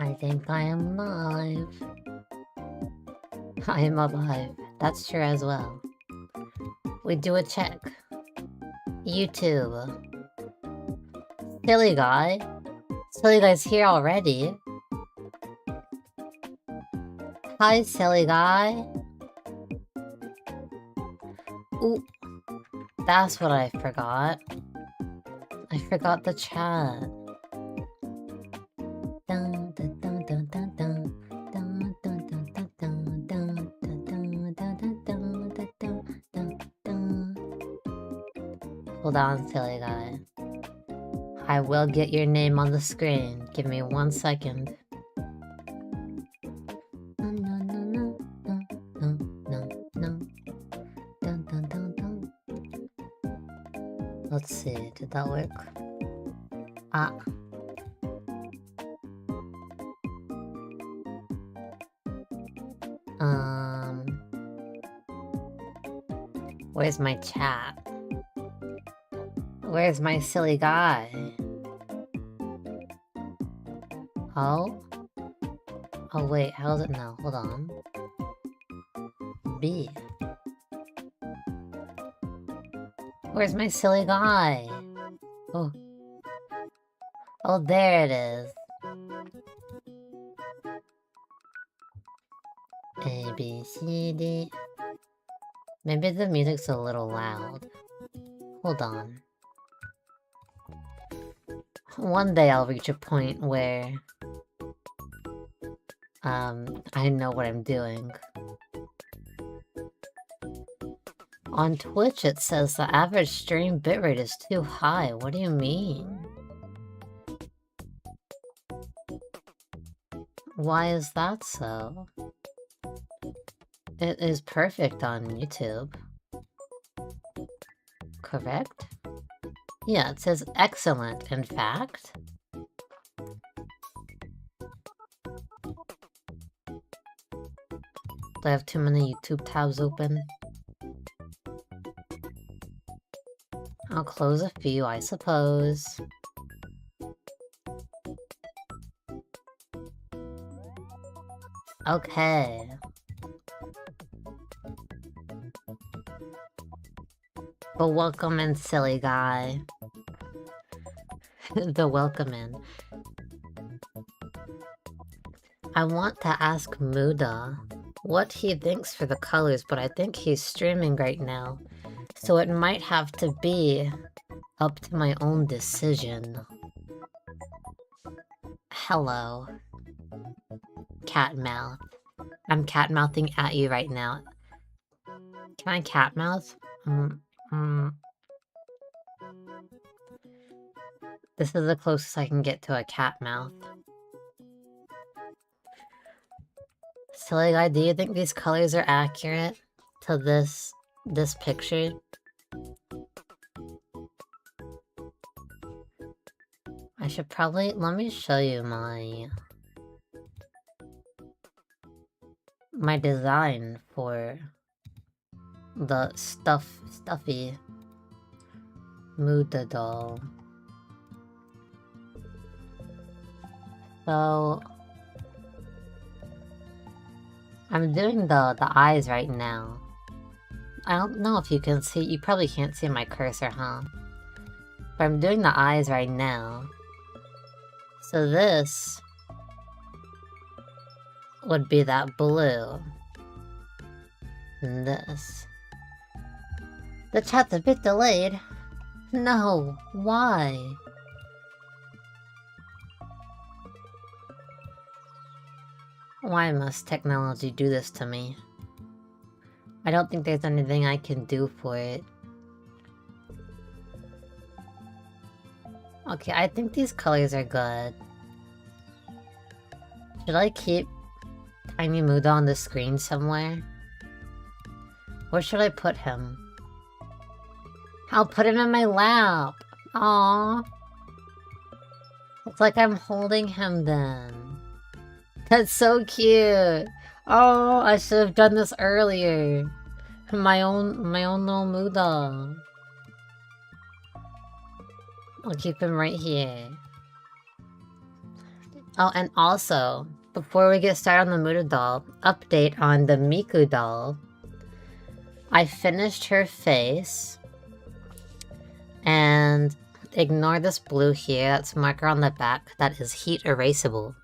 I think I am alive. I am alive. That's true as well. We do a check. YouTube. Silly guy. Silly guy's here already. Hi, silly guy. Ooh. That's what I forgot. I forgot the chat. Dun, dun, dun, dun, dun, dun. Dun, dun, dun, dun, dun, dun, dun, dun, dun, dun, dun, dun, dun. Hold on, silly guy. I will get your name on the screen. Give me 1 second. Let's see, did that work? Ah. Where's my chat? Where's my silly guy? Oh? Oh wait, how is it now? Hold on. B. Where's my silly guy? Oh. Oh, there it is. A, B, C, D. Maybe the music's a little loud. Hold on. One day I'll reach a point where I know what I'm doing. On Twitch it says the average stream bitrate is too high. What do you mean? Why is that so? It is perfect on YouTube. Correct? Yeah, it says excellent, in fact. Do I have too many YouTube tabs open? I'll close a few, I suppose. Okay. But welcome in, silly guy. The welcome in. I want to ask Muda what he thinks for the colors, but I think he's streaming right now. So it might have to be up to my own decision. Hello. Cat mouth. I'm cat mouthing at you right now. Can I cat mouth? This is the closest I can get to a cat mouth. Silly guy, do you think these colors are accurate to this picture? I should probably... Let me show you my design for the stuffy Muda doll. So I'm doing the eyes right now. I don't know if you can see, you probably can't see my cursor, huh? But I'm doing the eyes right now. So this would be that blue. And this. The chat's a bit delayed. No, why? Why must technology do this to me? I don't think there's anything I can do for it. Okay, I think these colors are good. Should I keep Tiny Muda on the screen somewhere? Where should I put him? I'll put him in my lap! Aww. It's like I'm holding him then. That's so cute! Oh, I should have done this earlier. My own little Muda. I'll keep him right here. Oh, and also, before we get started on the Muda doll, update on the Miku doll. I finished her face. And ignore this blue here, that's marker on the back, that is heat erasable.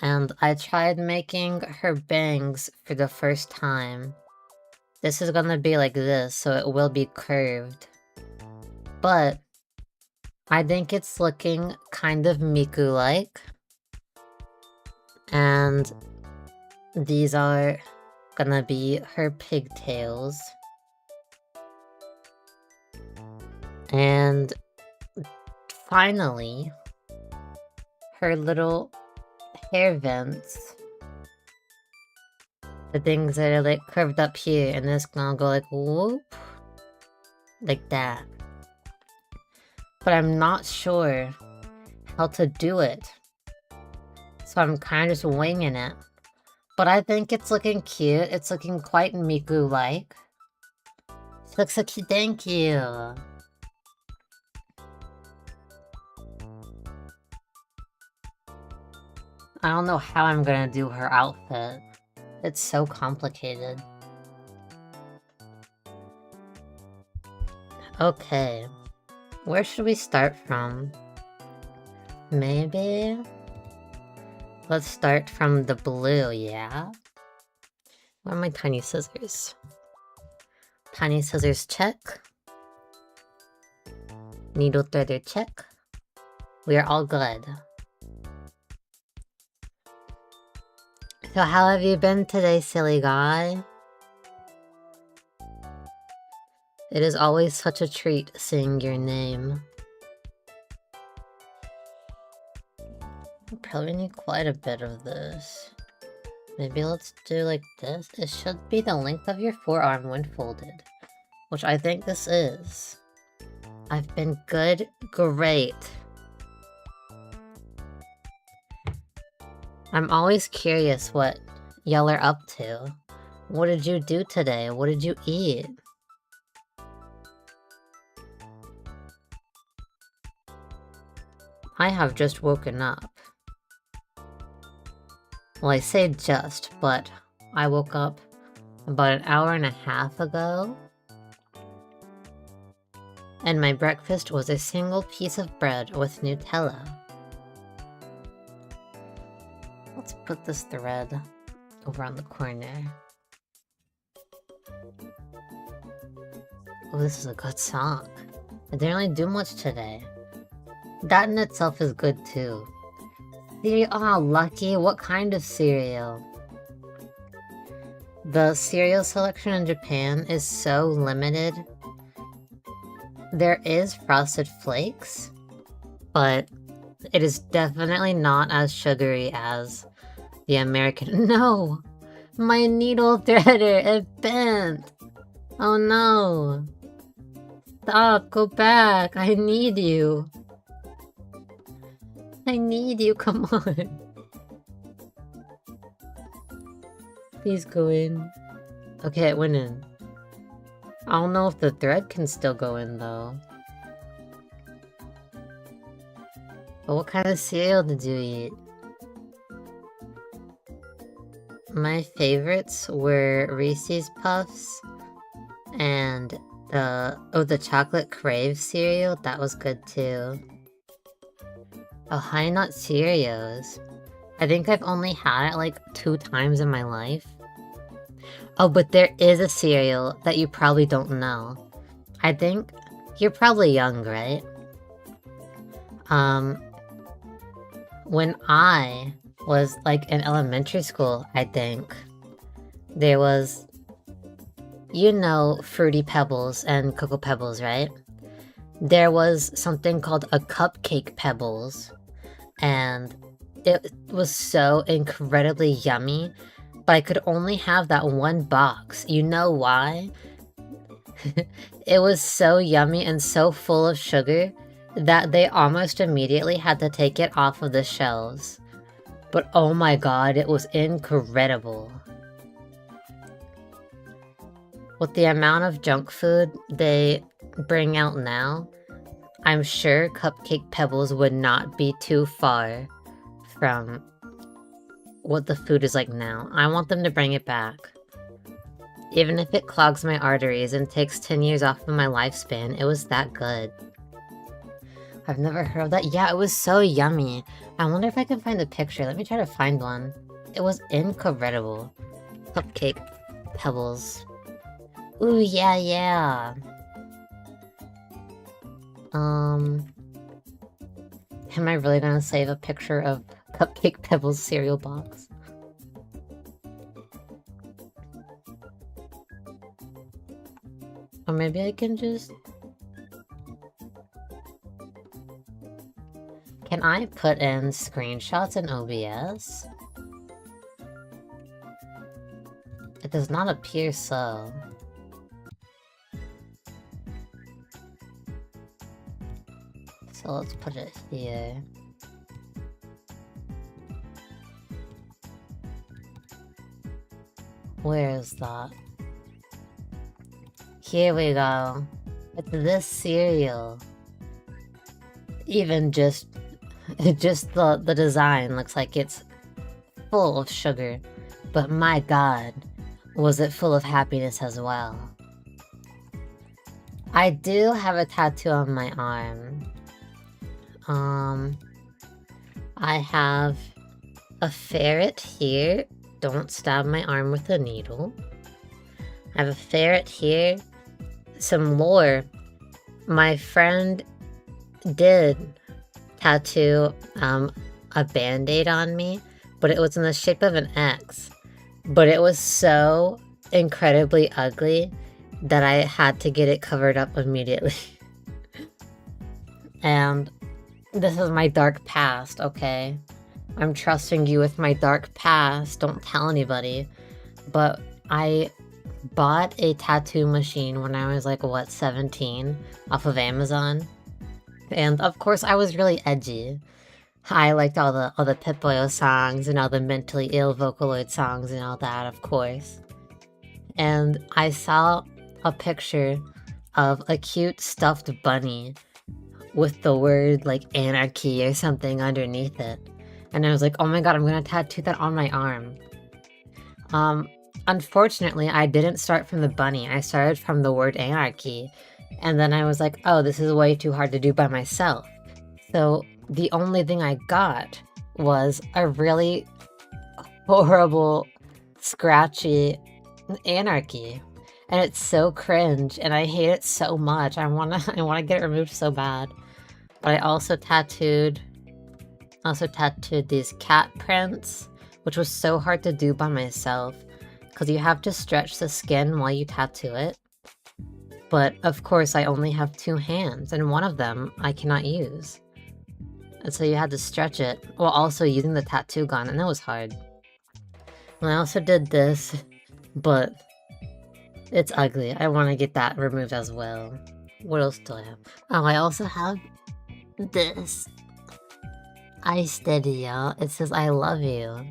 And I tried making her bangs for the first time. This is gonna be like this, so it will be curved. But I think it's looking kind of Miku-like. And these are gonna be her pigtails. And finally, her little hair vents. The things that are like curved up here, and this gonna go like whoop. Like that. But I'm not sure how to do it. So I'm kind of just winging it. But I think it's looking cute. It's looking quite Miku-like. It looks so cute, thank you. I don't know how I'm gonna do her outfit. It's so complicated. Okay. Where should we start from? Maybe... let's start from the blue, yeah? Where are my tiny scissors? Tiny scissors check. Needle threader check. We are all good. So how have you been today, silly guy? It is always such a treat seeing your name. I probably need quite a bit of this. Maybe let's do like this. It should be the length of your forearm when folded, which I think this is. I've been good, great. I'm always curious what y'all are up to. What did you do today? What did you eat? I have just woken up. Well, I say just, but I woke up about an hour and a half ago. And my breakfast was a single piece of bread with Nutella. Let's put this thread over on the corner. Oh, this is a good song. I didn't really do much today. That in itself is good too. Cereal? Oh, lucky. What kind of cereal? The cereal selection in Japan is so limited. There is Frosted Flakes, but it is definitely not as sugary as the American. No! My needle threader, it bent! Oh no! Stop, go back, I need you! I need you, come on! Please go in. Okay, it went in. I don't know if the thread can still go in though. But what kind of cereal did you eat? My favorites were Reese's Puffs and the chocolate Crave cereal. That was good too. Oh, High Nut Cheerios. I think I've only had it like 2 times in my life. Oh, but there is a cereal that you probably don't know. I think you're probably young, right? When I was like in elementary school, I think, there was, you know, Fruity Pebbles and Cocoa Pebbles, right? There was something called a Cupcake Pebbles, and it was so incredibly yummy, but I could only have that one box. You know why? It was so yummy and so full of sugar that they almost immediately had to take it off of the shelves. But oh my god, it was incredible. With the amount of junk food they bring out now, I'm sure Cupcake Pebbles would not be too far from what the food is like now. I want them to bring it back. Even if it clogs my arteries and takes 10 years off of my lifespan, it was that good. I've never heard of that. Yeah, it was so yummy. I wonder if I can find a picture. Let me try to find one. It was incredible. Cupcake Pebbles. Ooh, yeah, yeah. Am I really gonna save a picture of Cupcake Pebbles cereal box? Or maybe I can just... Can I put in screenshots in OBS? It does not appear so. So let's put it here. Where is that? Here we go. It's this cereal. Even just the design looks like it's full of sugar. But my god, was it full of happiness as well. I do have a tattoo on my arm. I have a ferret here. Don't stab my arm with a needle. I have a ferret here. Some lore. My friend did tattoo a band-aid on me, but it was in the shape of an X. But it was so incredibly ugly that I had to get it covered up immediately. And this is my dark past, okay? I'm trusting you with my dark past. Don't tell anybody. But I bought a tattoo machine when I was like, what, 17? Off of Amazon. And of course I was really edgy. I liked all the Pip-Boy songs and all the mentally ill Vocaloid songs and all that, of course. And I saw a picture of a cute stuffed bunny with the word like anarchy or something underneath it. And I was like, oh my god, I'm gonna tattoo that on my arm. Unfortunately, I didn't start from the bunny. I started from the word anarchy. And then I was like, oh, this is way too hard to do by myself. So the only thing I got was a really horrible, scratchy anarchy. And it's so cringe, and I hate it so much. I wanna get it removed so bad. But I also tattooed these cat prints, which was so hard to do by myself, because you have to stretch the skin while you tattoo it. But of course I only have 2 hands, and one of them I cannot use. And so you had to stretch it, while also using the tattoo gun, and it was hard. And I also did this, but it's ugly. I want to get that removed as well. What else do I have? Oh, I also have this. I steady, y'all. It says I love you.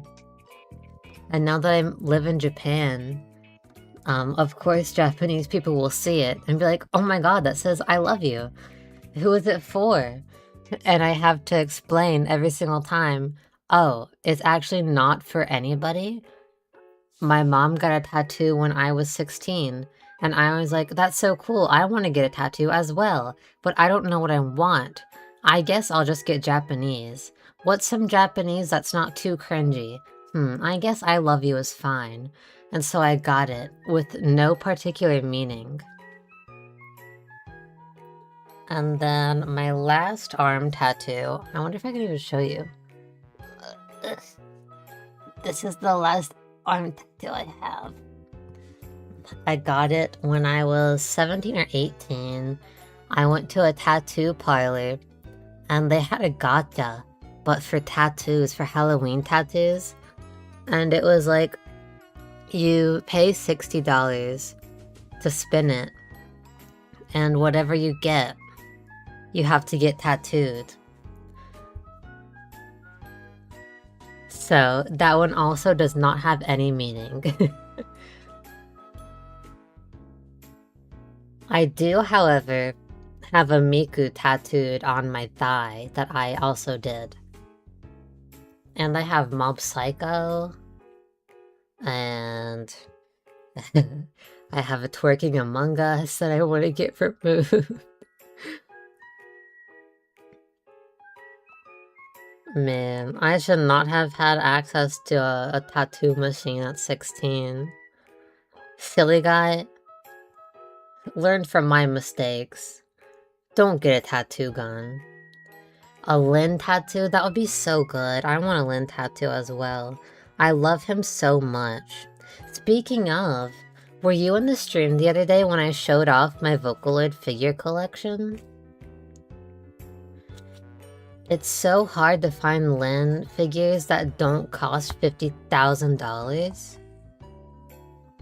And now that I live in Japan, of course Japanese people will see it and be like, oh my god, that says I love you. Who is it for? And I have to explain every single time, oh, it's actually not for anybody. My mom got a tattoo when I was 16, and I was like, that's so cool, I want to get a tattoo as well, but I don't know what I want. I guess I'll just get Japanese. What's some Japanese that's not too cringy? I guess I love you is fine. And so I got it, with no particular meaning. And then my last arm tattoo, I wonder if I can even show you. This is the last arm tattoo I have. I got it when I was 17 or 18. I went to a tattoo parlor, and they had a gacha, but for tattoos, for Halloween tattoos. And it was like, you pay $60 to spin it, and whatever you get, you have to get tattooed. So that one also does not have any meaning. I do, however, have a Miku tattooed on my thigh that I also did. And I have Mob Psycho. And I have a Twerking Among Us that I want to get removed. Man, I should not have had access to a tattoo machine at 16. Silly guy. Learn from my mistakes. Don't get a tattoo gun. A Lin tattoo? That would be so good. I want a Lin tattoo as well. I love him so much. Speaking of, were you in the stream the other day when I showed off my Vocaloid figure collection? It's so hard to find Lin figures that don't cost $50,000.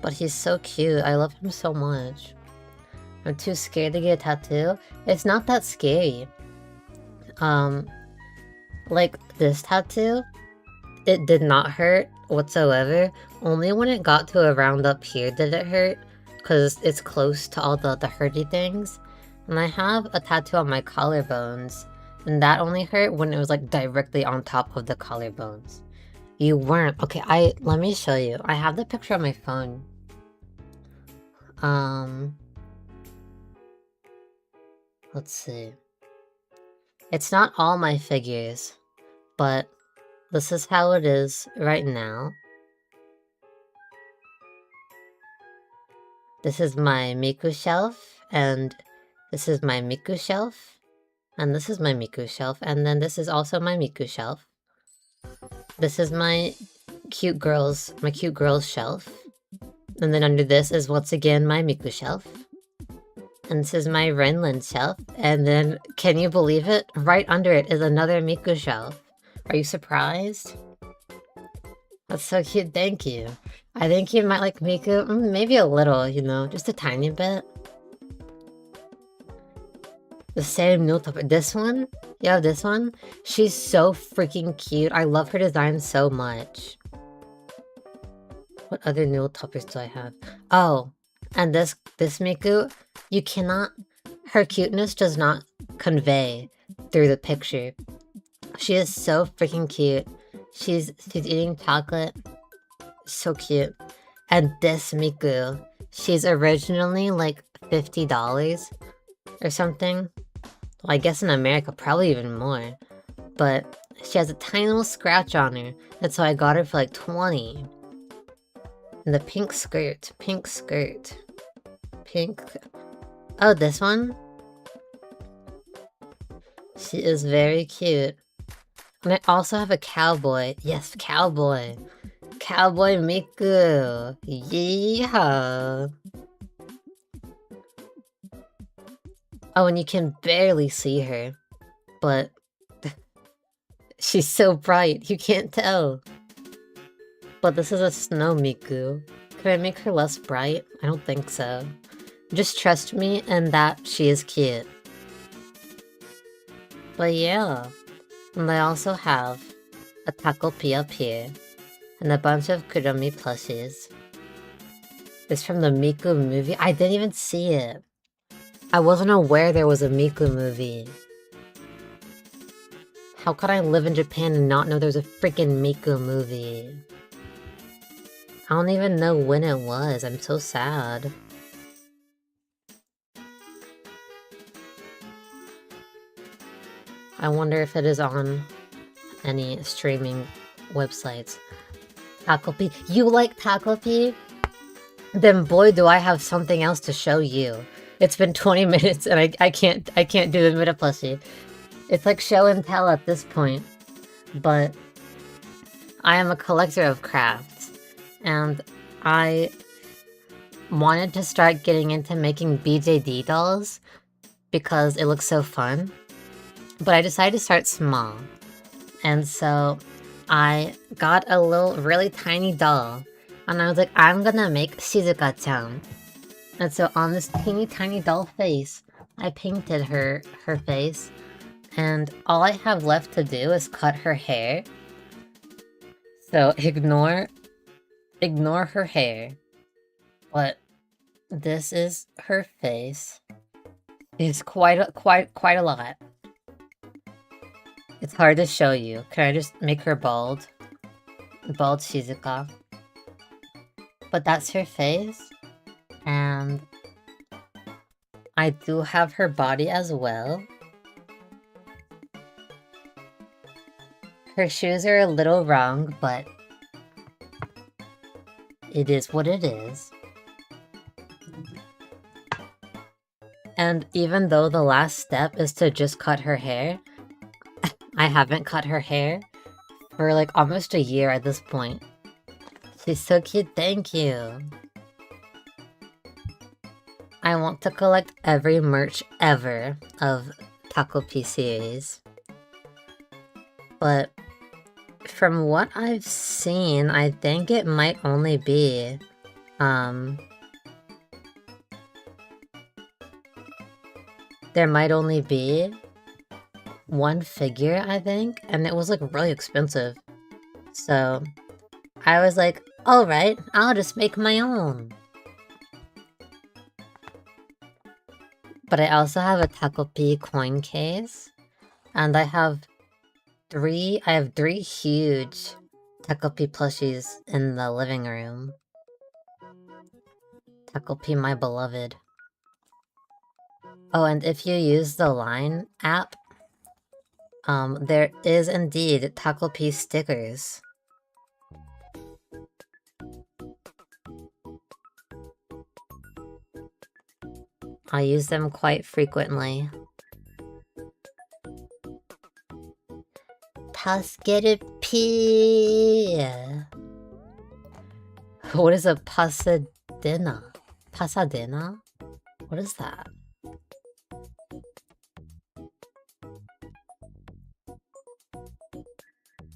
But he's so cute. I love him so much. I'm too scared to get a tattoo. It's not that scary. Like this tattoo, it did not hurt whatsoever. Only when it got to around up here did it hurt, because it's close to all the hurty things. And I have a tattoo on my collarbones, and that only hurt when it was like directly on top of the collarbones. You weren't. Okay, let me show you. I have the picture on my phone. Let's see. It's not all my figures, but this is how it is right now. This is my Miku shelf, and this is my Miku shelf, and this is my Miku shelf, and then this is also my Miku shelf. This is my cute girls shelf, and then under this is once again my Miku shelf. And this is my Renlin shelf, and then, can you believe it? Right under it is another Miku shelf. Are you surprised? That's so cute, thank you. I think you might like Miku, maybe a little, you know, just a tiny bit. The same noodle topper. This one? You have this one? She's so freaking cute. I love her design so much. What other noodle toppers do I have? Oh, and this Miku, you cannot, her cuteness does not convey through the picture. She is so freaking cute. She's eating chocolate. So cute. And this Miku, she's originally like $50 or something. Well, I guess in America, probably even more. But she has a tiny little scratch on her. And so I got her for like 20. And the pink skirt. Oh, this one? She is very cute. And I also have a cowboy. Yes, cowboy. Cowboy Miku. Yeehaw. Oh, and you can barely see her. But she's so bright, you can't tell. But this is a snow Miku. Could I make her less bright? I don't think so. Just trust me and that she is cute. But yeah. And I also have a Takopi up here. And a bunch of Kuromi plushies. It's from the Miku movie. I didn't even see it. I wasn't aware there was a Miku movie. How could I live in Japan and not know there's a freaking Miku movie? I don't even know when it was. I'm so sad. I wonder if it is on any streaming websites. Takopi. You like Takopi? Then boy do I have something else to show you. It's been 20 minutes and I can't do the Muda plushie. It's like show and tell at this point. But I am a collector of crafts. And I wanted to start getting into making BJD dolls because it looks so fun. But I decided to start small. And so I got a little really tiny doll. And I was like, I'm gonna make Shizuka-chan. And so on this teeny tiny doll face, I painted her face. And all I have left to do is cut her hair. So ignore her hair. But this is her face. It's quite a lot. It's hard to show you. Can I just make her bald? Bald Shizuka. But that's her face. And I do have her body as well. Her shoes are a little wrong, but it is what it is. And even though the last step is to just cut her hair, I haven't cut her hair for like almost a year at this point. She's so cute, thank you. I want to collect every merch ever of Taco P series. But from what I've seen, I think it might only be there might only be one figure, I think, and it was like really expensive. So I was like, alright, I'll just make my own. But I also have a Taco P coin case, and I have three huge Taco P plushies in the living room. Taco P, my beloved. Oh, and if you use the Line app, there is indeed Taco P stickers. I use them quite frequently. Taskeru P. What is a pasadena? Pasadena? What is that?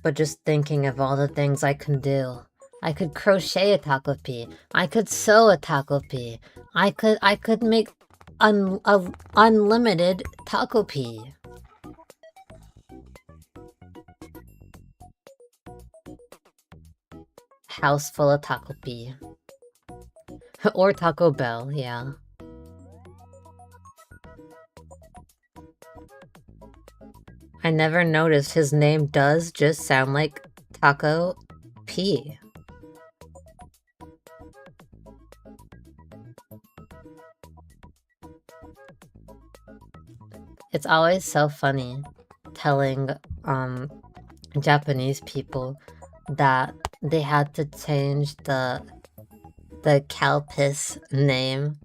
But just thinking of all the things I can do. I could crochet a Taco P. I could sew a Taco P. I could make unlimited Taco P. House full of Taco P. Or Taco Bell, yeah. I never noticed his name does just sound like Taco P. It's always so funny telling Japanese people that they had to change the Calpis name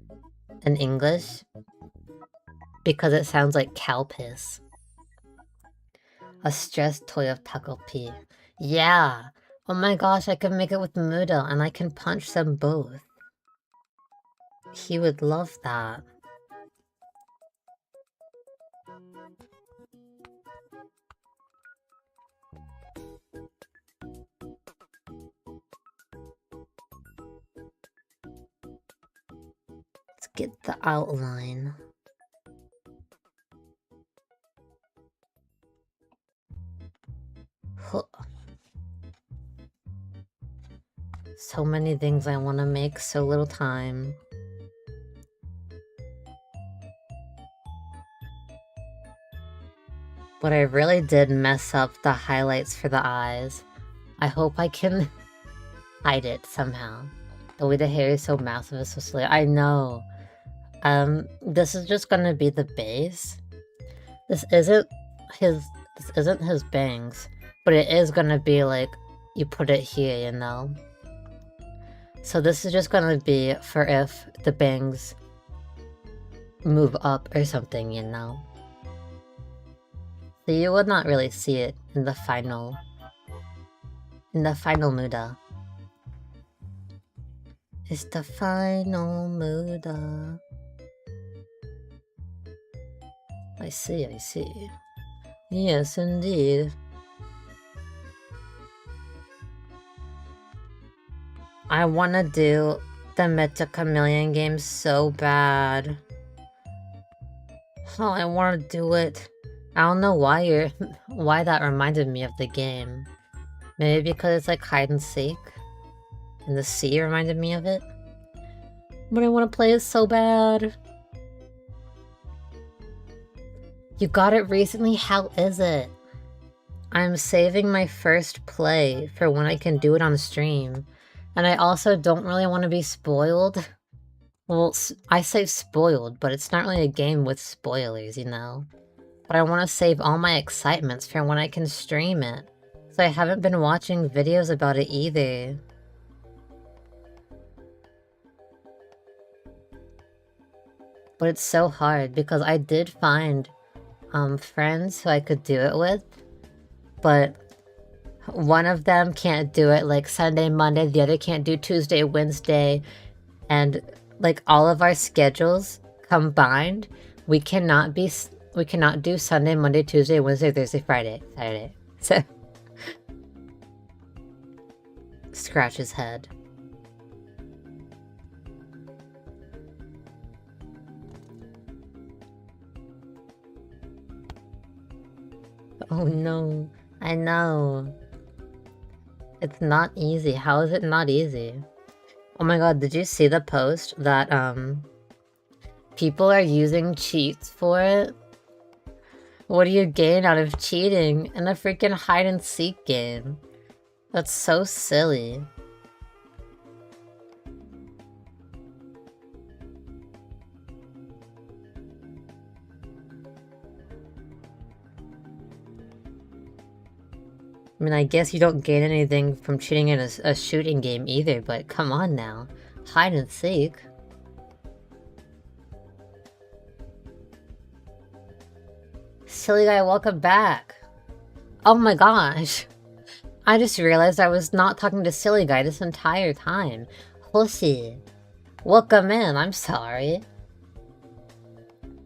in English because it sounds like cow piss. A stressed toy of Taco P. Yeah! Oh my gosh, I can make it with Muda and I can punch them both. He would love that. Let's get the outline. So many things I want to make, so little time. But I really did mess up the highlights for the eyes. I hope I can hide it somehow. The way the hair is so massive is so silly. I know. This is just gonna be the base. This isn't his bangs, but it is gonna be like you put it here, you know. So this is just gonna be for if the bangs move up or something, you know. So you would not really see it in the final Muda. It's the final Muda. I see. Yes, indeed. I wanna do the Meta Chameleon game so bad. Oh, I wanna do it. I don't know why why that reminded me of the game. Maybe because it's like hide and seek. And the sea reminded me of it. But I wanna play it so bad. You got it recently? How is it? I'm saving my first play for when I can do it on stream. And I also don't really want to be spoiled. Well, I say spoiled, but it's not really a game with spoilers, you know? But I want to save all my excitements for when I can stream it. So I haven't been watching videos about it either. But it's so hard because I did find friends who I could do it with. But one of them can't do it like Sunday, Monday, the other can't do Tuesday, Wednesday, and like all of our schedules combined, we cannot do Sunday, Monday, Tuesday, Wednesday, Thursday, Friday, Saturday. So scratch his head. Oh no, I know. It's not easy. How is it not easy? Oh my god, did you see the post that people are using cheats for it? What do you gain out of cheating in a freaking hide and seek game? That's so silly. I mean, I guess you don't gain anything from cheating in a shooting game either, but come on now. Hide and seek. Silly guy, welcome back. Oh my gosh. I just realized I was not talking to Silly Guy this entire time. Hoshi. Welcome in, I'm sorry.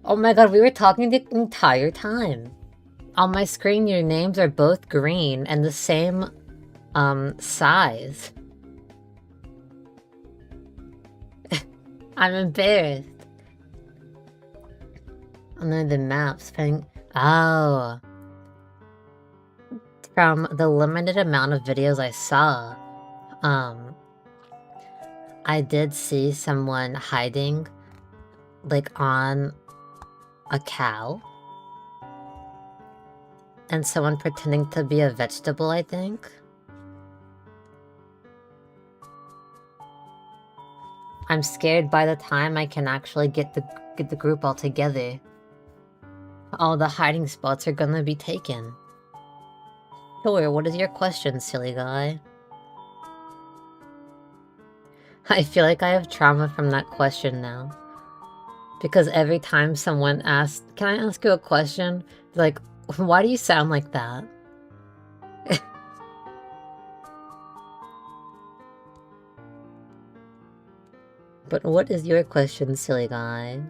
Oh my god, we were talking the entire time. On my screen, your names are both green and the same, size. I'm embarrassed. And then the maps, oh. From the limited amount of videos I saw, I did see someone hiding, like, on a cow. And someone pretending to be a vegetable, I think. I'm scared by the time I can actually get the group all together. All the hiding spots are gonna be taken. Sure, what is your question, silly guy? I feel like I have trauma from that question now. Because every time someone asks, can I ask you a question? Like, why do you sound like that? But what is your question, silly guy?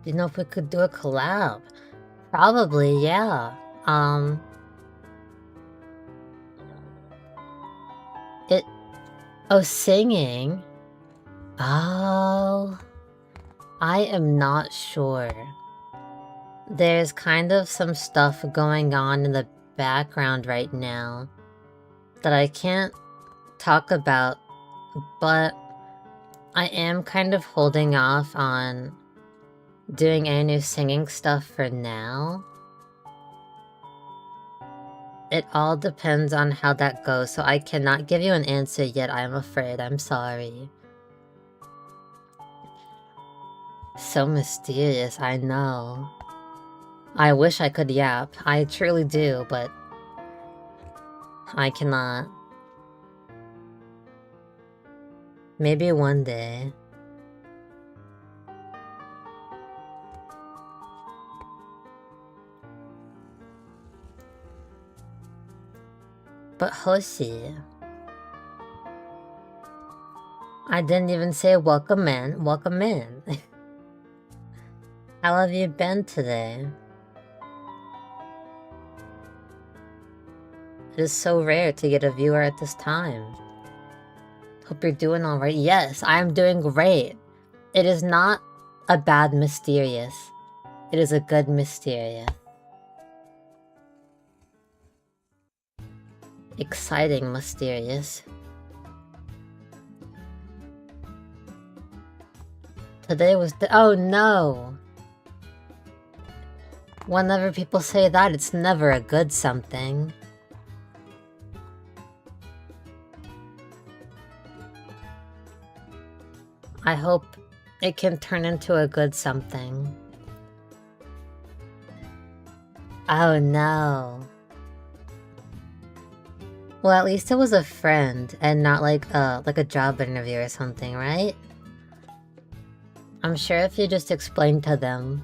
Do you know if we could do a collab? Probably, yeah. Oh, singing? Oh, I am not sure. There's kind of some stuff going on in the background right now that I can't talk about, but I am kind of holding off on doing any new singing stuff for now. It all depends on how that goes, so I cannot give you an answer yet, I'm afraid. I'm sorry. So mysterious, I know. I wish I could yap. I truly do, but I cannot. Maybe one day. But Hoshi, I didn't even say welcome in. Welcome in. How have you been today? It is so rare to get a viewer at this time. Hope you're doing alright. Yes, I am doing great. It is not a bad mysterious. It is a good mysterious. Exciting mysterious. Today was oh no! Whenever people say that, it's never a good something. I hope it can turn into a good something. Oh no. Well, at least it was a friend and not like a job interview or something, right? I'm sure if you just explained to them,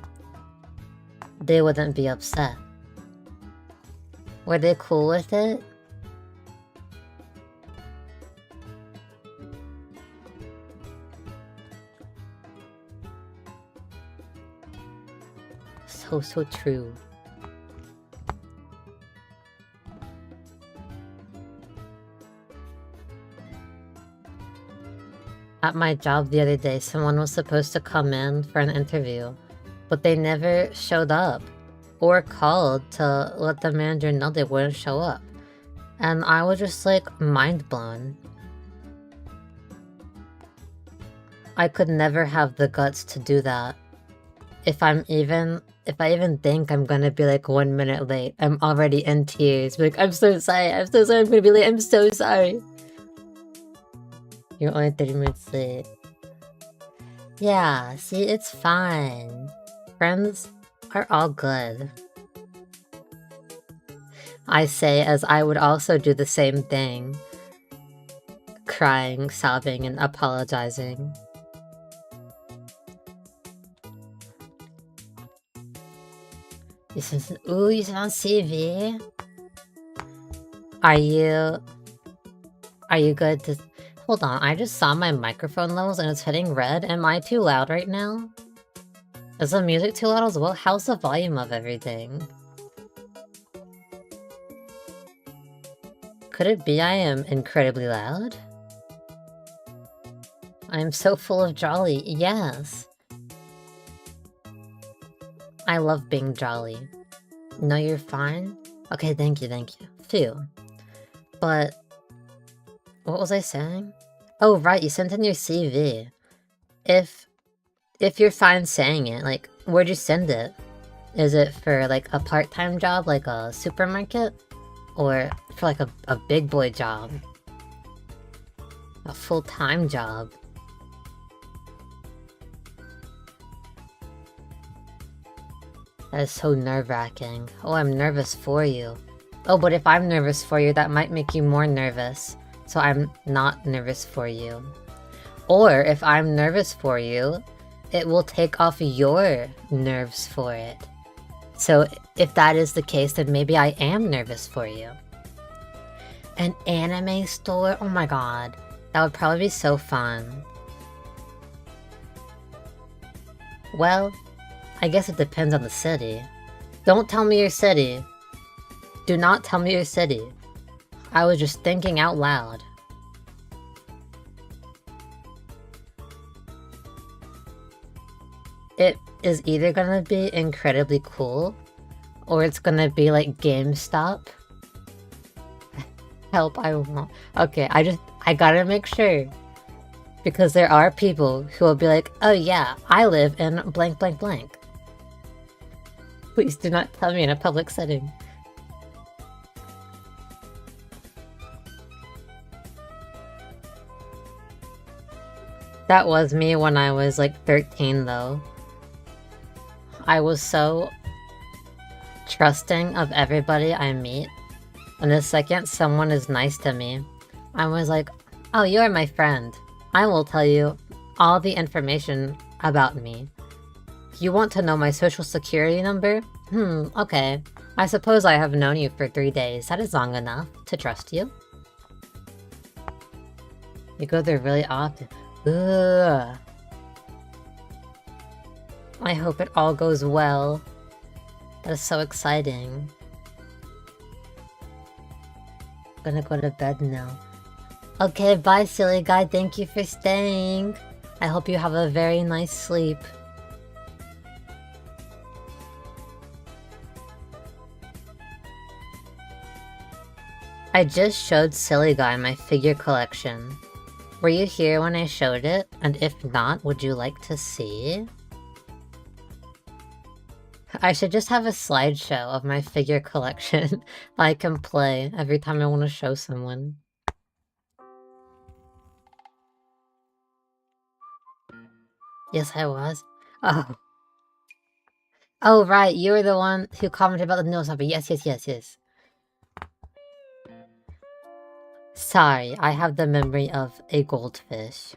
they wouldn't be upset. Were they cool with it? So true. At my job the other day, someone was supposed to come in for an interview, but they never showed up or called to let the manager know they wouldn't show up. And I was just like mind blown. I could never have the guts to do that. If I even think I'm gonna be like 1 minute late, I'm already in tears. Like, I'm so sorry, I'm gonna be late, I'm so sorry. You're only 30 minutes late. Yeah, see, it's fine. Friends are all good. I say as I would also do the same thing. Crying, sobbing, and apologizing. You sent on CV? Are you good to... Hold on, I just saw my microphone levels and it's hitting red. Am I too loud right now? Is the music too loud as well? How's the volume of everything? Could it be I am incredibly loud? I am so full of jolly, yes. I love being jolly. No, you're fine? Okay, thank you. Phew. But... what was I saying? Oh, right, you sent in your CV. If you're fine saying it, like, where'd you send it? Is it for, like, a part-time job, like a supermarket? Or for, like, a big boy job? A full-time job? That is so nerve-wracking. Oh, I'm nervous for you. Oh, but if I'm nervous for you, that might make you more nervous. So I'm not nervous for you. Or if I'm nervous for you, it will take off your nerves for it. So if that is the case, then maybe I am nervous for you. An anime store? Oh my god. That would probably be so fun. Well, I guess it depends on the city. Don't tell me your city. Do not tell me your city. I was just thinking out loud. It is either gonna be incredibly cool, or it's gonna be like GameStop. Help, I won't. Okay, I gotta make sure. Because there are people who will be like, oh yeah, I live in blank blank blank. Please do not tell me in a public setting. That was me when I was like 13 though. I was so trusting of everybody I meet. And the second someone is nice to me, I was like, oh, you're my friend. I will tell you all the information about me. You want to know my social security number? Okay. I suppose I have known you for 3 days. That is long enough to trust you. You go there really often. Ugh. I hope it all goes well. That is so exciting. I'm gonna go to bed now. Okay, bye silly guy. Thank you for staying. I hope you have a very nice sleep. I just showed Silly Guy my figure collection. Were you here when I showed it? And if not, would you like to see? I should just have a slideshow of my figure collection I can play every time I want to show someone. Yes, I was. Oh. Oh, right, you were the one who commented about the nose number. Yes. Sorry, I have the memory of a goldfish.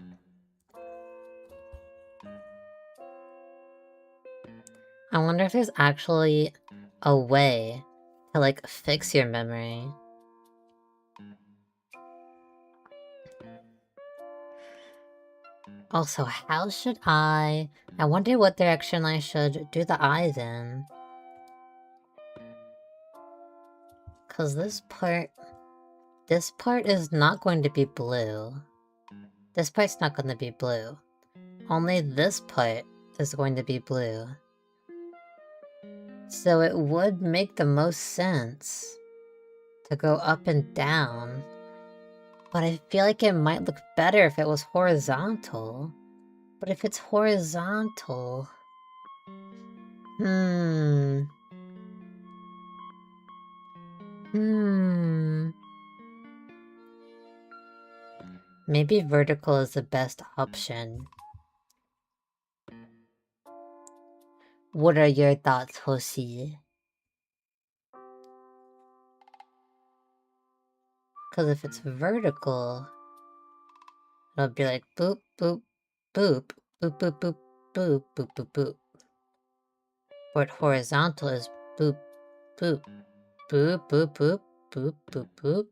I wonder if there's actually a way to, like, fix your memory. Also, how should I wonder what direction I should do the eyes in. Cause this part is not going to be blue. This part's not going to be blue. Only this part is going to be blue. So it would make the most sense to go up and down. But I feel like it might look better if it was horizontal. But if it's horizontal... Maybe vertical is the best option. What are your thoughts, Hoshi? Because if it's vertical, it'll be like boop, boop, boop, boop, boop, boop, boop, boop, boop, boop. But horizontal is boop, boop, boop, boop, boop, boop, boop, boop.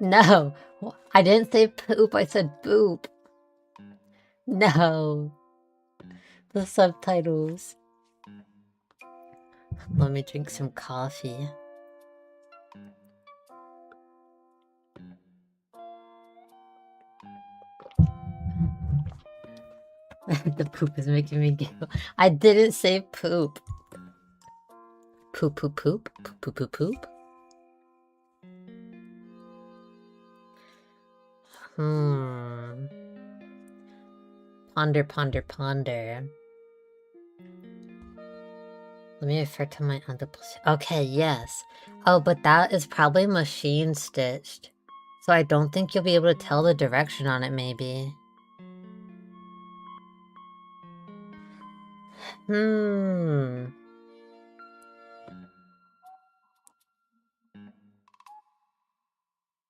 No, I didn't say poop, I said boop. No. The subtitles. Let me drink some coffee. The poop is making me giggle. I didn't say poop. Poop, poop, poop, poop, poop, poop, poop. Ponder, ponder, ponder. Let me refer to my underplay. Okay, yes. Oh, but that is probably machine stitched. So I don't think you'll be able to tell the direction on it, maybe.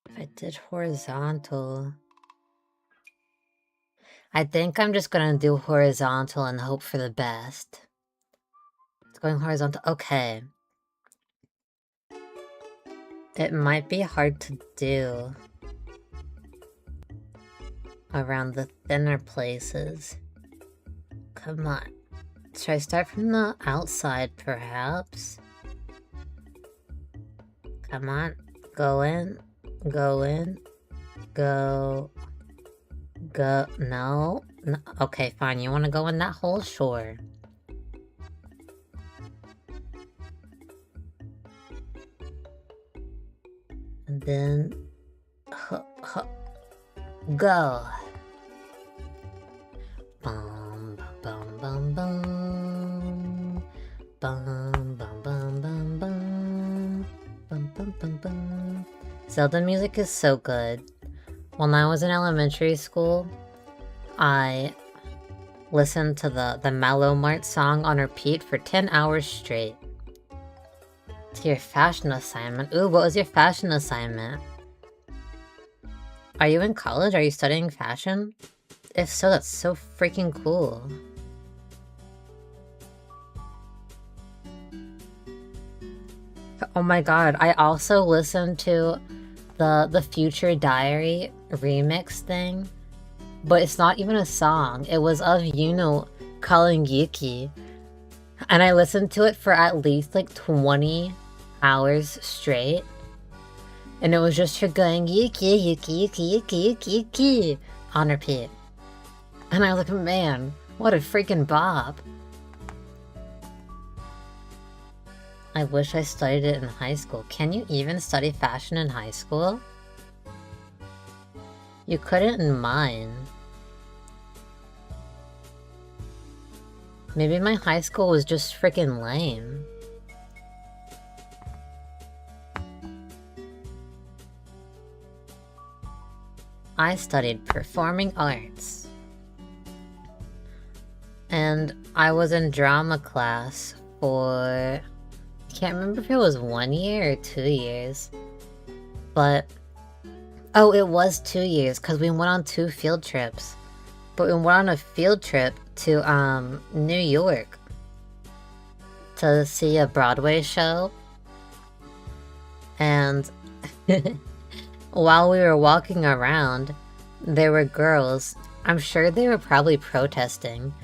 If I did horizontal... I think I'm just gonna do horizontal and hope for the best. It's going horizontal. Okay. It might be hard to do around the thinner places. Come on. Should I start from the outside, perhaps? Come on. Go in. Go in. Go... Go... No? No. Okay, fine. You want to go in that hole? Sure. And then... Go. Bum, bum, bum, bum. Bum, bum, bum, bum, bum. Bum, bum, bum, bum. Zelda music is so good. When I was in elementary school, I listened to the Mallow Mart song on repeat for 10 hours straight. To your fashion assignment. Ooh, what was your fashion assignment? Are you in college? Are you studying fashion? If so, that's so freaking cool. Oh my god, I also listened to the Future Diary remix thing, but it's not even a song. It was of Yuno calling Yuki, and I listened to it for at least like 20 hours straight, and it was just her going Yuki, Yuki, Yuki, Yuki, Yuki, Yuki on repeat. And I was like, man, what a freaking bop. I wish I studied it in high school. Can you even study fashion in high school? You couldn't in mine. Maybe my high school was just freaking lame. I studied performing arts. And I was in drama class for... I can't remember if it was 1 year or 2 years. But... Oh, it was 2 years, because we went on 2 field trips. But we went on a field trip to, New York. To see a Broadway show. And... while we were walking around, there were girls. I'm sure they were probably protesting.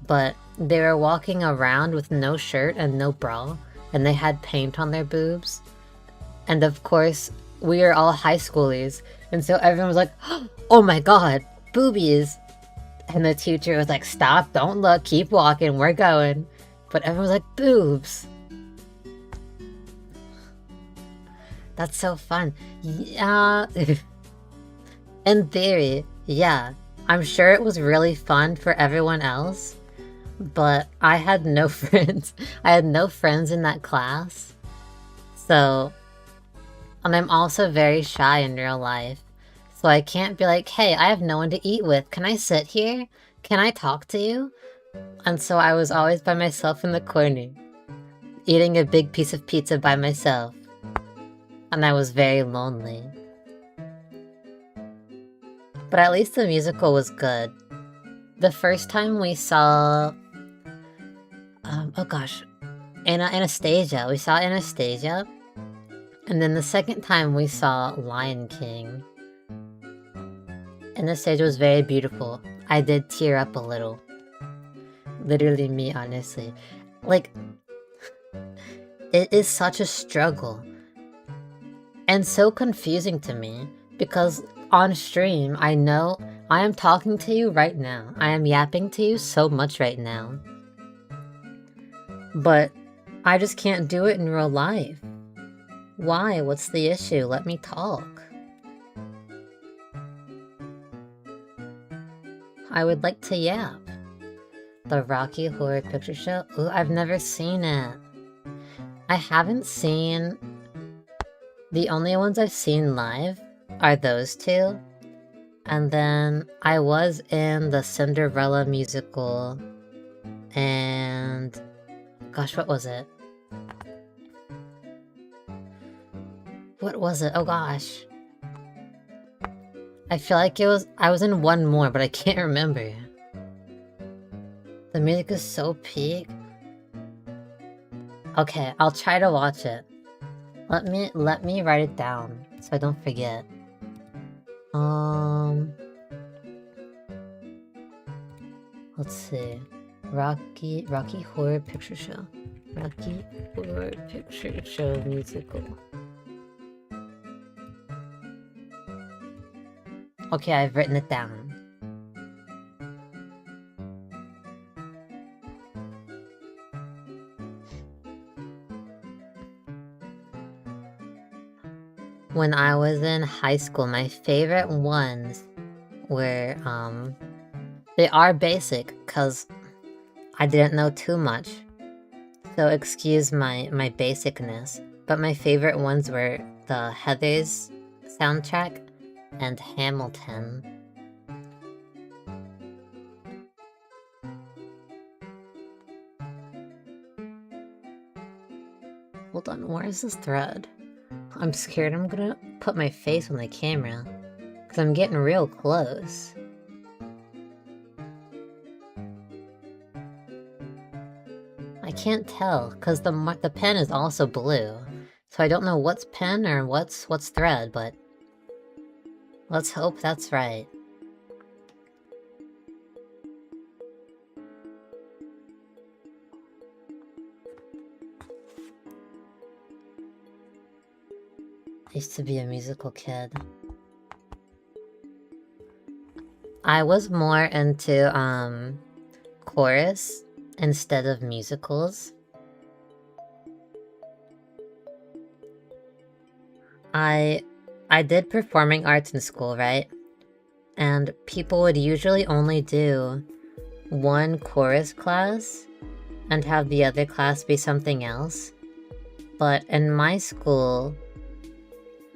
But they were walking around with no shirt and no bra, and they had paint on their boobs. And of course, we are all high schoolers, and so everyone was like, oh my god, boobies! And the teacher was like, stop, don't look, keep walking, we're going. But everyone was like, boobs! That's so fun. Yeah. In theory, yeah. I'm sure it was really fun for everyone else. But I had no friends. I had no friends in that class. So, and I'm also very shy in real life. So I can't be like, hey, I have no one to eat with. Can I sit here? Can I talk to you? And so I was always by myself in the corner, eating a big piece of pizza by myself. And I was very lonely. But at least the musical was good. The first time we saw... oh gosh, Anastasia. We saw Anastasia. And then the second time we saw Lion King. Anastasia was very beautiful. I did tear up a little. Literally me, honestly. Like, it is such a struggle. And so confusing to me. Because on stream, I know I am talking to you right now. I am yapping to you so much right now. But I just can't do it in real life. Why? What's the issue? Let me talk. I would like to yap. The Rocky Horror Picture Show? Ooh, I've never seen it. I haven't seen... The only ones I've seen live are those two. And then I was in the Cinderella musical. And... gosh, what was it? What was it? Oh gosh. I feel like I was in one more, but I can't remember. The music is so peak. Okay, I'll try to watch it. Let me write it down so I don't forget. Let's see. Rocky Horror Picture Show. Rocky Horror Picture Show musical. Okay, I've written it down. When I was in high school, my favorite ones were, they are basic, cause I didn't know too much. So excuse my basicness, but my favorite ones were the Heathers soundtrack and Hamilton. Hold on, where is this thread? I'm scared I'm gonna put my face on the camera, because I'm getting real close. I can't tell, because the pen is also blue, so I don't know what's pen or what's thread, but let's hope that's right. I used to be a musical kid. I was more into, chorus instead of musicals. I did performing arts in school, right? and people would usually only do one chorus class and have the other class be something else. But in my school,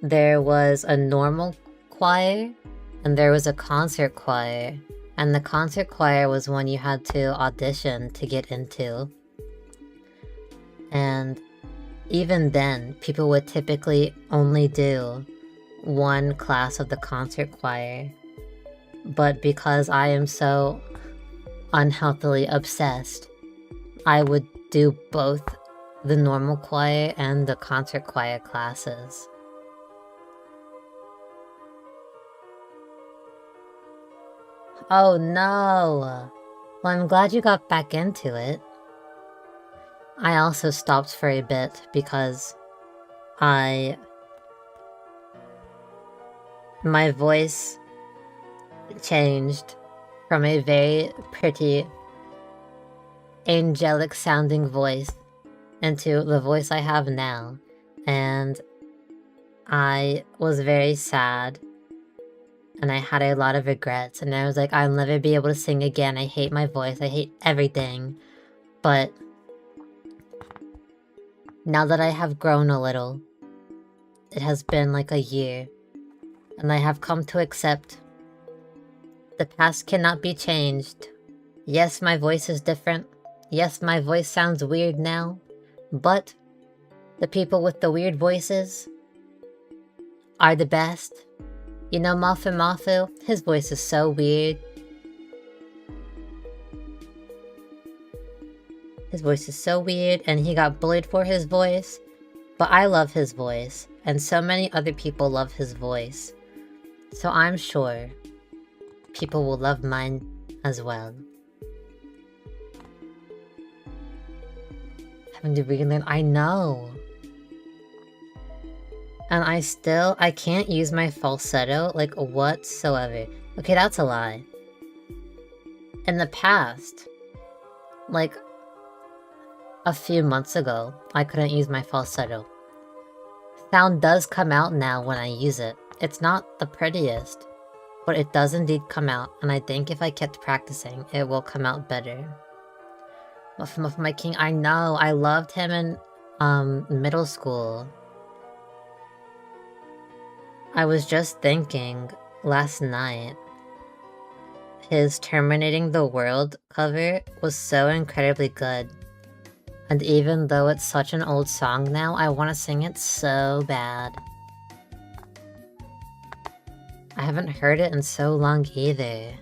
there was a normal choir and there was a concert choir. And the concert choir was one you had to audition to get into. And even then, people would typically only do one class of the concert choir. But because I am so unhealthily obsessed, I would do both the normal choir and the concert choir classes. Oh no! Well, I'm glad you got back into it. I also stopped for a bit because my voice changed from a very pretty, angelic sounding voice into the voice I have now, and I was very sad. And I had a lot of regrets, and I was like, I'll never be able to sing again. I hate my voice. I hate everything. But now that I have grown a little, it has been like a year, and I have come to accept the past cannot be changed. Yes, my voice is different. Yes, my voice sounds weird now. But the people with the weird voices are the best. You know Mafu, his voice is so weird. His voice is so weird, and he got bullied for his voice. But I love his voice, and so many other people love his voice. So I'm sure people will love mine as well. Having to relearn, I know. And I can't use my falsetto, like, whatsoever. Okay, that's a lie. In the past, like, a few months ago, I couldn't use my falsetto. Sound does come out now when I use it. It's not the prettiest, but it does indeed come out, and I think if I kept practicing, it will come out better. Muff my king, I know, I loved him in, middle school. I was just thinking last night, his Terminating the World cover was so incredibly good. And even though it's such an old song now, I want to sing it so bad. I haven't heard it in so long either.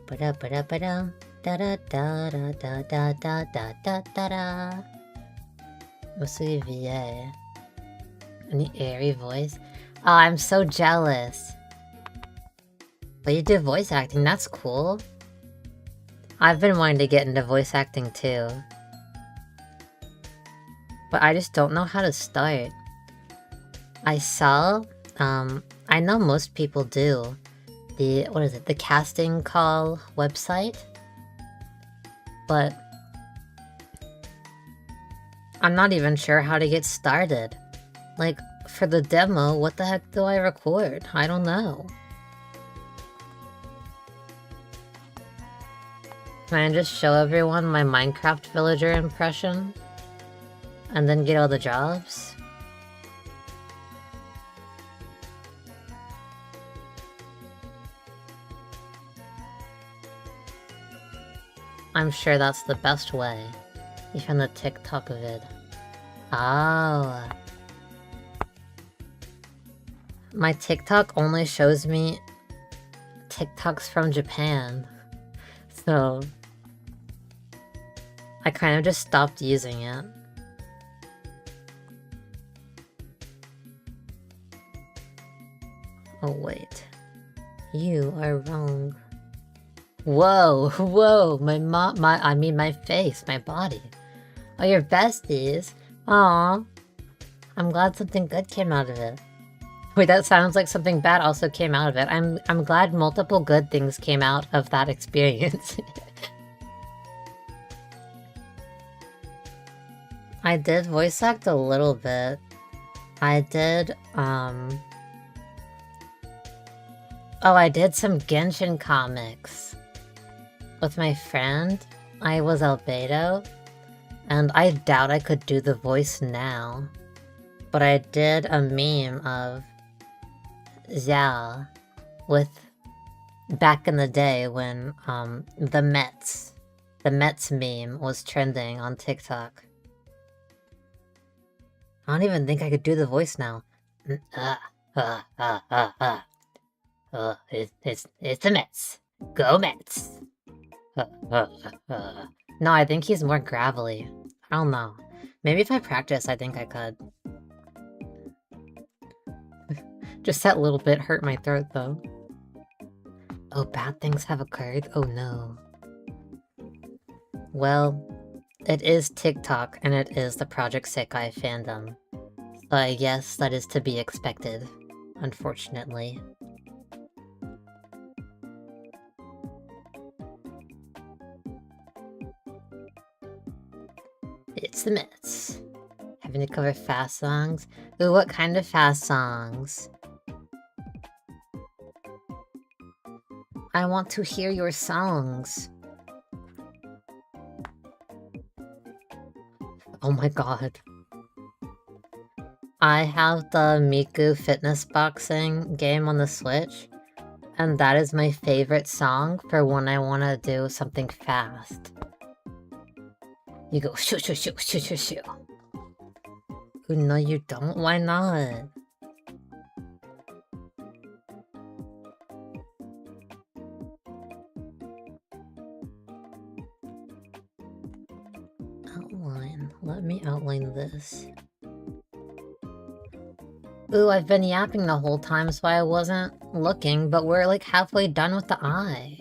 Ba-da-ba-da-ba-da, da-da-da-da-da-da-da-da-da-da. Mostly VA. Any airy voice? Oh, I'm so jealous. But you do voice acting, that's cool. I've been wanting to get into voice acting too. But I just don't know how to start. I saw, I know most people do, the casting call website? But I'm not even sure how to get started. Like, for the demo, what the heck do I record? I don't know. Can I just show everyone my Minecraft villager impression? And then get all the jobs? I'm sure that's the best way. You found the TikTok vid. Oh. My TikTok only shows me TikToks from Japan. So I kind of just stopped using it. Oh wait. You are wrong. Whoa, whoa, my face, my body. Oh, you're besties. Aw. I'm glad something good came out of it. Wait, that sounds like something bad also came out of it. I'm glad multiple good things came out of that experience. I did voice act a little bit. I did, Oh, I did some Genshin comics. With my friend, I was Albedo, and I doubt I could do the voice now. But I did a meme of Xiao with back in the day when the Mets meme was trending on TikTok. I don't even think I could do the voice now. It's the Mets. Go Mets. No, I think he's more gravelly. I don't know. Maybe if I practice, I think I could. Just that little bit hurt my throat, though. Oh, bad things have occurred? Oh no. Well, it is TikTok, and it is the Project Sekai fandom. So I guess that is to be expected, unfortunately. It's the Mets. Having to cover fast songs? Ooh, what kind of fast songs? I want to hear your songs. Oh my god. I have the Miku fitness boxing game on the Switch, and that is my favorite song for when I want to do something fast. You go shoo shoo shoo shoo shoo shoo. Ooh, no you don't? Why not? Outline. Let me outline this. Ooh, I've been yapping the whole time, so I wasn't looking, but we're like halfway done with the eye.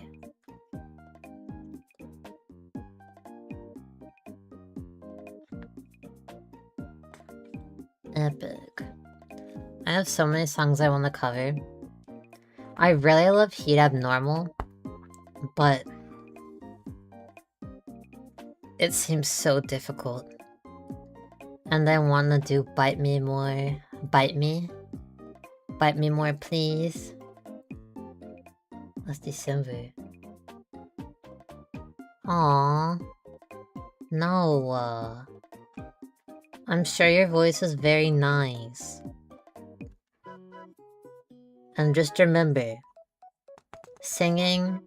Epic. I have so many songs I want to cover. I really love Heat Abnormal, but it seems so difficult. And I want to do Bite Me More. Bite me? Bite me more, please. Last December. Aww. No. I'm sure your voice is very nice. And just remember, singing,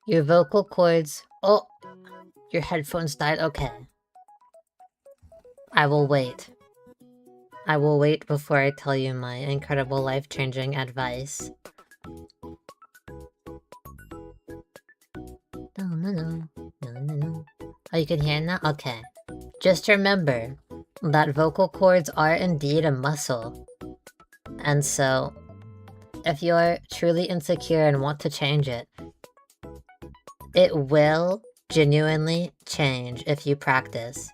your vocal cords... Oh! Your headphones died? Okay. I will wait. I will wait before I tell you my incredible life-changing advice. Oh, you can hear now? Okay. Just remember that vocal cords are indeed a muscle. And so, if you're truly insecure and want to change it, it will genuinely change if you practice.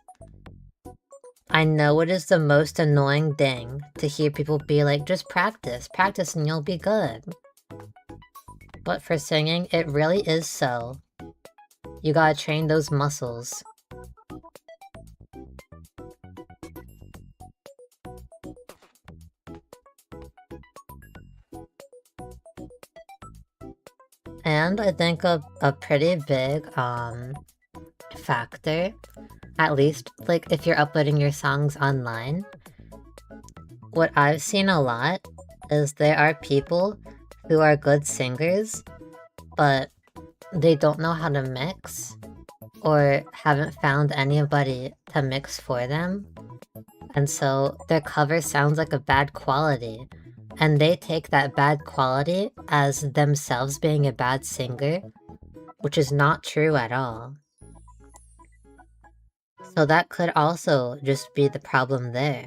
I know it is the most annoying thing to hear people be like, just practice and you'll be good. But for singing, it really is so. You gotta train those muscles. And I think a pretty big factor, at least like if you're uploading your songs online, what I've seen a lot is there are people who are good singers, but they don't know how to mix, or haven't found anybody to mix for them, and so their cover sounds like a bad quality. And they take that bad quality as themselves being a bad singer, which is not true at all. So that could also just be the problem there.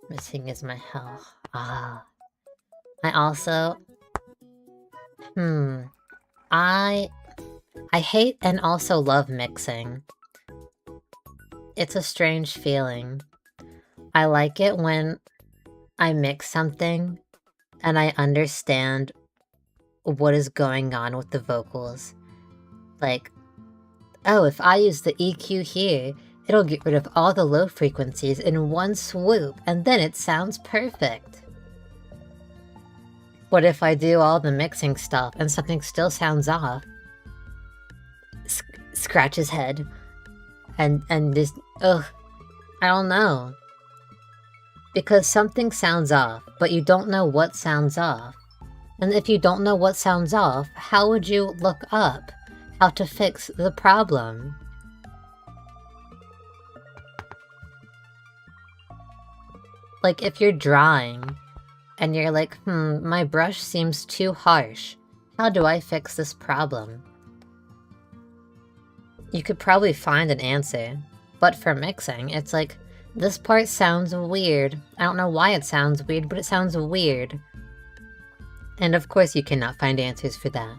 Missing is my health. Ah. I also... I hate and also love mixing. It's a strange feeling. I like it when I mix something and I understand what is going on with the vocals. Like, oh, if I use the EQ here, It'll get rid of all the low frequencies in one swoop, and then it sounds perfect. What if I do all the mixing stuff and something still sounds off? Scratch his head. And just, ugh. I don't know. Because something sounds off, but you don't know what sounds off. And if you don't know what sounds off, how would you look up how to fix the problem? Like, if you're drawing, and you're like, my brush seems too harsh. How do I fix this problem? You could probably find an answer. But for mixing, it's like, this part sounds weird. I don't know why it sounds weird, but it sounds weird. And of course you cannot find answers for that.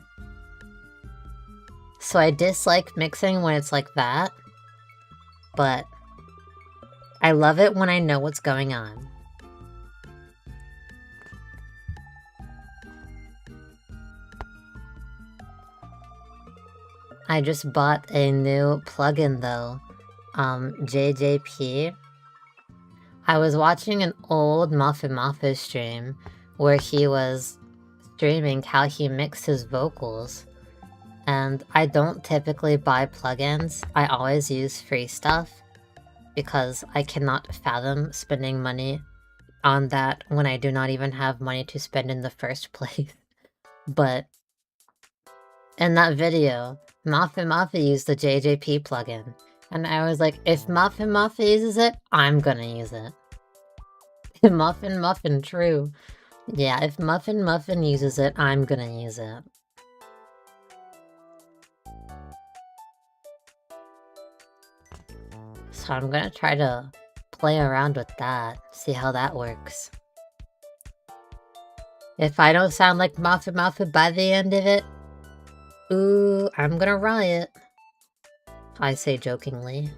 So I dislike mixing when it's like that. But I love it when I know what's going on. I just bought a new plugin though, JJP. I was watching an old Mafu stream where he was streaming how he mixed his vocals. And I don't typically buy plugins, I always use free stuff because I cannot fathom spending money on that when I do not even have money to spend in the first place. But in that video, Mafu used the JJP plugin, and I was like, if Mafu uses it, I'm gonna use it. Muffin, true. Yeah, if Muffin uses it, I'm gonna use it. So I'm gonna try to play around with that, see how that works. If I don't sound like Mafu by the end of it, ooh, I'm gonna riot. I say jokingly.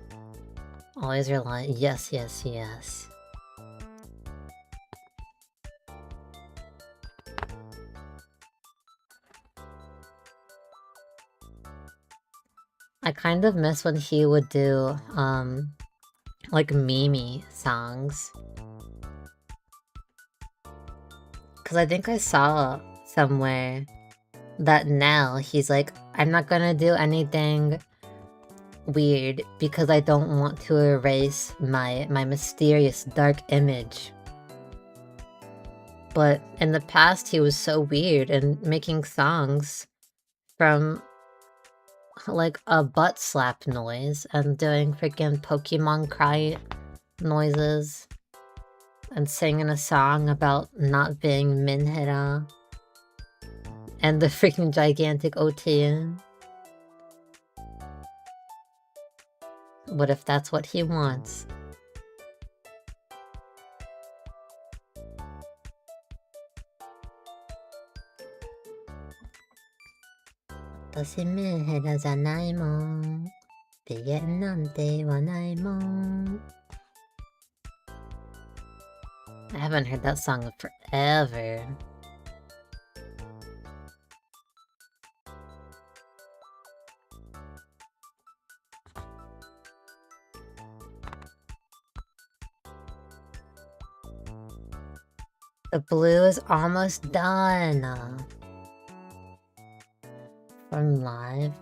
Always rely. Yes. I kind of miss when he would do, like meme songs. Cause I think I saw somewhere that now he's like, I'm not gonna do anything weird because I don't want to erase my mysterious dark image. But in the past he was so weird and making songs from like a butt slap noise and doing freaking Pokemon cry noises and singing a song about not being Minhira. And the freaking gigantic OTN. What if that's what he wants? I haven't heard that song in forever. The blue is almost done. From live.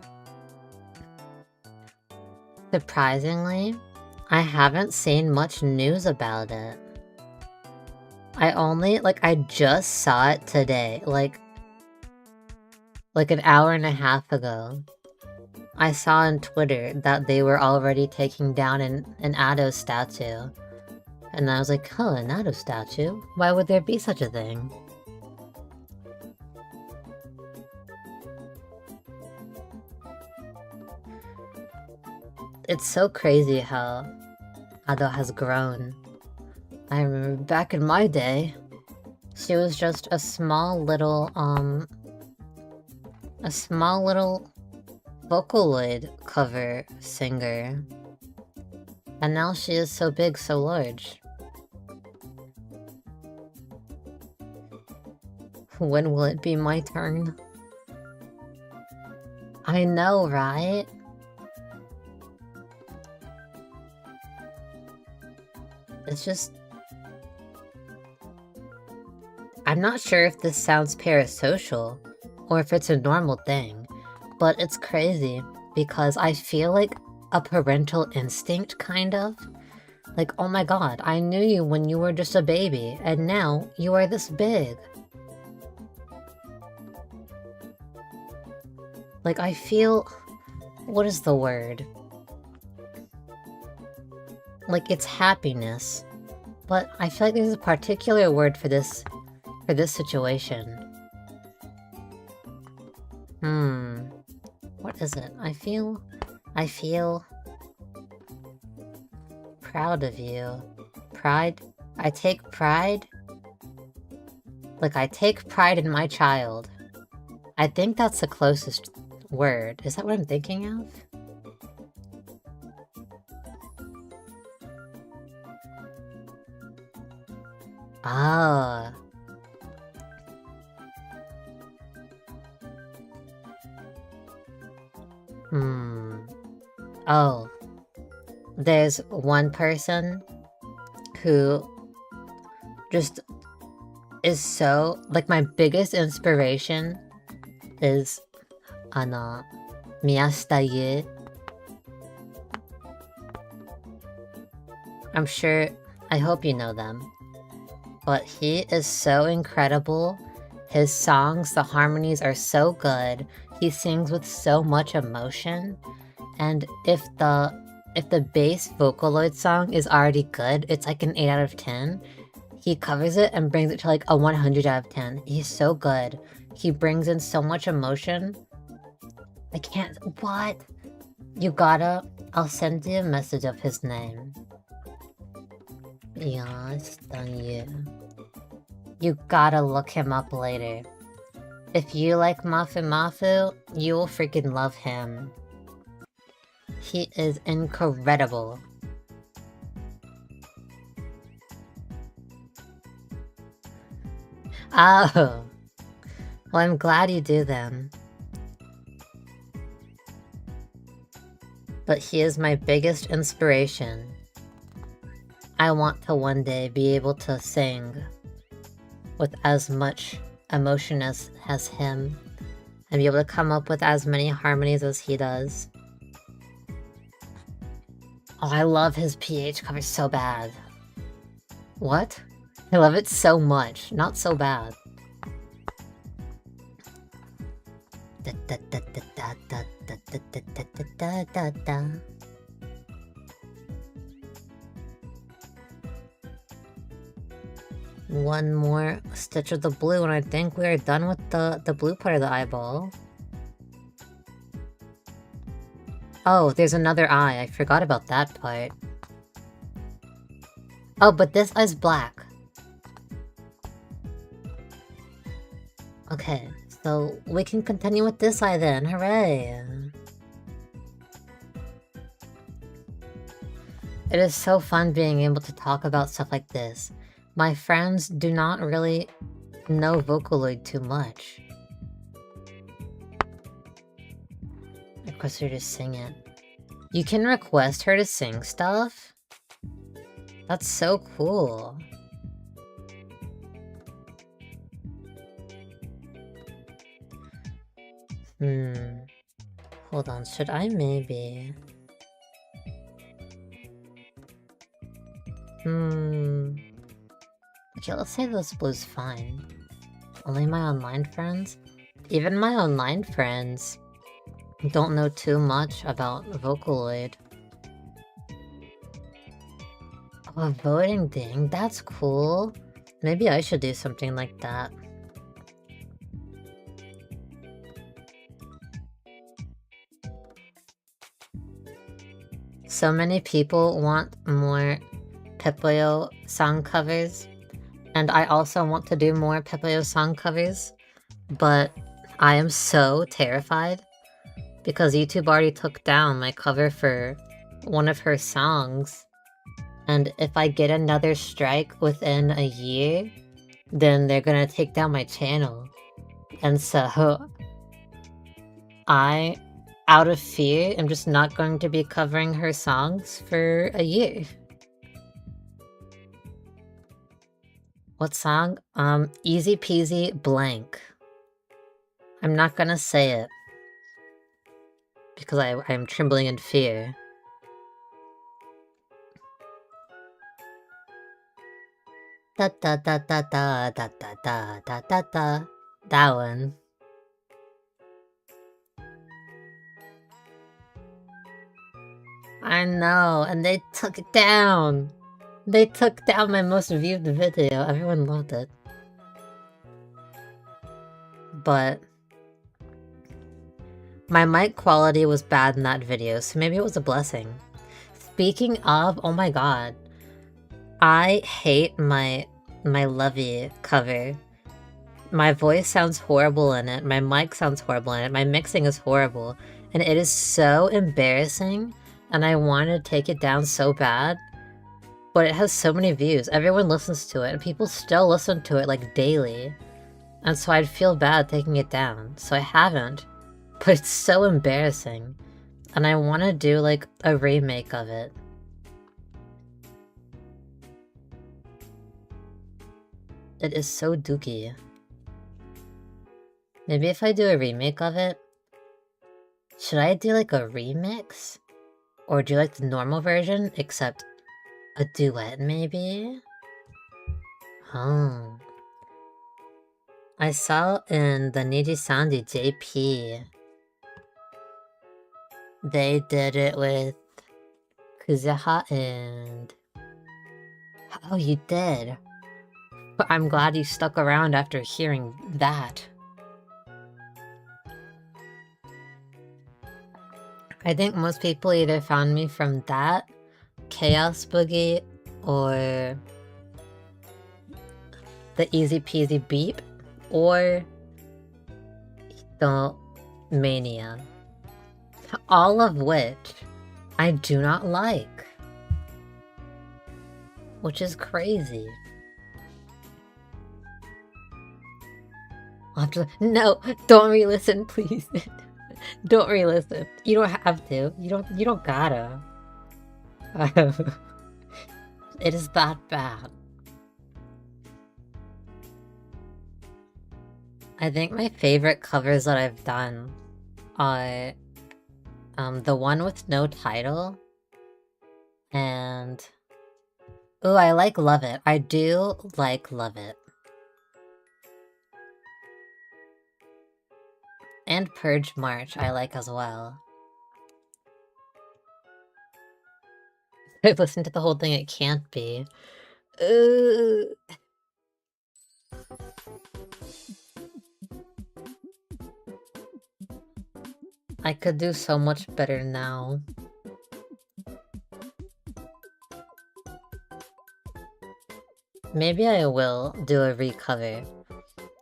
Surprisingly, I haven't seen much news about it. I just saw it today, like an hour and a half ago. I saw on Twitter that they were already taking down an Ado statue. And I was like, huh, an Ado statue? Why would there be such a thing? It's so crazy how Ado has grown. I remember back in my day, she was just a small little Vocaloid cover singer. And now she is so big, so large. When will it be my turn? I know, right? It's just... I'm not sure if this sounds parasocial or if it's a normal thing, but it's crazy because I feel like a parental instinct, kind of. Like, oh my god, I knew you when you were just a baby, and now you are this big. Like, I feel... What is the word? Like, it's happiness. But I feel like there's a particular word for this situation. What is it? I feel proud of you. Pride? I take pride? Like, I take pride in my child. I think that's the closest word. Is that what I'm thinking of? Ah. Oh. There's one person who just is so... Like, my biggest inspiration is... Miyashita. I'm sure... I hope you know them. But he is so incredible. His songs, the harmonies are so good. He sings with so much emotion. And if the bass Vocaloid song is already good, it's like an 8 out of 10. He covers it and brings it to like a 100 out of 10. He's so good. He brings in so much emotion. I can't... What? You gotta... I'll send you a message of his name. Yes, you gotta look him up later. If you like Mafu, you will freaking love him. He is incredible. Oh. Well, I'm glad you do them. But he is my biggest inspiration. I want to one day be able to sing with as much emotion as him, and be able to come up with as many harmonies as he does. Oh, I love his PH cover so bad. What? I love it so much, not so bad. One more stitch of the blue, and I think we are done with the blue part of the eyeball. Oh, there's another eye. I forgot about that part. Oh, but this eye's black. Okay, so we can continue with this eye then. Hooray! It is so fun being able to talk about stuff like this. My friends do not really know Vocaloid too much. Request her to sing it. You can request her to sing stuff? That's so cool. Hold on, should I maybe... Okay, let's say this blue's fine. Only my online friends? Even my online friends don't know too much about Vocaloid. Oh, a voting thing? That's cool. Maybe I should do something like that. So many people want more Peppuyo song covers, and I also want to do more Peppuyo song covers, but I am so terrified because YouTube already took down my cover for one of her songs, and if I get another strike within a year, then they're gonna take down my channel. And so I, out of fear, am just not going to be covering her songs for a year. What song? Easy Peasy Blank. I'm not gonna say it. Because I am trembling in fear. Da da da da da da da da da da da. That one. I know, and they took it down. They took down my most viewed video. Everyone loved it. But my mic quality was bad in that video, so maybe it was a blessing. Speaking of, oh my god. I hate my Lovey cover. My voice sounds horrible in it, my mic sounds horrible in it, my mixing is horrible, and it is so embarrassing, and I want to take it down so bad, but it has so many views, everyone listens to it, and people still listen to it like daily, and so I'd feel bad taking it down, so I haven't, but it's so embarrassing, and I want to do like a remake of it. It is so dookie. Maybe if I do a remake of it, should I do like a remix? Or do like the normal version, except a duet maybe? Oh. I saw in the Nijisandi JP, they did it with Kuzeha and... Oh, you did? But I'm glad you stuck around after hearing that. I think most people either found me from that, Chaos Boogie, or the Easy Peasy Beep, or the Mania. All of which I do not like. Which is crazy. I'll have to, no, don't re-listen, please. Don't re-listen. You don't have to. You don't gotta. It is that bad. I think my favorite covers that I've done are the one with no title, and ooh, I like Love It. I do like Love It. And Purge March I like as well. I've listened to the whole thing, it can't be. I could do so much better now. Maybe I will do a recover.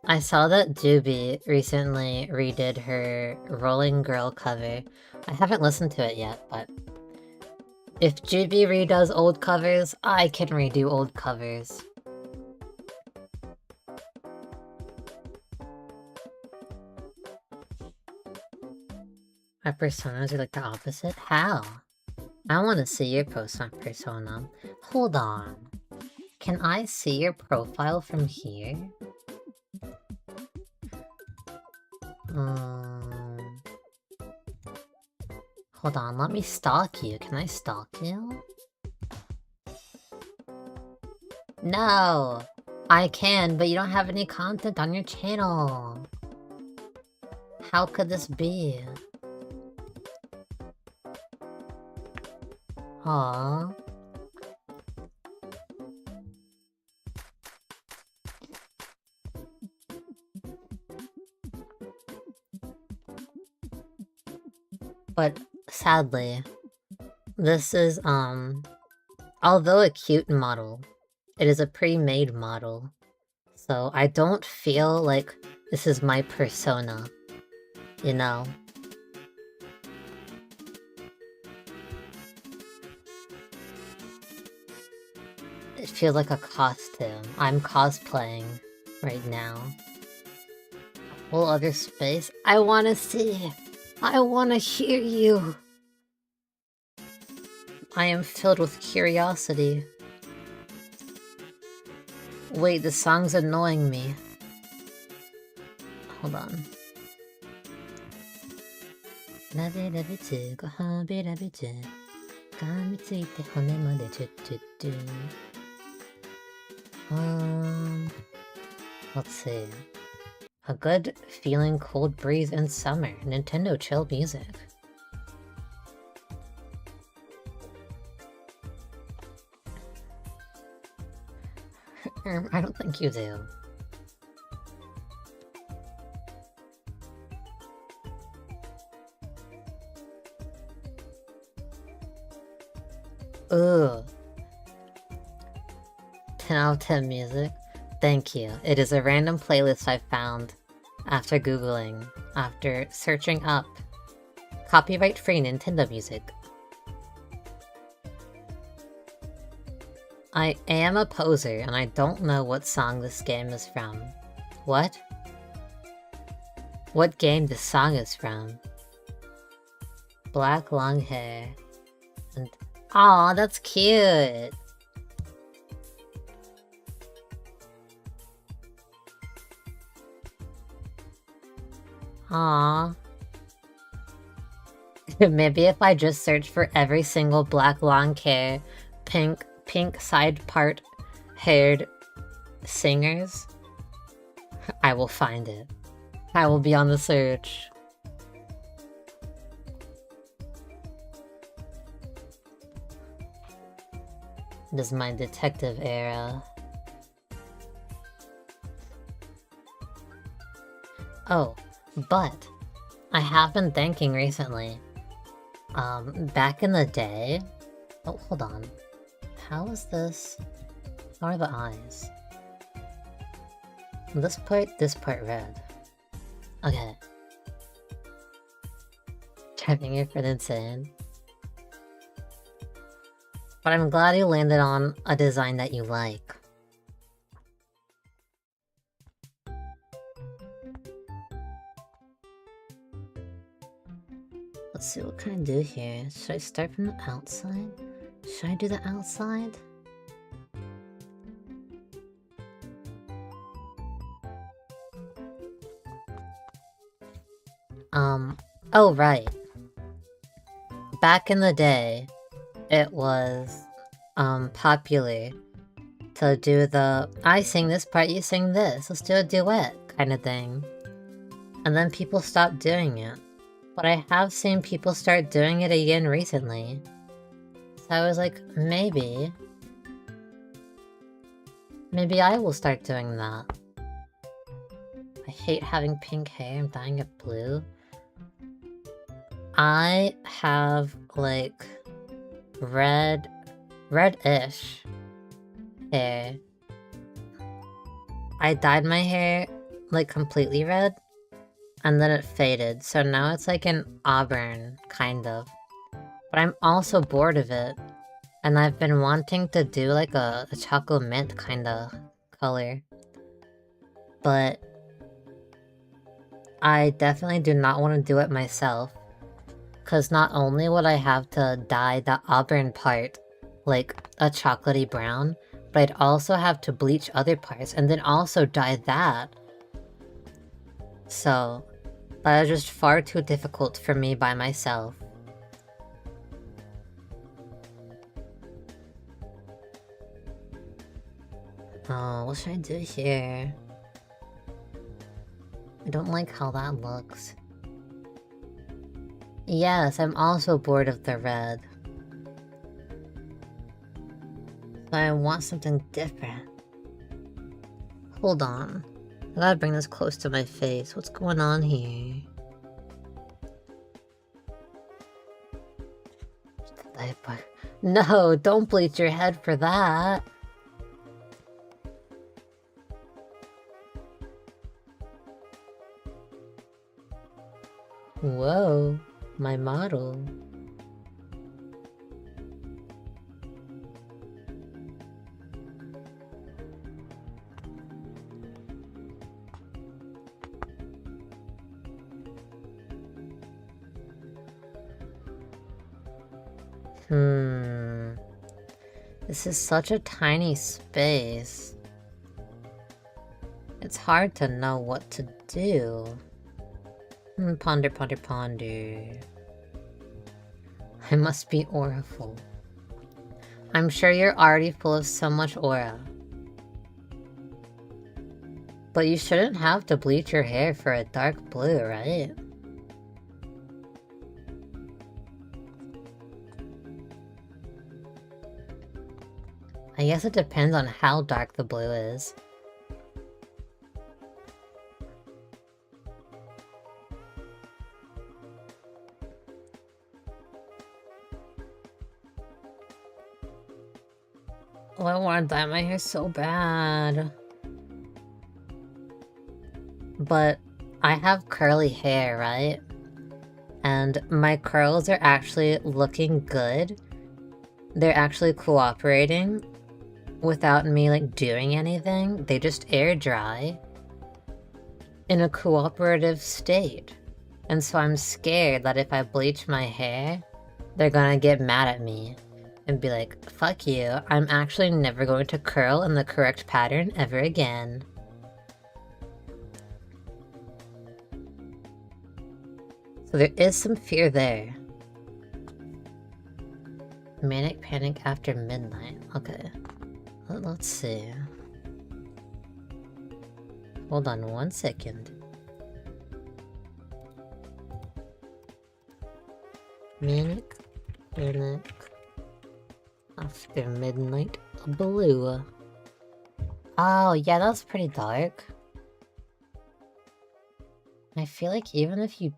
I saw that Juby recently redid her Rolling Girl cover. I haven't listened to it yet, but if Juby redoes old covers, I can redo old covers. My personas are like the opposite? How? I want to see your post on persona. Hold on. Can I see your profile from here? Hold on, let me stalk you. Can I stalk you? No! I can, but you don't have any content on your channel. How could this be? Aww. But sadly, this is, although a cute model, it is a pre-made model. So I don't feel like this is my persona, you know? It feels like a costume. I'm cosplaying right now. A whole other space? I wanna see! I wanna hear you! I am filled with curiosity. Wait, the song's annoying me. Hold on. Let's see. A good feeling cold breeze in summer. Nintendo chill music. I don't think you do. Ooh. 10 out of 10 music. Thank you. It is a random playlist I found after searching up copyright-free Nintendo music. I am a poser, and I don't know what song this game is from. What? What game this song is from? Black long hair. And aw, that's cute! Aww. Maybe if I just search for every single black long hair, pink side part haired singers, I will find it. I will be on the search. This is my detective era. Oh, but I have been thinking recently. Back in the day... Oh, hold on. How is this? How are the eyes? This part red. Okay. Driving you for insane. But I'm glad you landed on a design that you like. Let's see, what can I do here? Should I start from the outside? Should I do the outside? Oh right. Back in the day, it was, popular to do the, I sing this part, you sing this, let's do a duet kind of thing. And then people stopped doing it. But I have seen people start doing it again recently. So I was like, maybe I will start doing that. I hate having pink hair, I'm dyeing it blue. I have, like, red-ish hair. I dyed my hair, like, completely red, and then it faded, so now it's like an auburn, kind of. But I'm also bored of it, and I've been wanting to do, like, a chocolate mint kind of color. But I definitely do not want to do it myself. Because not only would I have to dye the auburn part like a chocolatey brown, but I'd also have to bleach other parts and then also dye that. So that is just far too difficult for me by myself. Oh, what should I do here? I don't like how that looks. Yes, I'm also bored of the red. But I want something different. Hold on. I gotta bring this close to my face. What's going on here? No, don't bleach your head for that. Whoa, my model. This is such a tiny space. It's hard to know what to do. Ponder, ponder, ponder. I must be auraful. I'm sure you're already full of so much aura. But you shouldn't have to bleach your hair for a dark blue, right? I guess it depends on how dark the blue is. Oh, I want to dye my hair so bad. But I have curly hair, right? And my curls are actually looking good. They're actually cooperating without me like doing anything. They just air dry in a cooperative state. And so I'm scared that if I bleach my hair, they're gonna get mad at me and be like, fuck you, I'm actually never going to curl in the correct pattern ever again. So there is some fear there. Manic panic after midnight. Okay. Let's see. Hold on 1 second. Manic panic after midnight blue. Oh, yeah, that's pretty dark. I feel like even if you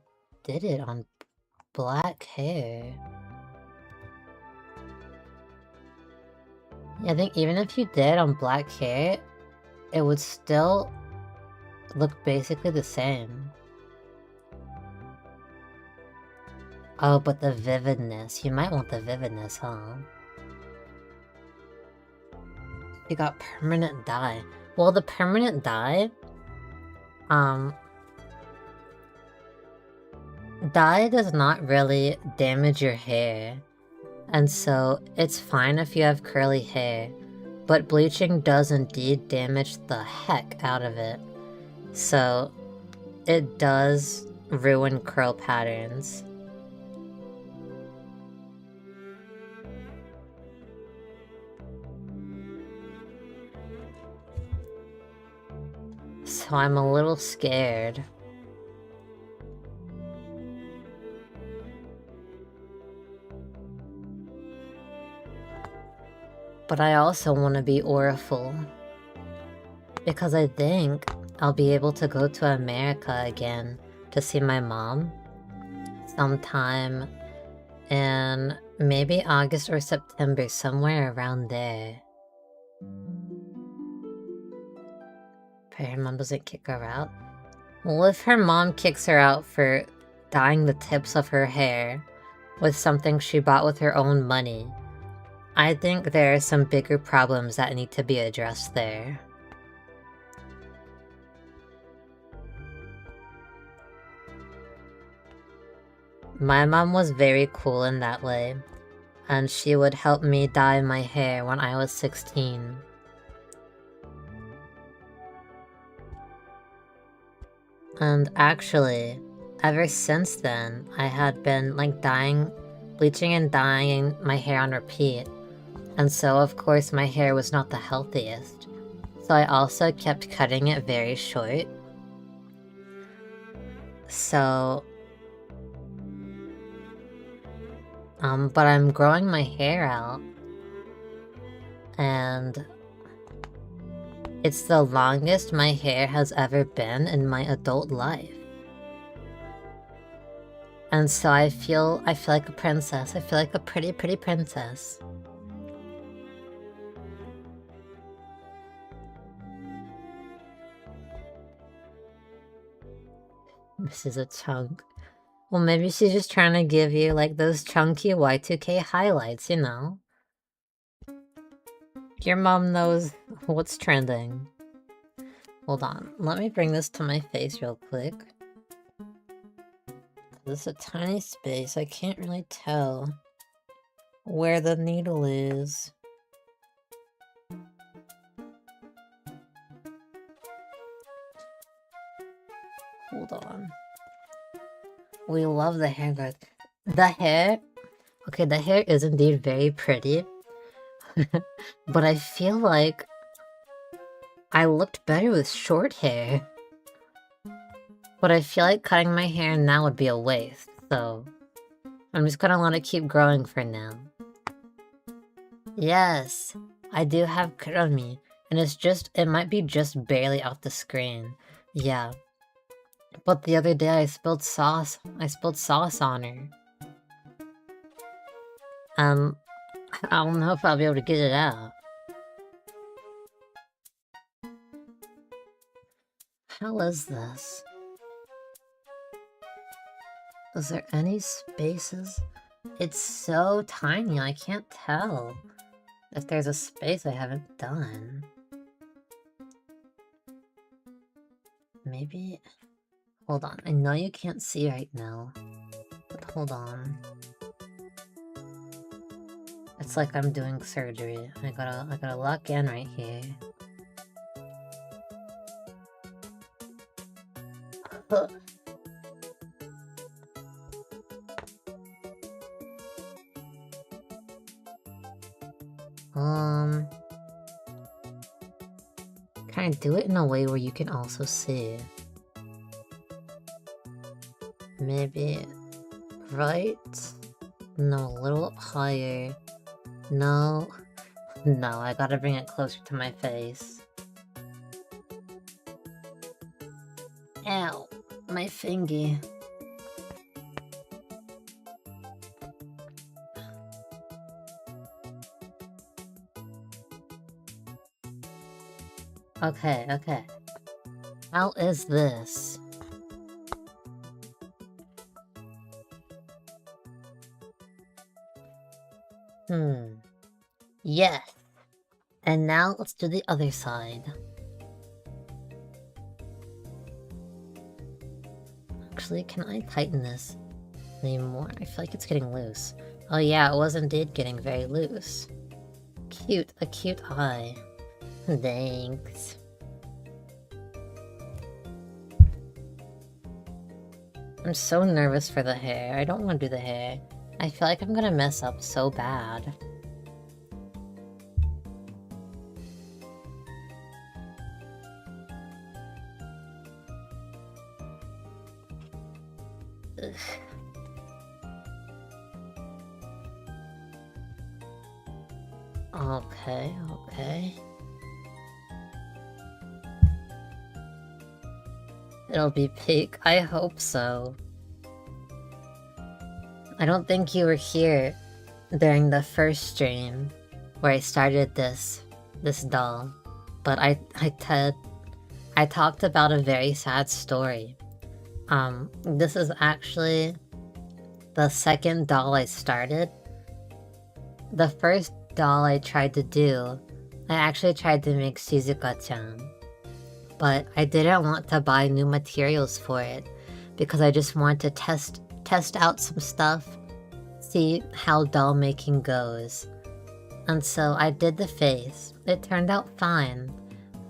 did it on black hair... I think even if you did on black hair, it would still look basically the same. Oh, but the vividness. You might want the vividness, huh? You got permanent dye. Well, the permanent dye... dye does not really damage your hair. And so, it's fine if you have curly hair, but bleaching does indeed damage the heck out of it. So, it does ruin curl patterns. So I'm a little scared. But I also want to be auraful. Because I think I'll be able to go to America again to see my mom. Sometime in maybe August or September, somewhere around there. Pray her mom doesn't kick her out. Well, if her mom kicks her out for dyeing the tips of her hair with something she bought with her own money, I think there are some bigger problems that need to be addressed there. My mom was very cool in that way, and she would help me dye my hair when I was 16. And actually, ever since then, I had been like bleaching and dyeing my hair on repeat. And so of course my hair was not the healthiest. So I also kept cutting it very short. So... but I'm growing my hair out. And... it's the longest my hair has ever been in my adult life. And so I feel like a princess. I feel like a pretty, pretty princess. This is a chunk. Well, maybe she's just trying to give you like those chunky Y2K highlights, you know? Your mom knows what's trending. Hold on, let me bring this to my face real quick. This is a tiny space, I can't really tell where the needle is. Hold on. We love the hair, guys. The hair... Okay, the hair is indeed very pretty. But I feel like I looked better with short hair. But I feel like cutting my hair now would be a waste, so... I'm just gonna let it keep growing for now. Yes, I do have Kurumi, and it might be just barely off the screen. Yeah. But the other day I spilled sauce on her. I don't know if I'll be able to get it out. How is this? Is there any spaces? It's so tiny, I can't tell if there's a space I haven't done. Maybe... Hold on, I know you can't see right now, but hold on. It's like I'm doing surgery. I gotta lock in right here. Can I do it in a way where you can also see? Maybe right? No, a little higher. No, I gotta bring it closer to my face. Ow, my fingy. Okay. How is this? Yes. And now let's do the other side. Actually, can I tighten this anymore? I feel like it's getting loose. Oh yeah, it was indeed getting very loose. Cute, a cute eye. Thanks. I'm so nervous for the hair. I don't want to do the hair. I feel like I'm gonna mess up so bad. Ugh. Okay. It'll be pink. I hope so. I don't think you were here during the first stream where I started this doll, but I talked about a very sad story. This is actually the second doll I started. The first doll I tried to do, I actually tried to make Shizuka-chan, but I didn't want to buy new materials for it because I just wanted to test out some stuff, see how doll making goes. And so I did the face. It turned out fine.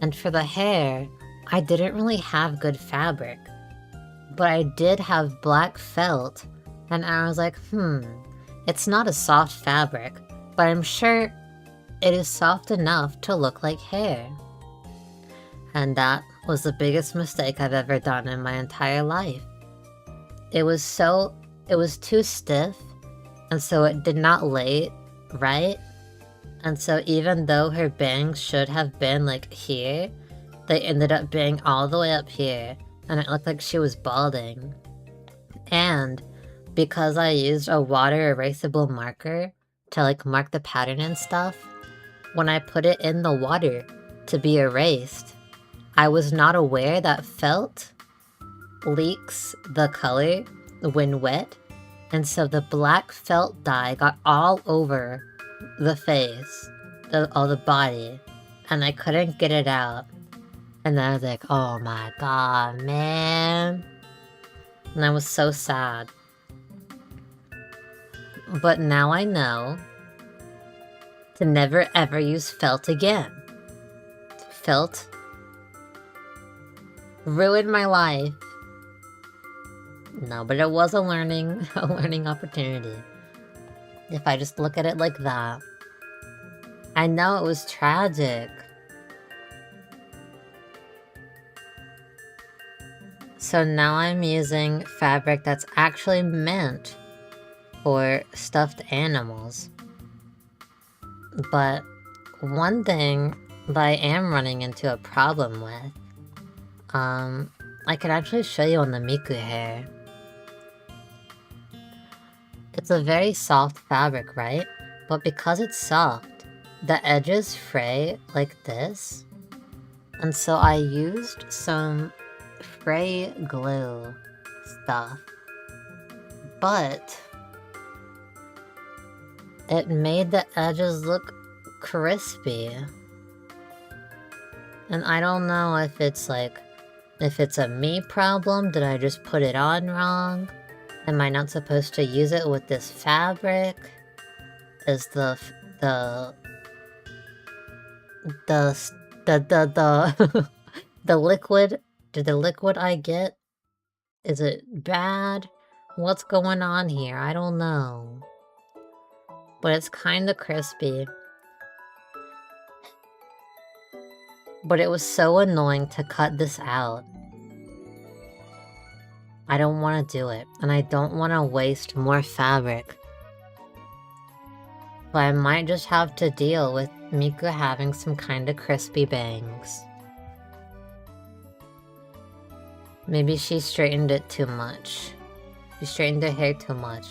And for the hair, I didn't really have good fabric, but I did have black felt, and I was like, it's not a soft fabric, but I'm sure it is soft enough to look like hair. And that was the biggest mistake I've ever done in my entire life. It was too stiff, and so it did not lay right. And so even though her bangs should have been like here, they ended up being all the way up here, and it looked like she was balding. And because I used a water erasable marker to like mark the pattern and stuff, when I put it in the water to be erased, I was not aware that felt leaks the color when wet, and so the black felt dye got all over the face, all the body, and I couldn't get it out. And then I was like, oh my god, man. And I was so sad. But now I know to never ever use felt again. Felt ruined my life No, but it was a learning opportunity. If I just look at it like that. I know it was tragic. So now I'm using fabric that's actually meant for stuffed animals. But one thing that I am running into a problem with, I could actually show you on the Miku hair. It's a very soft fabric, right? But because it's soft, the edges fray like this. And so I used some fray glue stuff. But it made the edges look crispy. And I don't know if it's a me problem. Did I just put it on wrong? Am I not supposed to use it with this fabric? Is the liquid, the liquid I get, is it bad? What's going on here? I don't know. But it's kinda crispy. But it was so annoying to cut this out. I don't want to do it, and I don't want to waste more fabric. But I might just have to deal with Miku having some kinda crispy bangs. Maybe she straightened it too much. She straightened her hair too much.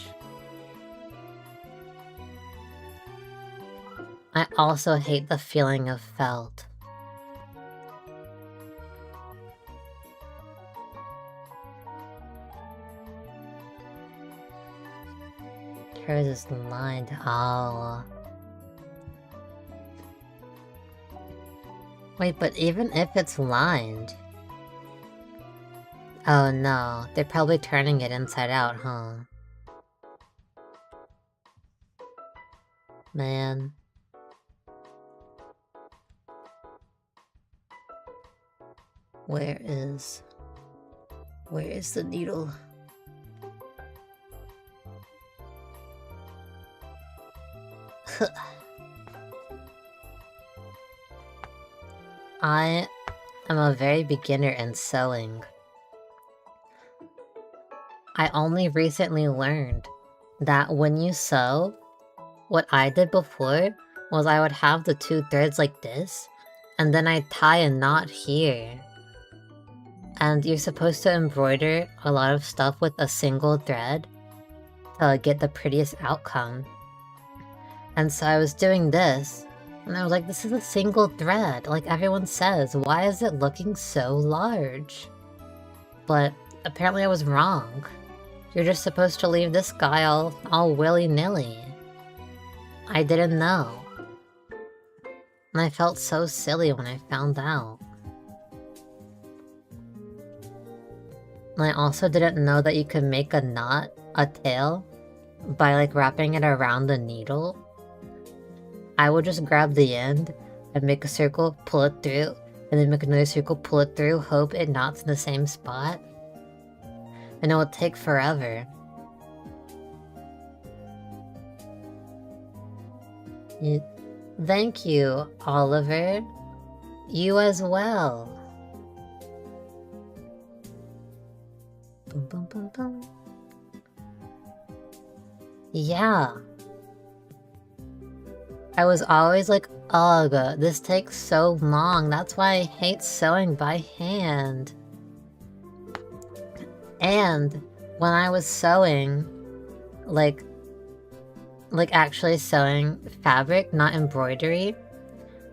I also hate the feeling of felt. Hers is lined. Oh. Wait, but even if it's lined... Oh no, they're probably turning it inside out, huh? Man. Where is the needle? I am a very beginner in sewing. I only recently learned that when you sew, what I did before was I would have the two threads like this, and then I'd tie a knot here. And you're supposed to embroider a lot of stuff with a single thread to get the prettiest outcome. And so I was doing this, and I was like, this is a single thread, like everyone says, why is it looking so large? But apparently I was wrong. You're just supposed to leave this guy all willy-nilly. I didn't know. And I felt so silly when I found out. And I also didn't know that you could make a knot, a tail, by like wrapping it around the needle. I would just grab the end and make a circle, pull it through, and then make another circle, pull it through, hope it knots in the same spot. And it would take forever. Thank you, Oliver. You as well. Boom, boom, boom, boom. Yeah. I was always like, ugh, this takes so long. That's why I hate sewing by hand. And when I was sewing, like actually sewing fabric, not embroidery,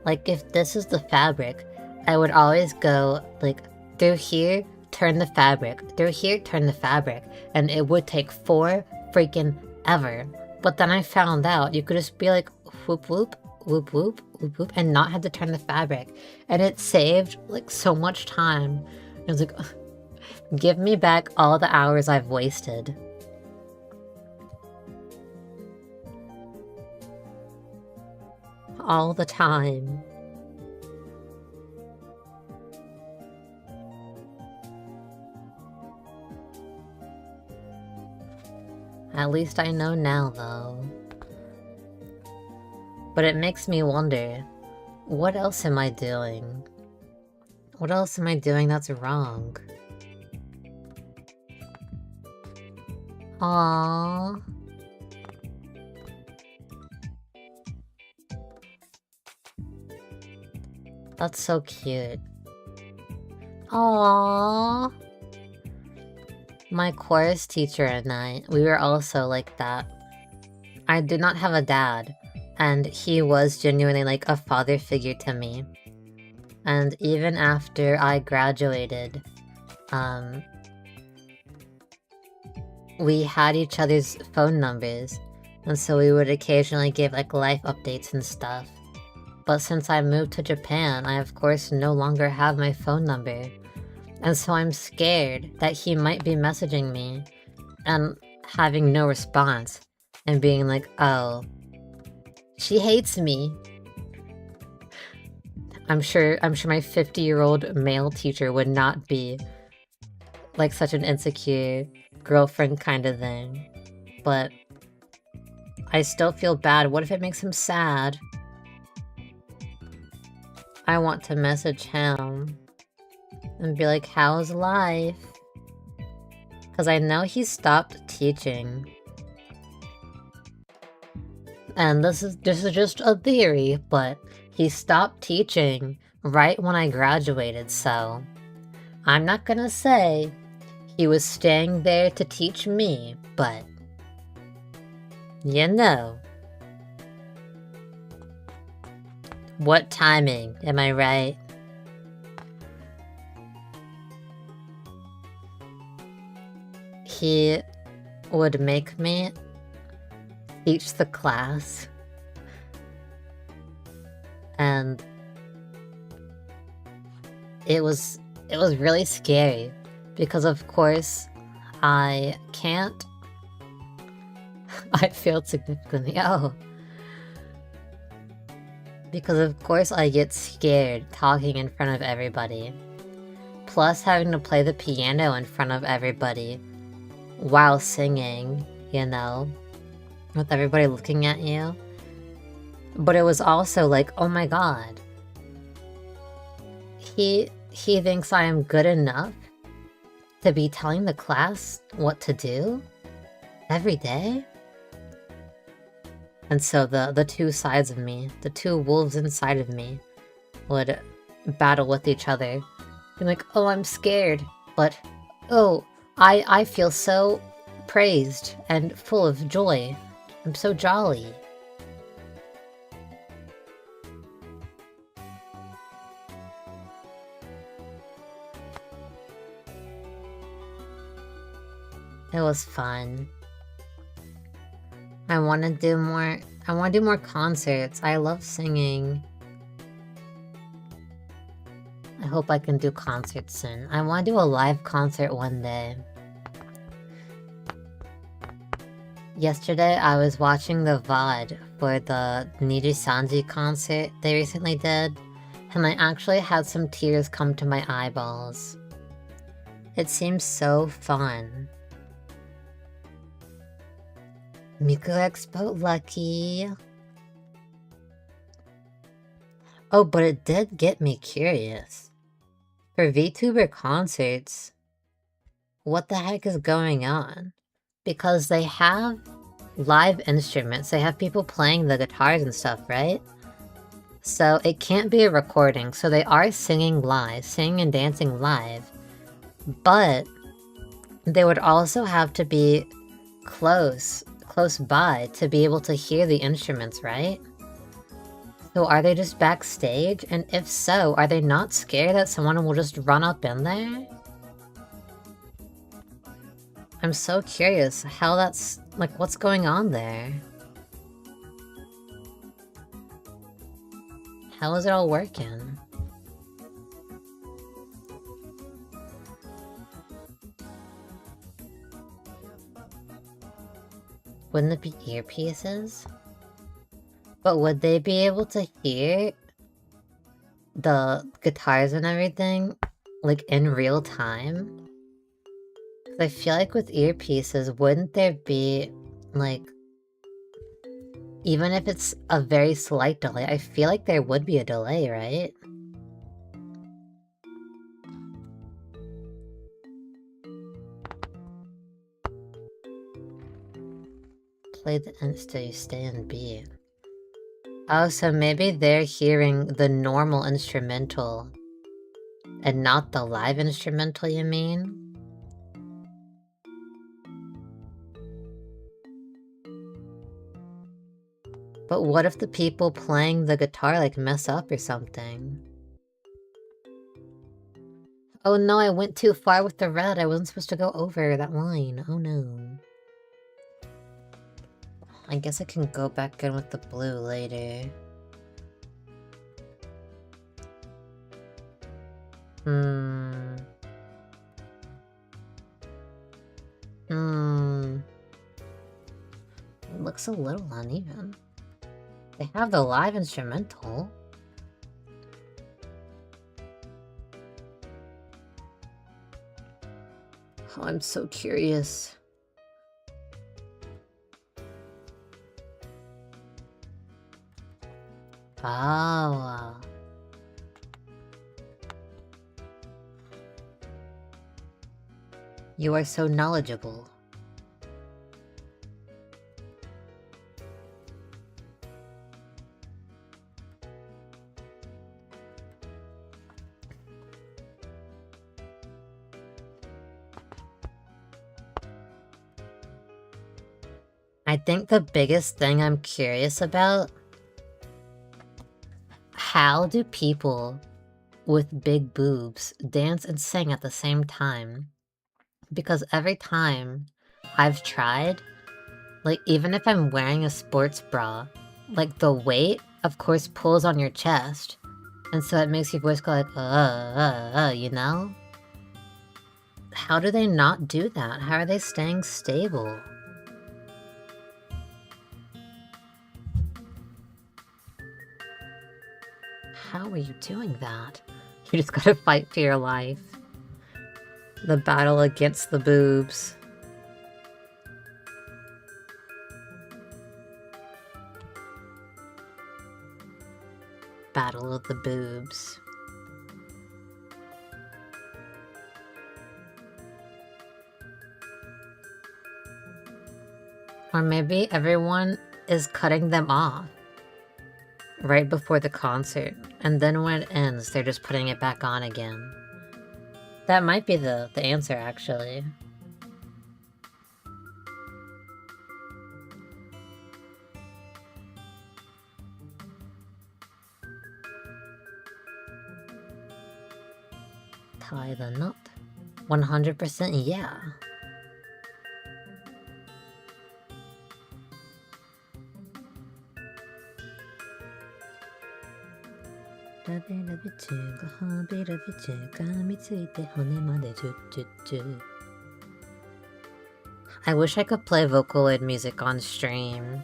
like if this is the fabric, I would always go like through here, turn the fabric, through here, turn the fabric, and it would take four freaking ever. But then I found out you could just be like whoop whoop, whoop whoop, whoop whoop, and not have to turn the fabric. And it saved like so much time. I was like, give me back all the hours I've wasted. All the time. At least I know now, though. But it makes me wonder, what else am I doing? What else am I doing that's wrong? Aww. That's so cute. Aww. My chorus teacher and I, we were also like that. I did not have a dad, and he was genuinely like a father figure to me. And even after I graduated, we had each other's phone numbers, and so we would occasionally give like life updates and stuff. But since I moved to Japan, I of course no longer have my phone number. And so I'm scared that he might be messaging me and having no response and being like, oh, she hates me. I'm sure my 50-year-old male teacher would not be like such an insecure girlfriend kind of thing. But I still feel bad. What if it makes him sad? I want to message him and be like, how's life? Because I know he stopped teaching. And this is just a theory, but he stopped teaching right when I graduated, so I'm not gonna say he was staying there to teach me, but you know. What timing, am I right? He would make me teach the class, and it was really scary because of course I can't. I failed significantly. Oh. Because of course I get scared talking in front of everybody. Plus having to play the piano in front of everybody while singing, you know, with everybody looking at you. But it was also like, oh my god. He thinks I am good enough to be telling the class what to do every day? And so the two sides of me, the two wolves inside of me, would battle with each other. Being like, oh, I'm scared, but oh, I feel so praised and full of joy. I'm so jolly. It was fun. I want to do more concerts. I love singing. I hope I can do concerts soon. I want to do a live concert one day. Yesterday, I was watching the VOD for the Nirisanji concert they recently did, and I actually had some tears come to my eyeballs. It seems so fun. Miku Expo lucky. Oh, but it did get me curious. For VTuber concerts, what the heck is going on? Because they have live instruments, they have people playing the guitars and stuff, right? So it can't be a recording, so they are singing live, singing and dancing live. But they would also have to be close by to be able to hear the instruments, right? So are they just backstage? And if so, are they not scared that someone will just run up in there? I'm so curious how that's, like, what's going on there? How is it all working? Wouldn't it be earpieces? But would they be able to hear the guitars and everything, like, in real time? I feel like with earpieces, wouldn't there be Like, even if it's a very slight delay, I feel like there would be a delay, right? Play the insta, you stay in beat. Oh, so maybe they're hearing the normal instrumental and not the live instrumental, you mean? But what if the people playing the guitar like mess up or something? Oh no, I went too far with the red. I wasn't supposed to go over that line. Oh no. I guess I can go back in with the blue later. It looks a little uneven. They have the live instrumental. Oh, I'm so curious. Oh. You are so knowledgeable. I think the biggest thing I'm curious about, how do people with big boobs dance and sing at the same time? Because every time I've tried, like even if I'm wearing a sports bra, like the weight of course pulls on your chest, and so it makes your voice go like, you know? How do they not do that? How are they staying stable? How are you doing that? You just gotta fight for your life. The battle against the boobs. Battle of the boobs. Or maybe everyone is cutting them off right before the concert, and then when it ends, they're just putting it back on again. That might be the answer, actually. Tie the knot. 100% yeah. I wish I could play Vocaloid music on stream.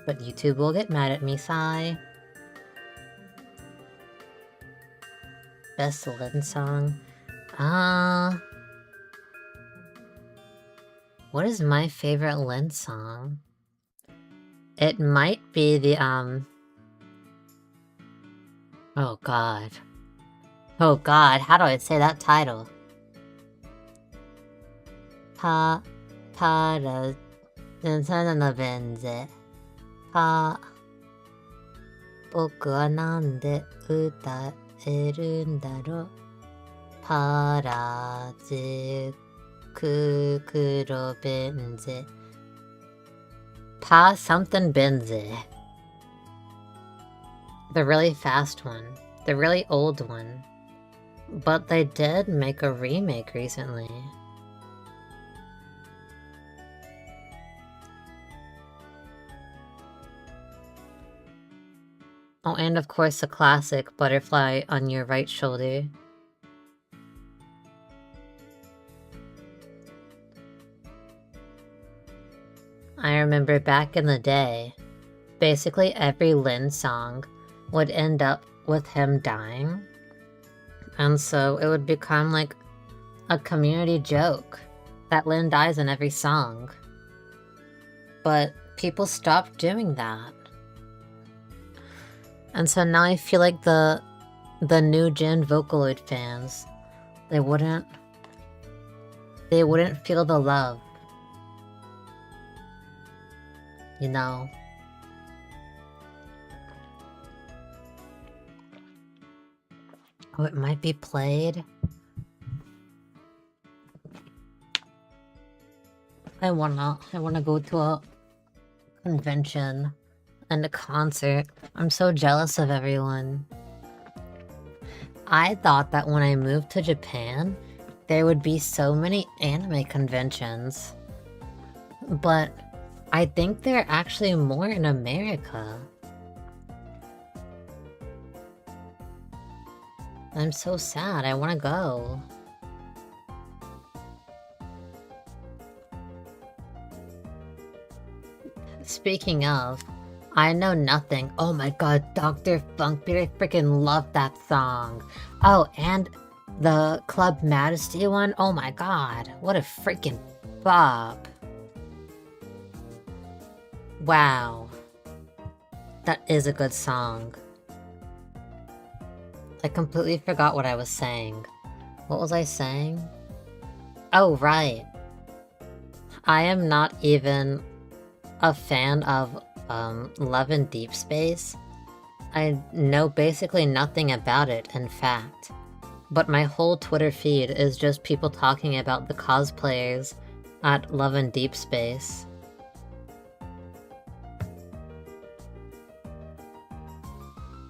But YouTube will get mad at me, sigh. Best Lin song? What is my favorite Lin song? It might be the, oh god. Oh god, how do I say that title? Paraのベンゼ僕はなんで歌えるんだろうパラゼク黒ベンゼPa something Benze. The really fast one. The really old one. But they did make a remake recently. Oh, and of course the classic Butterfly on Your Right Shoulder. I remember back in the day, basically every Lin song would end up with him dying. And so it would become like a community joke that Lynn dies in every song. But people stopped doing that. And so now I feel like the new gen Vocaloid fans, they wouldn't feel the love. You know? Oh, it might be played. I wanna go to a convention and a concert. I'm so jealous of everyone. I thought that when I moved to Japan, there would be so many anime conventions. But I think there are actually more in America. I'm so sad. I want to go. Speaking of, I know nothing. Oh my god, Dr. Funkbeat, I freaking love that song. Oh, and the Club Majesty one. Oh my god, what a freaking bop. Wow. That is a good song. I completely forgot what I was saying. What was I saying? Oh, right. I am not even a fan of Love in Deep Space. I know basically nothing about it, in fact. But my whole Twitter feed is just people talking about the cosplayers at Love in Deep Space.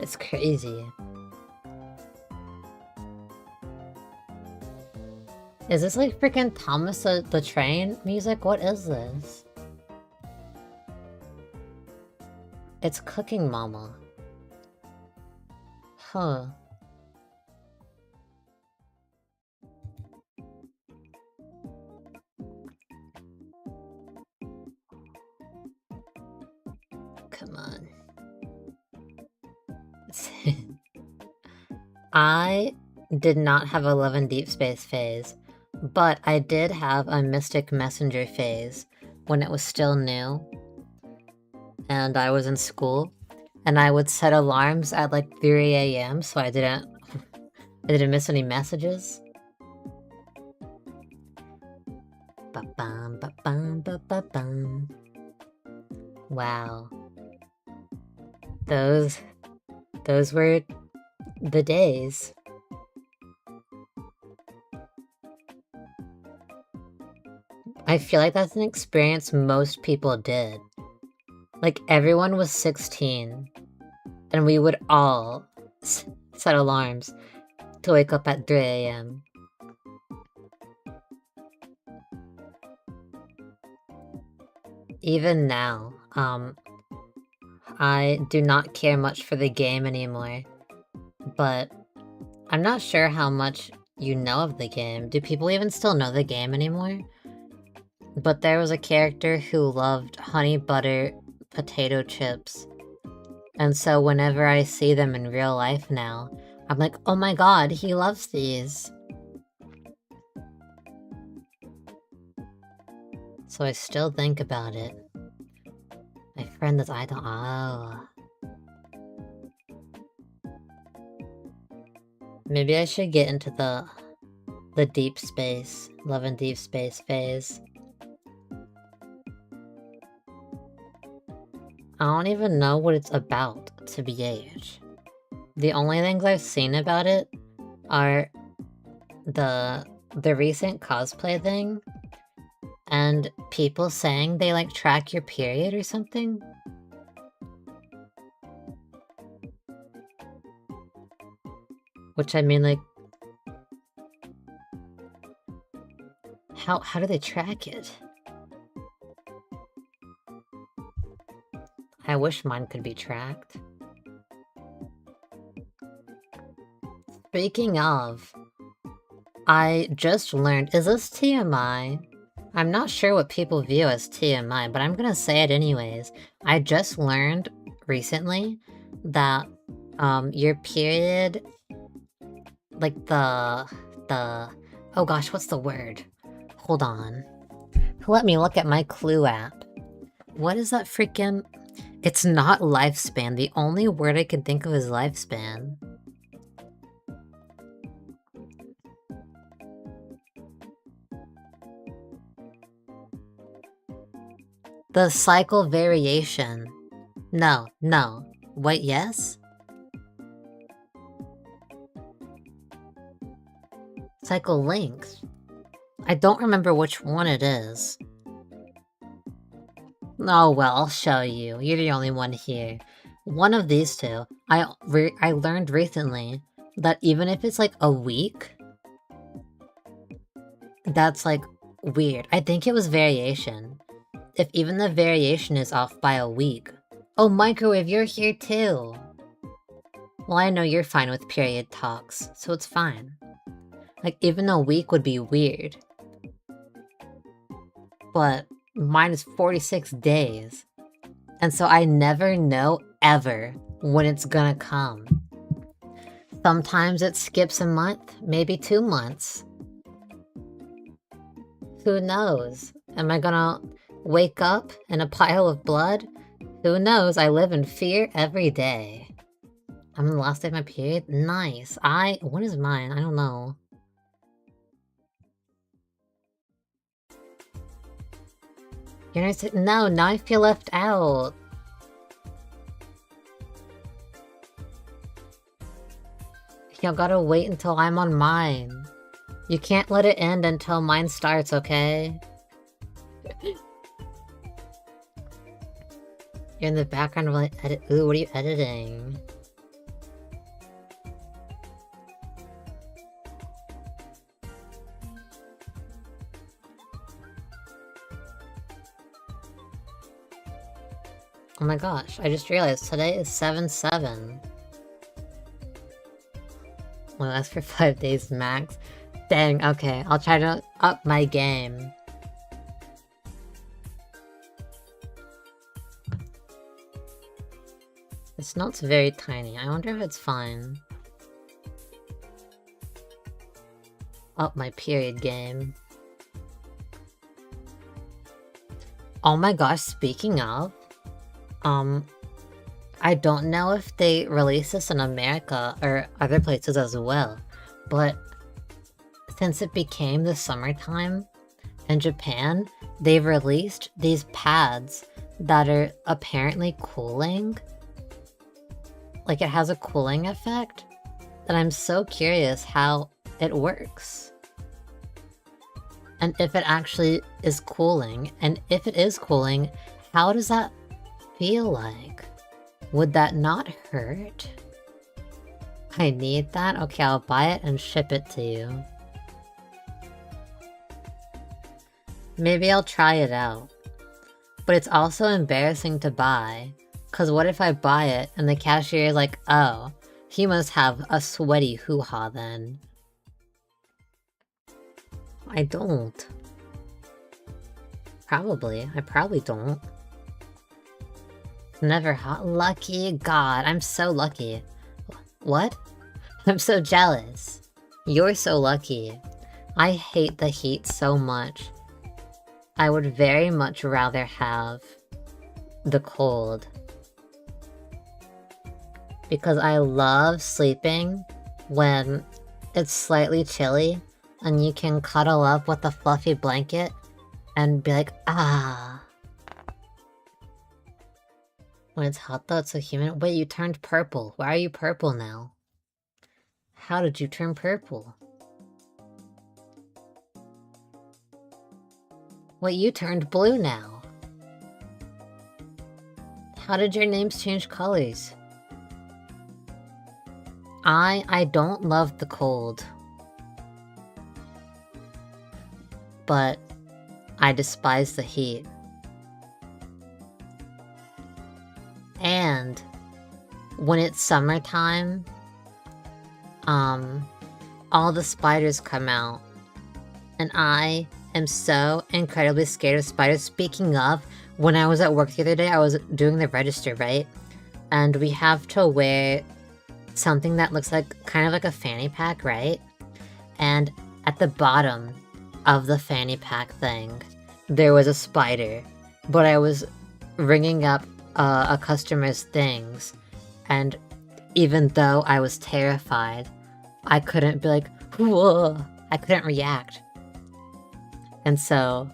It's crazy. Is this like freaking Thomas the Train music? What is this? It's Cooking Mama. Huh. Come on. I did not have a Love in Deep Space phase, but I did have a Mystic Messenger phase when it was still new. And I was in school, and I would set alarms at like 3 AM so I didn't miss any messages. Ba-bum, ba-bum, ba-ba-bum. Wow. Those were the days. I feel like that's an experience most people did. Like, everyone was 16, and we would all set alarms to wake up at 3 AM. Even now, I do not care much for the game anymore, but I'm not sure how much you know of the game. Do people even still know the game anymore? But there was a character who loved honey butter potato chips, and so whenever I see them in real life now, I'm like, oh my god, he loves these. So I still think about it. My friend is I don't. Oh. Maybe I should get into the deep space, Love in Deep Space phase. I don't even know what it's about, to be age. The only things I've seen about it are the recent cosplay thing, and people saying they like track your period or something. Which I mean, like, how do they track it? I wish mine could be tracked. Speaking of, I just learned, is this TMI? I'm not sure what people view as TMI, but I'm gonna say it anyways. I just learned recently that your period, like the Oh gosh, what's the word? Hold on. Let me look at my Clue app. What is that freaking... It's not lifespan. The only word I can think of is lifespan. The cycle variation. No. Wait, yes? Cycle length. I don't remember which one it is. Oh well, I'll show you. You're the only one here. One of these two. I learned recently that even if it's like a week, that's like weird. I think it was variation. If even the variation is off by a week. Oh, Microwave, you're here too! Well, I know you're fine with period talks, so it's fine. Like, even a week would be weird. But mine is 46 days. And so I never know, ever, when it's gonna come. Sometimes it skips a month, maybe 2 months. Who knows? Am I gonna wake up in a pile of blood? Who knows? I live in fear every day. I'm on the last day of my period? Nice. What is mine? I don't know. You're gonna say, no, now I feel left out. Y'all gotta wait until I'm on mine. You can't let it end until mine starts, okay? You're in the background while I edit. Ooh, what are you editing? Oh my gosh, I just realized today is 7/7. Well, that's for 5 days max. Dang, okay, I'll try to up my game. This note's very tiny. I wonder if it's fine. Up my period game. Oh my gosh, speaking of, I don't know if they release this in America or other places as well, but since it became the summertime in Japan, they've released these pads that are apparently cooling. Like, it has a cooling effect, and I'm so curious how it works. And if it actually is cooling, and if it is cooling, how does that feel like? Would that not hurt? I need that? Okay, I'll buy it and ship it to you. Maybe I'll try it out. But it's also embarrassing to buy. Cause what if I buy it and the cashier is like, oh, he must have a sweaty hoo-ha then. I don't. Probably. I probably don't. Never hot. Lucky. God, I'm so lucky. What? I'm so jealous. You're so lucky. I hate the heat so much. I would very much rather have the cold. Because I love sleeping when it's slightly chilly and you can cuddle up with a fluffy blanket and be like, ah. When it's hot though, it's so humid. Wait, you turned purple. Why are you purple now? How did you turn purple? Wait, you turned blue now. How did your names change colors? I don't love the cold. But I despise the heat. And when it's summertime, all the spiders come out. And I am so incredibly scared of spiders. Speaking of, when I was at work the other day, I was doing the register, right? And we have to wear something that looks like kind of like a fanny pack, right? And at the bottom of the fanny pack thing, there was a spider, but I was ringing up a customer's things, and even though I was terrified, I couldn't be like, whoa, I couldn't react. And so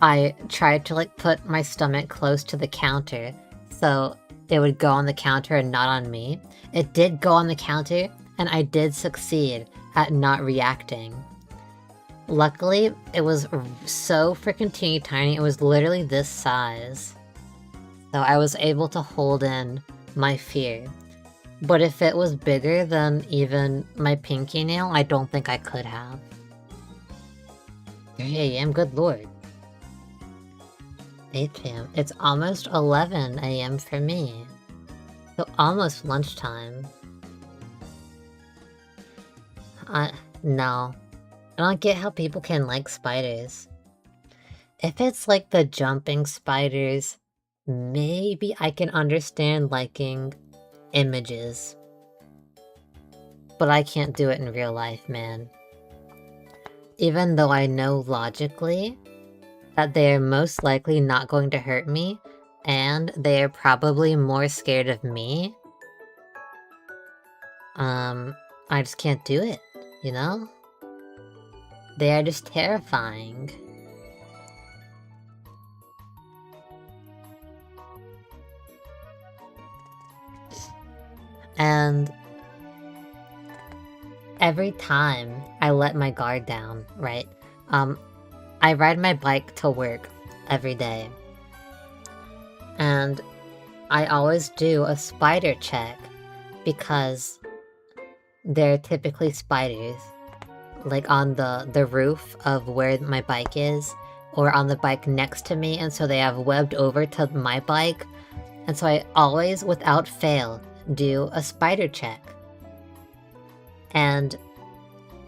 I tried to like put my stomach close to the counter so it would go on the counter and not on me. It did go on the counter, and I did succeed at not reacting. Luckily, it was so freaking teeny tiny, it was literally this size. So I was able to hold in my fear. But if it was bigger than even my pinky nail, I don't think I could have. 3 a.m., good lord. 8 p.m. It's almost 11 a.m. for me. So almost lunchtime. No. I don't get how people can like spiders. If it's like the jumping spiders, maybe I can understand liking images. But I can't do it in real life, man. Even though I know logically that they are most likely not going to hurt me, and they are probably more scared of me, I just can't do it, you know? They are just terrifying. And every time I let my guard down, right? I ride my bike to work every day. And I always do a spider check because there are typically spiders like on the roof of where my bike is, or on the bike next to me, and so they have webbed over to my bike. And so I always, without fail, do a spider check. And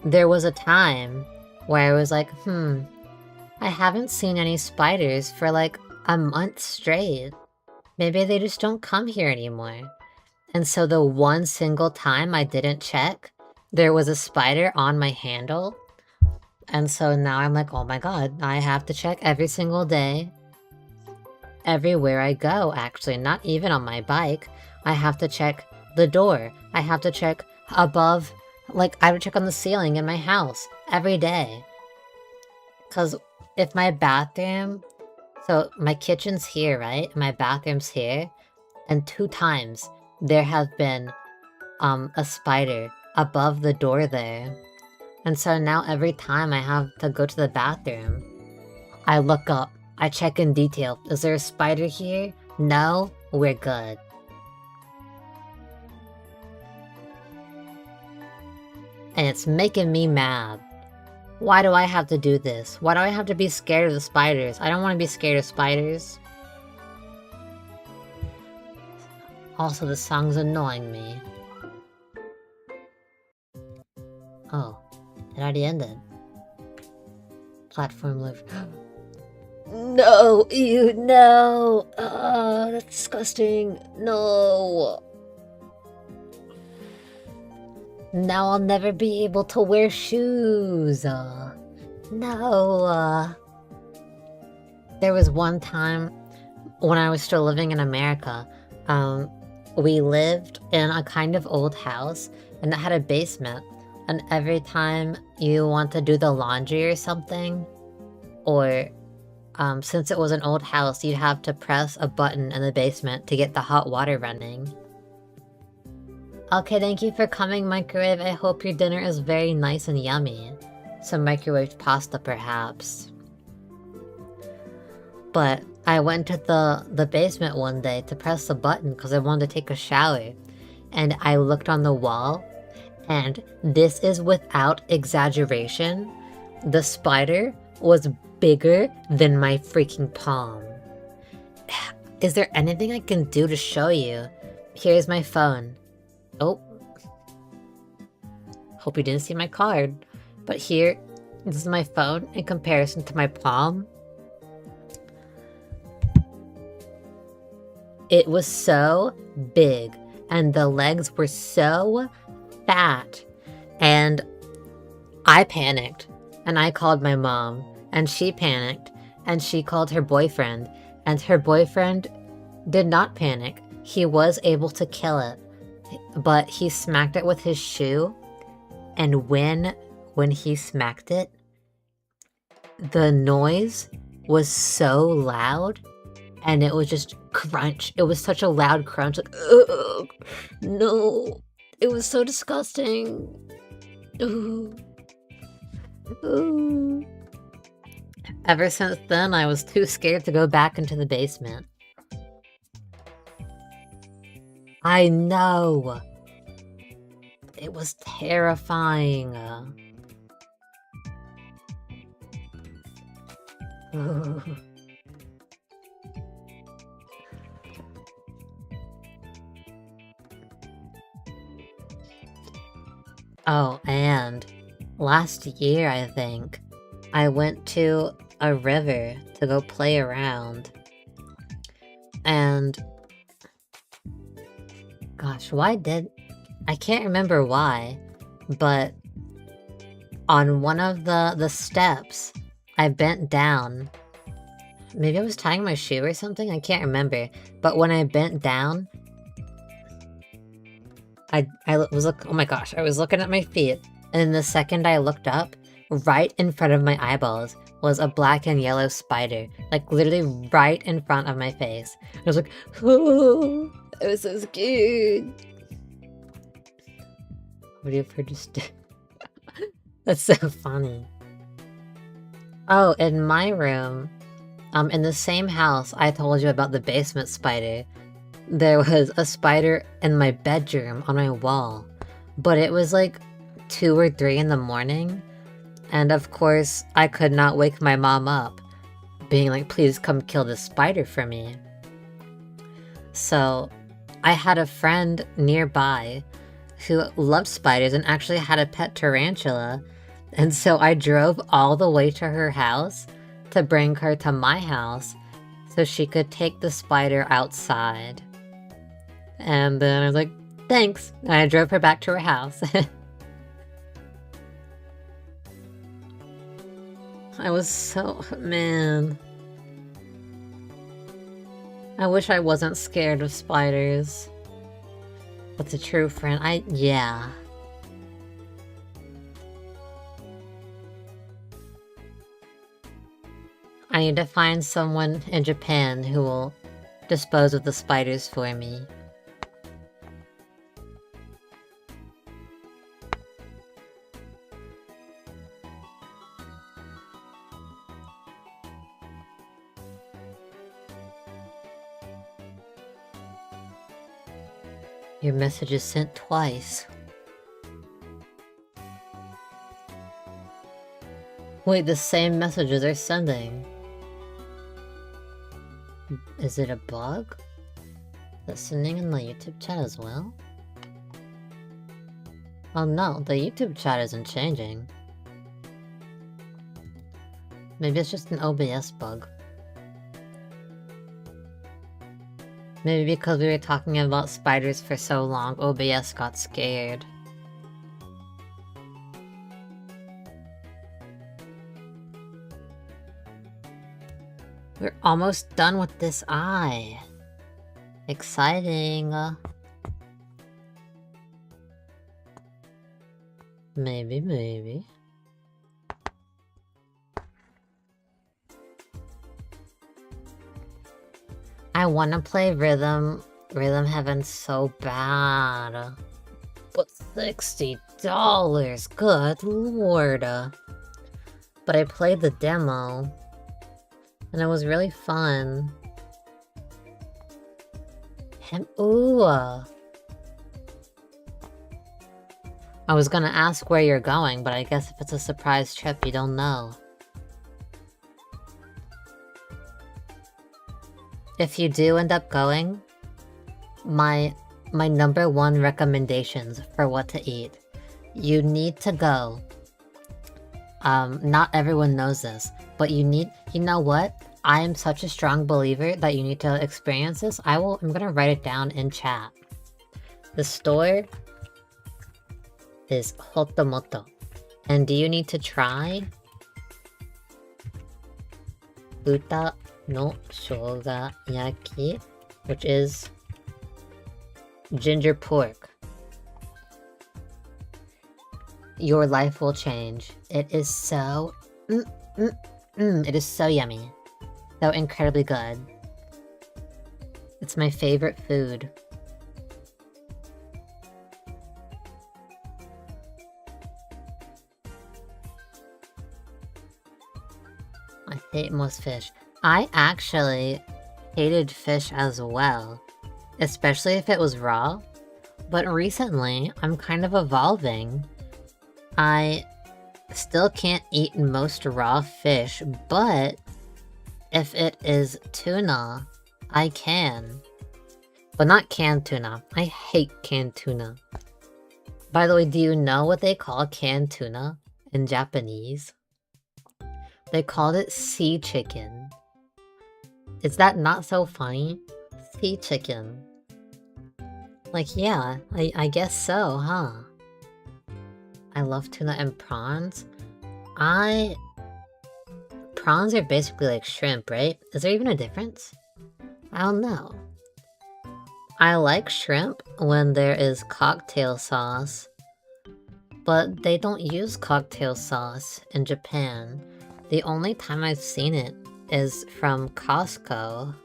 there was a time where I was like, I haven't seen any spiders for like a month straight. Maybe they just don't come here anymore. And so the one single time I didn't check, there was a spider on my handle. And so now I'm like, oh my god, I have to check every single day. Everywhere I go, actually, not even on my bike. I have to check the door. I have to check above, like, I would check on the ceiling in my house every day. Because if my bathroom, so my kitchen's here, right? My bathroom's here. And 2 times there have been a spider above the door there. And so now every time I have to go to the bathroom, I look up, I check in detail. Is there a spider here? No? We're good. And it's making me mad. Why do I have to do this? Why do I have to be scared of the spiders? I don't want to be scared of spiders. Also, the song's annoying me. Oh, it already ended. Platform live. No! Ew, no! Oh, that's disgusting. No! Now I'll never be able to wear shoes. No. There was one time when I was still living in America, we lived in a kind of old house, and it had a basement. And every time you want to do the laundry or something, or since it was an old house, you'd have to press a button in the basement to get the hot water running. Okay, thank you for coming, Microwave. I hope your dinner is very nice and yummy. Some microwaved pasta, perhaps. But I went to the basement one day to press the button because I wanted to take a shower. And I looked on the wall, and this is without exaggeration, the spider was bigger than my freaking palm. Is there anything I can do to show you? Here's my phone. Oh. Hope you didn't see my card. But here, this is my phone in comparison to my palm. It was so big, and the legs were so fat, and I panicked, and I called my mom, and she panicked, and she called her boyfriend, and her boyfriend did not panic. He was able to kill it, but he smacked it with his shoe, and when he smacked it, the noise was so loud, and it was just crunch. It was such a loud crunch, like, ugh, no, it was so disgusting. Ooh. Ooh. Ever since then, I was too scared to go back into the basement. I know! It was terrifying. Oh, and last year, I think, I went to a river to go play around. And gosh, I can't remember why, but on one of the steps, I bent down. Maybe I was tying my shoe or something? I can't remember. But when I bent down, I was like, oh my gosh, I was looking at my feet, and the second I looked up, right in front of my eyeballs was a black and yellow spider. Like, literally right in front of my face. I was like, oh, I was so scared. What do you just did? That's so funny. Oh, in my room, in the same house I told you about the basement spider, there was a spider in my bedroom on my wall, but it was like 2 or 3 in the morning, and of course I could not wake my mom up, being like, please come kill this spider for me. So I had a friend nearby who loved spiders and actually had a pet tarantula, and so I drove all the way to her house to bring her to my house so she could take the spider outside. And then I was like, thanks, and I drove her back to her house. I was so... man. I wish I wasn't scared of spiders. But the true friend, yeah. I need to find someone in Japan who will dispose of the spiders for me. Your message is sent twice. Wait, the same messages are sending. Is it a bug? That's sending in the YouTube chat as well? Oh no, the YouTube chat isn't changing. Maybe it's just an OBS bug. Maybe because we were talking about spiders for so long, OBS got scared. We're almost done with this eye. Exciting. Maybe. I wanna play Rhythm Heaven so bad. But $60, good lord. But I played the demo, and it was really fun. Ooh. I was gonna ask where you're going, but I guess if it's a surprise trip, you don't know. If you do end up going, my number 1 recommendations for what to eat. You need to go. Not everyone knows this, but you know what? I am such a strong believer that you need to experience this. I'm gonna write it down in chat. The store is Hotomoto. And do you need to try? Uta no shoga yaki, which is ginger pork. Your life will change. It is so... it is so yummy. So incredibly good. It's my favorite food. I hate most fish. I actually hated fish as well, especially if it was raw. But recently, I'm kind of evolving. I still can't eat most raw fish, but if it is tuna, I can. But not canned tuna. I hate canned tuna. By the way, do you know what they call canned tuna in Japanese? They called it sea chicken. Is that not so funny? Sea chicken. Like, yeah, I guess so, huh? I love tuna and prawns. Prawns are basically like shrimp, right? Is there even a difference? I don't know. I like shrimp when there is cocktail sauce, but they don't use cocktail sauce in Japan. The only time I've seen it is from Costco.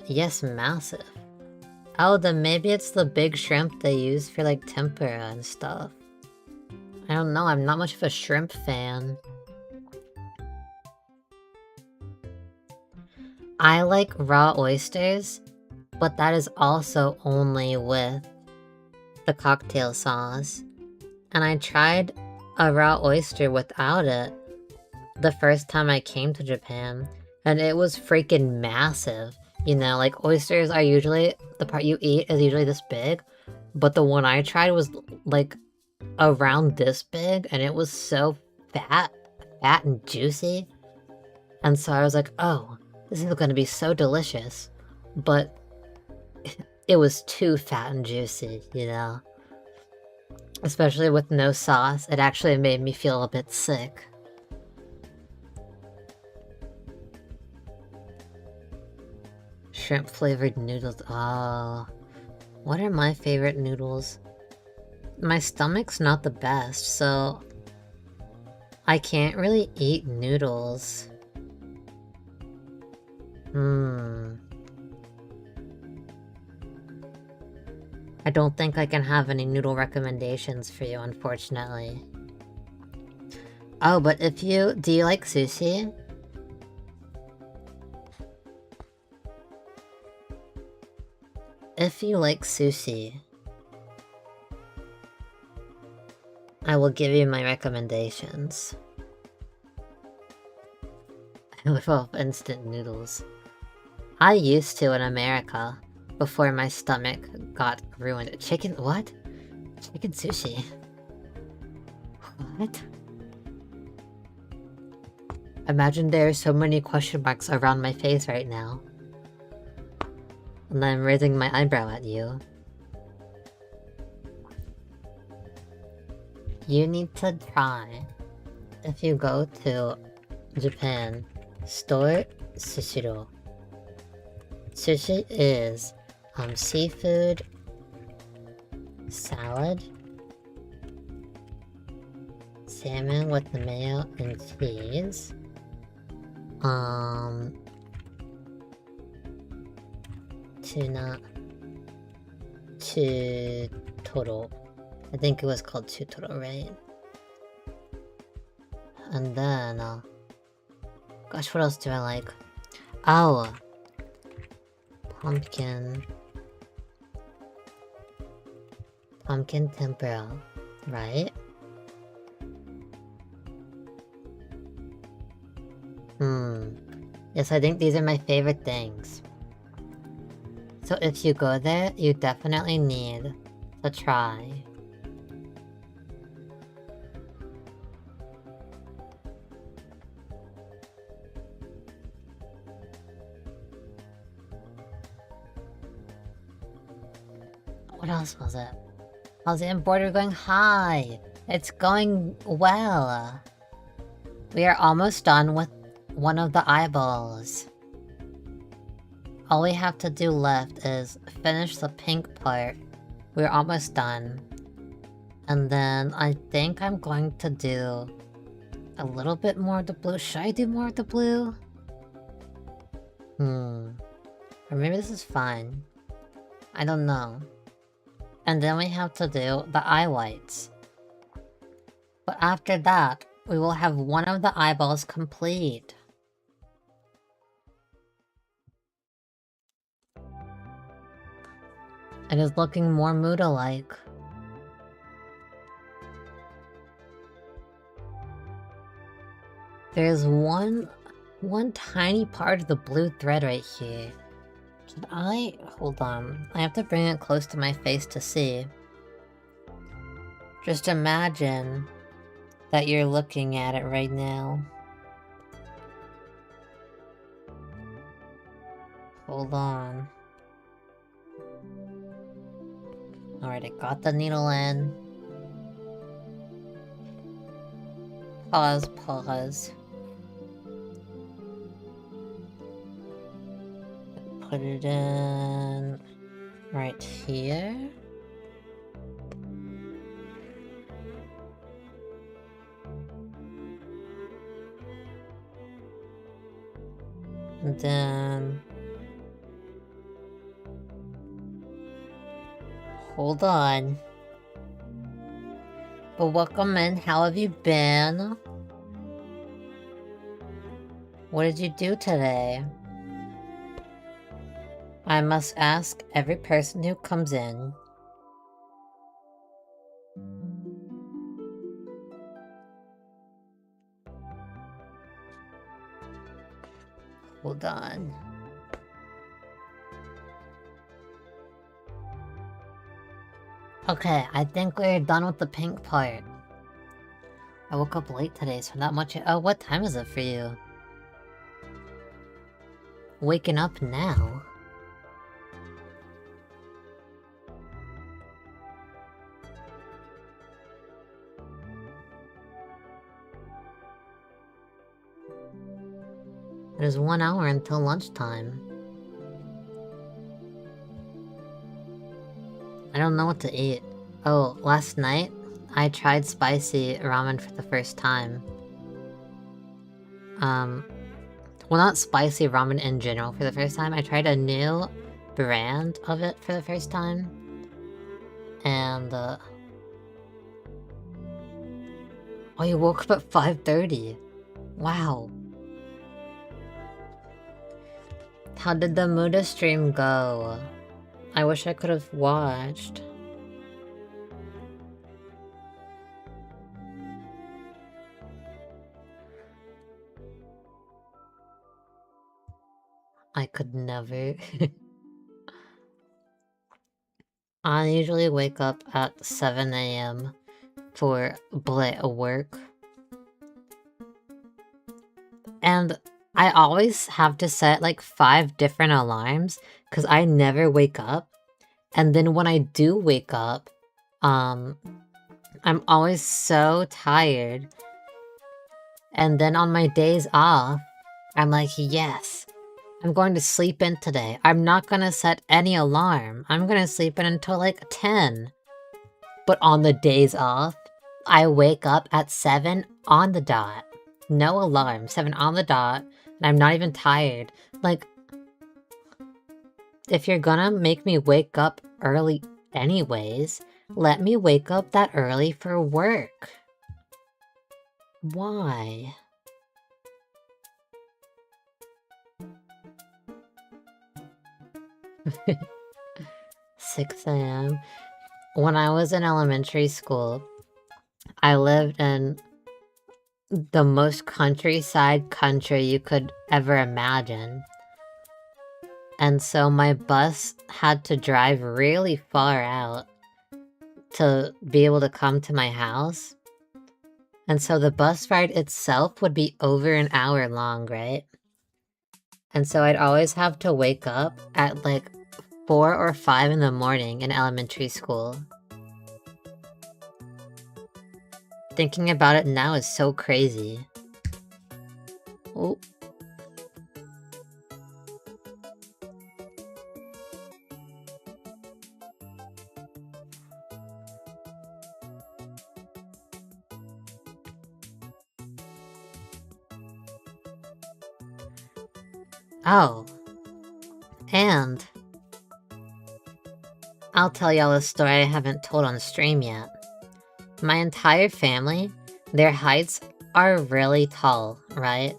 Yes, massive. Oh, then maybe it's the big shrimp they use for like tempura and stuff. I don't know, I'm not much of a shrimp fan. I like raw oysters, but that is also only with the cocktail sauce. And I tried a raw oyster without it the first time I came to Japan, and it was freaking massive. You know, like oysters are usually, the part you eat is usually this big, but the one I tried was like around this big, and it was so fat and juicy. And so I was like, oh, this is gonna be so delicious, but it was too fat and juicy, you know? Especially with no sauce, it actually made me feel a bit sick. Shrimp flavored noodles. Oh, what are my favorite noodles? My stomach's not the best, so I can't really eat noodles. I don't think I can have any noodle recommendations for you, unfortunately. Oh, but do you like sushi? If you like sushi, I will give you my recommendations. I love instant noodles. I used to in America, before my stomach got ruined. Chicken, what? Chicken sushi. What? Imagine there are so many question marks around my face right now. And I'm raising my eyebrow at you. You need to try, if you go to Japan, store sushiro. Sushi is seafood, salad, salmon with the mayo and cheese, tuna, chutoro. I think it was called chutoro, right? And then, gosh, what else do I like? Oh, pumpkin tempura, right? Yes, I think these are my favorite things. So if you go there, you definitely need to try. What else was it? How's the embroidery going? Hi! It's going well. We are almost done with one of the eyeballs. All we have to do left is finish the pink part. We're almost done. And then I think I'm going to do a little bit more of the blue. Should I do more of the blue? Or maybe this is fine. I don't know. And then we have to do the eye whites. But after that, we will have one of the eyeballs complete. It is looking more Muda-like. There's one tiny part of the blue thread right here. Should I... Hold on. I have to bring it close to my face to see. Just imagine that you're looking at it right now. Hold on. Alright, I got the needle in. Pause. Put it in right here. And then... Hold on. But welcome in, how have you been? What did you do today? I must ask every person who comes in. Hold on. Okay, I think we're done with the pink part. I woke up late today, so not much- Oh, what time is it for you? Waking up now? It is 1 hour until lunchtime. I don't know what to eat. Oh, last night, I tried spicy ramen for the first time. Well, not spicy ramen in general for the first time. I tried a new brand of it for the first time. And, oh, you woke up at 5:30. Wow. How did the Muda stream go? I wish I could have watched. I could never. I usually wake up at 7 AM for work. And I always have to set like 5 different alarms because I never wake up. And then when I do wake up, I'm always so tired. And then on my days off, I'm like, yes, I'm going to sleep in today. I'm not gonna set any alarm. I'm gonna sleep in until like 10. But on the days off, I wake up at 7 on the dot. No alarm, 7 on the dot. And I'm not even tired. Like, if you're gonna make me wake up early anyways, let me wake up that early for work. Why? Six AM. When I was in elementary school, I lived in the most countryside country you could ever imagine. And so my bus had to drive really far out to be able to come to my house. And so the bus ride itself would be over an hour long, right? And so I'd always have to wake up at like 4 or 5 in the morning in elementary school. thinking about it now is so crazy. Oh. Oh. And I'll tell y'all a story I haven't told on stream yet. My entire family, their heights are really tall, right?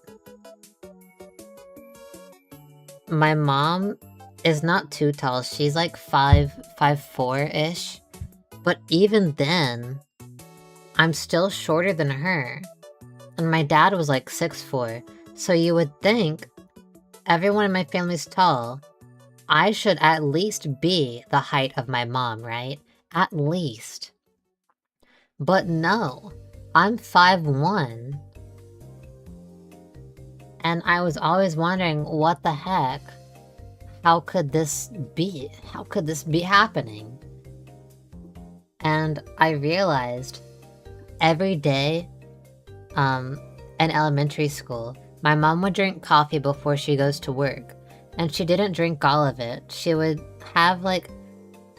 My mom is not too tall. She's like 5'4"-ish. But even then, I'm still shorter than her. And my dad was like 6'4". So you would think everyone in my family's tall. I should at least be the height of my mom, right? At least. But no, I'm 5'1". And I was always wondering, what the heck? How could this be? How could this be happening? And I realized every day in elementary school, my mom would drink coffee before she goes to work. And she didn't drink all of it. She would have like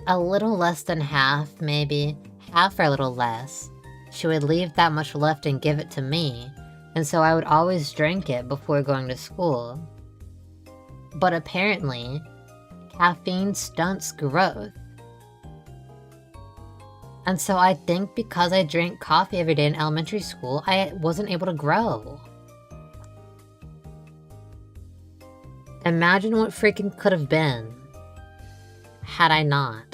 a little less than half, maybe. Half or a little less. She would leave that much left and give it to me. And so I would always drink it before going to school. But apparently, caffeine stunts growth. And so I think because I drank coffee every day in elementary school, I wasn't able to grow. Imagine what freaking could have been had I not.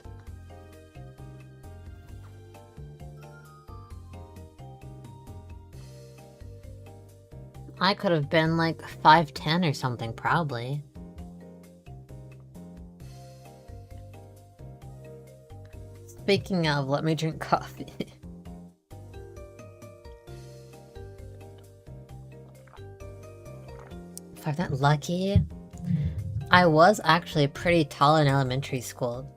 I could have been like 5'10" or something, probably. Speaking of, let me drink coffee. If I'm not lucky, I was actually pretty tall in elementary school.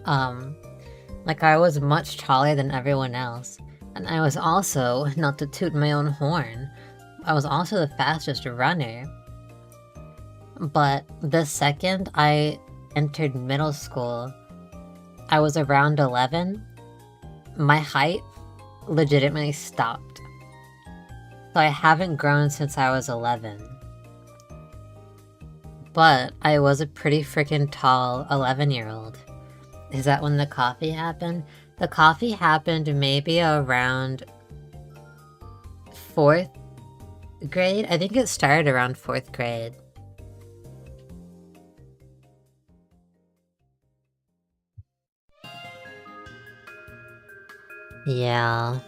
Like I was much taller than everyone else. And I was also, not to toot my own horn, I was also the fastest runner. But the second I entered middle school, I was around 11. My height legitimately stopped. So I haven't grown since I was 11. But I was a pretty freaking tall 11-year-old. Is that when the coffee happened? The coffee happened maybe around 4th grade? I think it started around 4th grade. Yeah.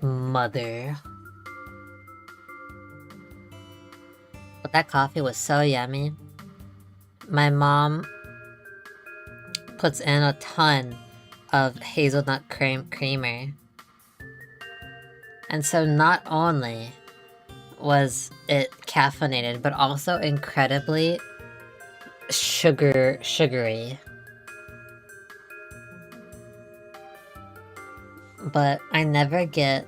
Mother. But that coffee was so yummy. My mom puts in a ton of hazelnut creamer. And so not only was it caffeinated, but also incredibly sugary. But I never get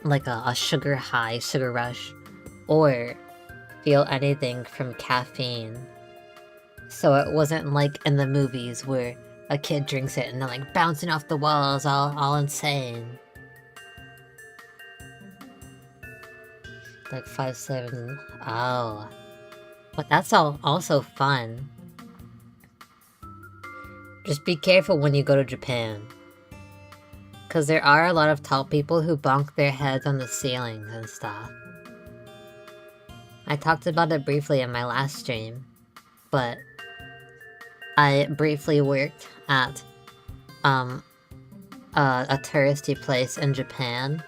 like a sugar high, sugar rush, or feel anything from caffeine. So it wasn't like in the movies where a kid drinks it and they're like bouncing off the walls all insane. Like 5'7". Oh. But that's also fun. Just be careful when you go to Japan. Because there are a lot of tall people who bonk their heads on the ceilings and stuff. I talked about it briefly in my last stream, but I briefly worked at a touristy place in Japan,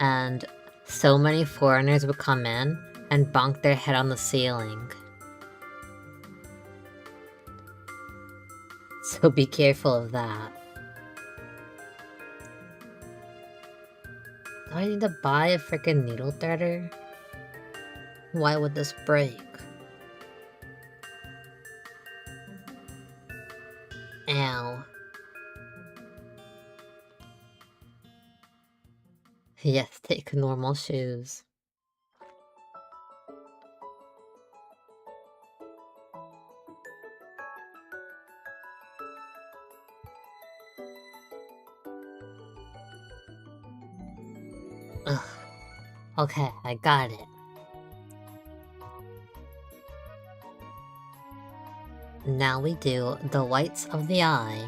and so many foreigners would come in and bonk their head on the ceiling. So be careful of that. Do I need to buy a freaking needle threader? Why would this break? Ow. Yes, take normal shoes. Ugh. Okay, I got it. Now we do the whites of the eye.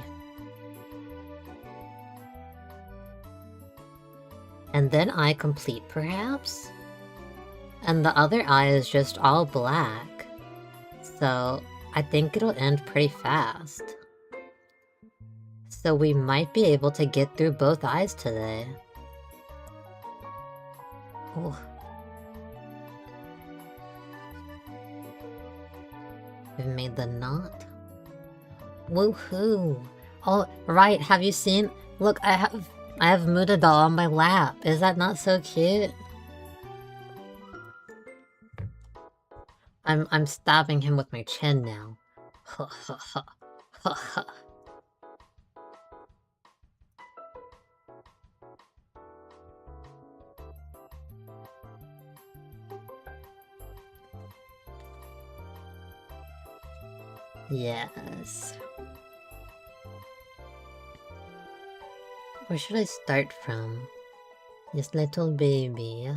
And then eye complete, perhaps? And the other eye is just all black. So I think it'll end pretty fast. So we might be able to get through both eyes today. Oh. We've made the knot. Woohoo! Oh, right, have you seen? Look, I have Muda doll on my lap. Is that not so cute? I'm stabbing him with my chin now. Ha ha ha ha ha. Yes. Where should I start from? This little baby.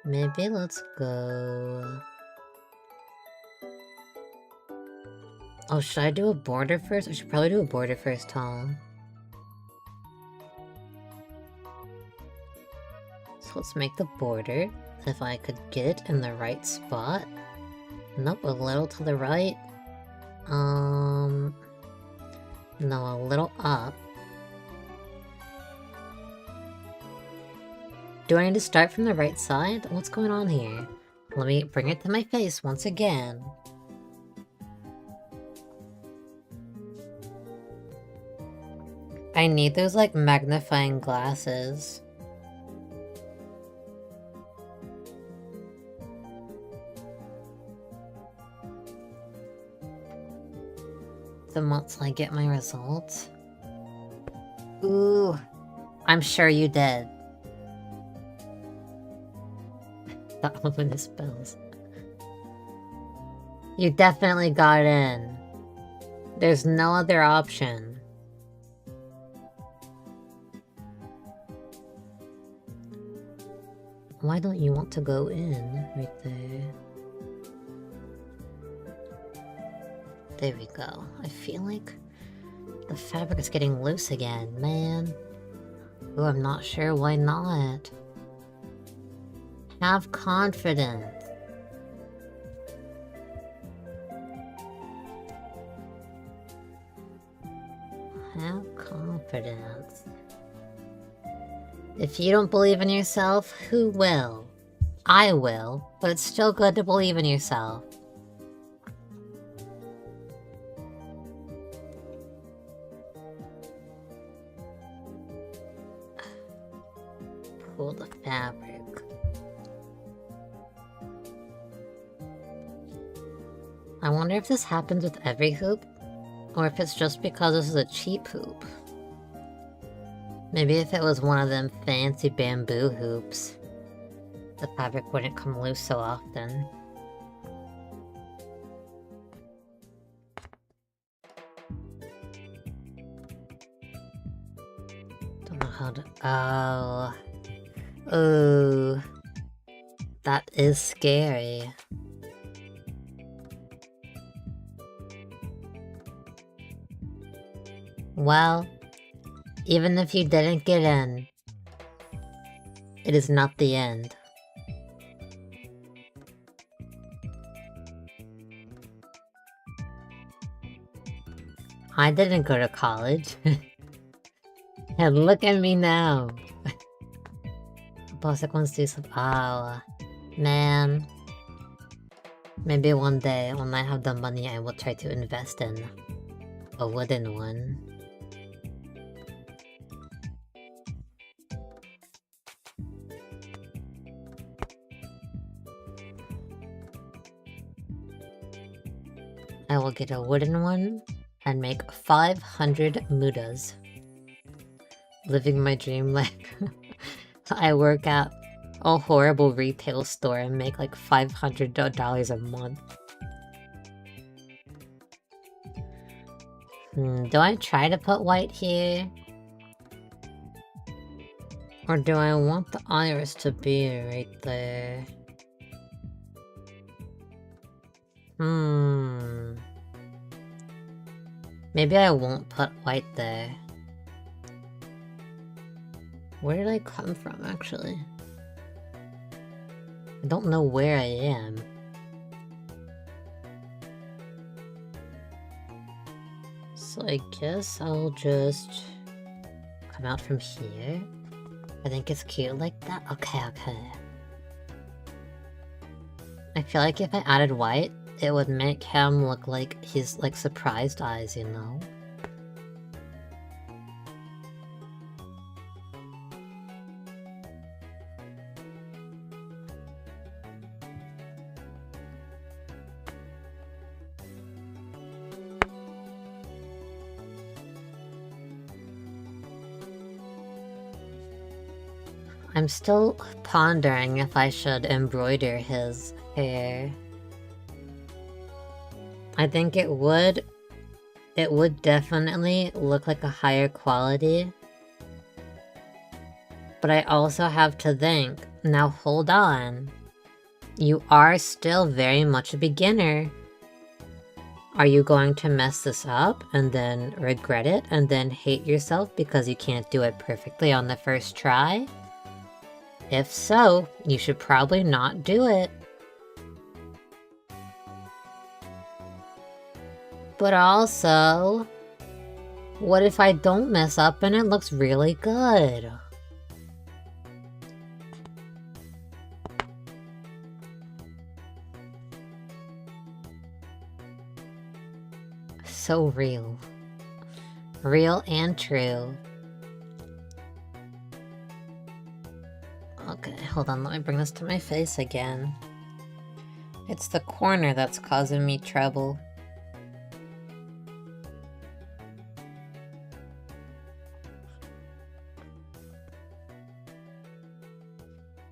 Maybe let's go... Oh, should I do a border first? I should probably do a border first, huh? So let's make the border. If I could get it in the right spot. Nope, a little to the right. No, a little up. Do I need to start from the right side? What's going on here? Let me bring it to my face once again. I need those, like, magnifying glasses. Then once I get my results... Ooh, I'm sure you did. That ominous spells. You definitely got in. There's no other option. Why don't you want to go in right there? There we go. I feel like the fabric is getting loose again, man. Ooh, I'm not sure why not. Have confidence. Have confidence. If you don't believe in yourself, who will? I will, but it's still good to believe in yourself. Pull the fabric. I wonder if this happens with every hoop, or if it's just because this is a cheap hoop. Maybe if it was one of them fancy bamboo hoops, the fabric wouldn't come loose so often. Don't know how to... Oh. Ooh. That is scary. Well, even if you didn't get in, it is not the end. I didn't go to college. And look at me now. Boss, wants to do some... Oh, man. Maybe one day, when I have the money, I will try to invest in a wooden one. I will get a wooden one, and make 500 mudas. Living my dream life. I work at a horrible retail store and make like $500 a month. Do I try to put white here? Or do I want the iris to be right there? Maybe I won't put white there. Where did I come from, actually? I don't know where I am. So I guess I'll just come out from here. I think it's cute like that. Okay. I feel like if I added white, it would make him look like he's like surprised eyes, you know? I'm still pondering if I should embroider his hair. I think it would definitely look like a higher quality. But I also have to think, now hold on. You are still very much a beginner. Are you going to mess this up and then regret it and then hate yourself because you can't do it perfectly on the first try? If so, you should probably not do it. But also, what if I don't mess up and it looks really good? So real. Real and true. Okay, hold on, let me bring this to my face again. It's the corner that's causing me trouble.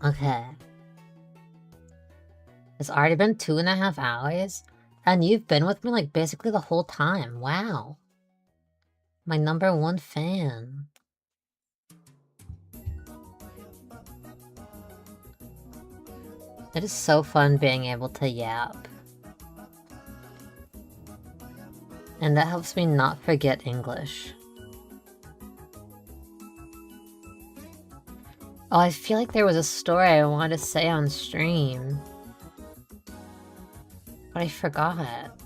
Okay. It's already been 2.5 hours, and you've been with me like basically the whole time. Wow. My #1 fan. It is so fun being able to yap. And that helps me not forget English. Oh, I feel like there was a story I wanted to say on stream. But I forgot.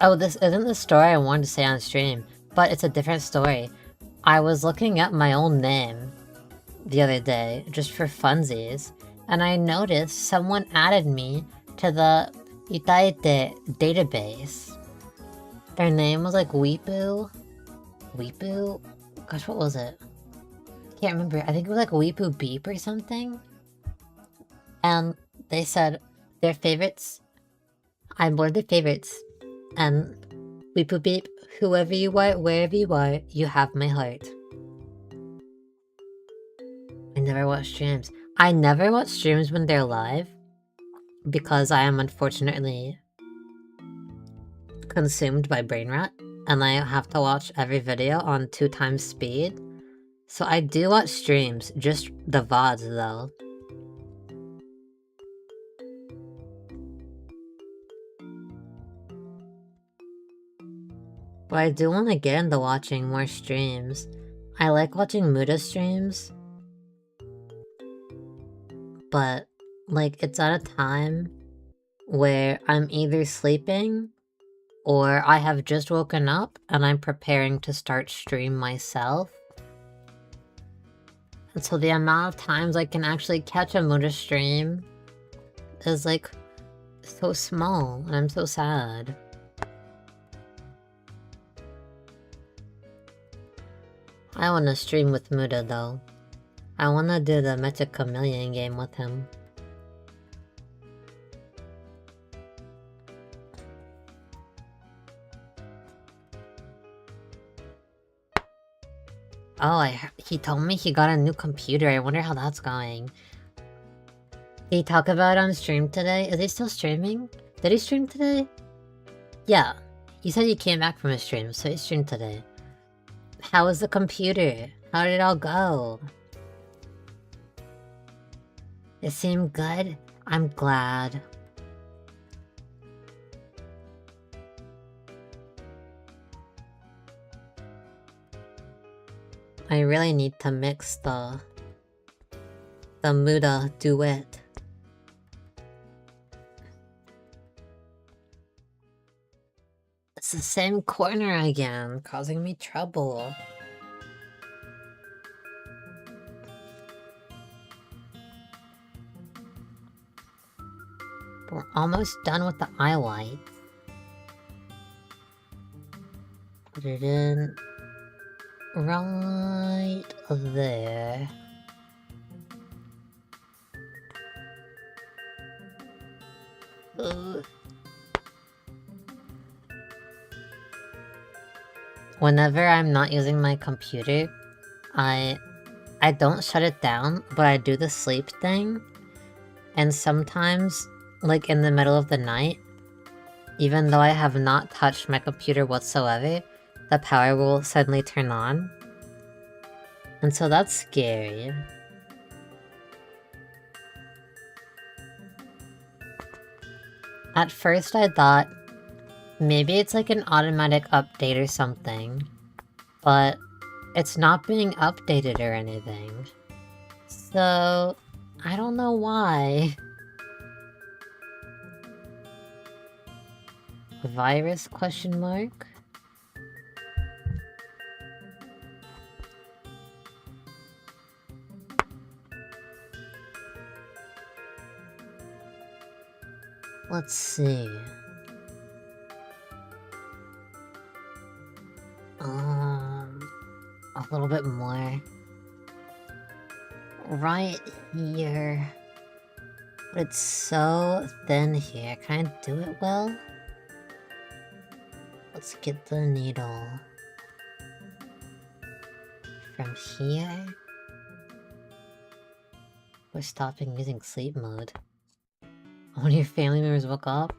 Oh, this isn't the story I wanted to say on stream, but it's a different story. I was looking up my own name the other day, just for funsies, and I noticed someone added me to the Itaite database. Their name was like Weepu? Gosh, what was it? I can't remember. I think it was like Weepu Beep or something. And they said their favorites. I'm one of their favorites. And Weepu Beep, whoever you are, wherever you are, you have my heart. I never watch streams. I never watch streams when they're live because I am unfortunately consumed by brain rot and I have to watch every video on 2x speed. So I do watch streams, just the VODs though. But I do want to get into watching more streams. I like watching Muda streams. But, like, it's at a time where I'm either sleeping or I have just woken up and I'm preparing to start stream myself. And so the amount of times I can actually catch a Muda stream is, like, so small, and I'm so sad. I want to stream with Muda, though. I want to do the Mecha Chameleon game with him. Oh, he told me he got a new computer. I wonder how that's going. Did he talk about it on stream today? Is he still streaming? Did he stream today? Yeah. He said he came back from his stream, so he streamed today. How was the computer? How did it all go? It seemed good? I'm glad. I really need to mix the Muda duet. It's the same corner again, causing me trouble. We're almost done with the highlight. Put it in right there. Whenever I'm not using my computer, I don't shut it down, but I do the sleep thing. And sometimes, like in the middle of the night, even though I have not touched my computer whatsoever, the power will suddenly turn on. And so that's scary. At first I thought, maybe it's like an automatic update or something, but it's not being updated or anything. So, I don't know why. Virus question mark? Let's see. A little bit more. Right here. But it's so thin here. Can I do it well? Let's get the needle. From here? We're stopping using sleep mode. One of your family members woke up?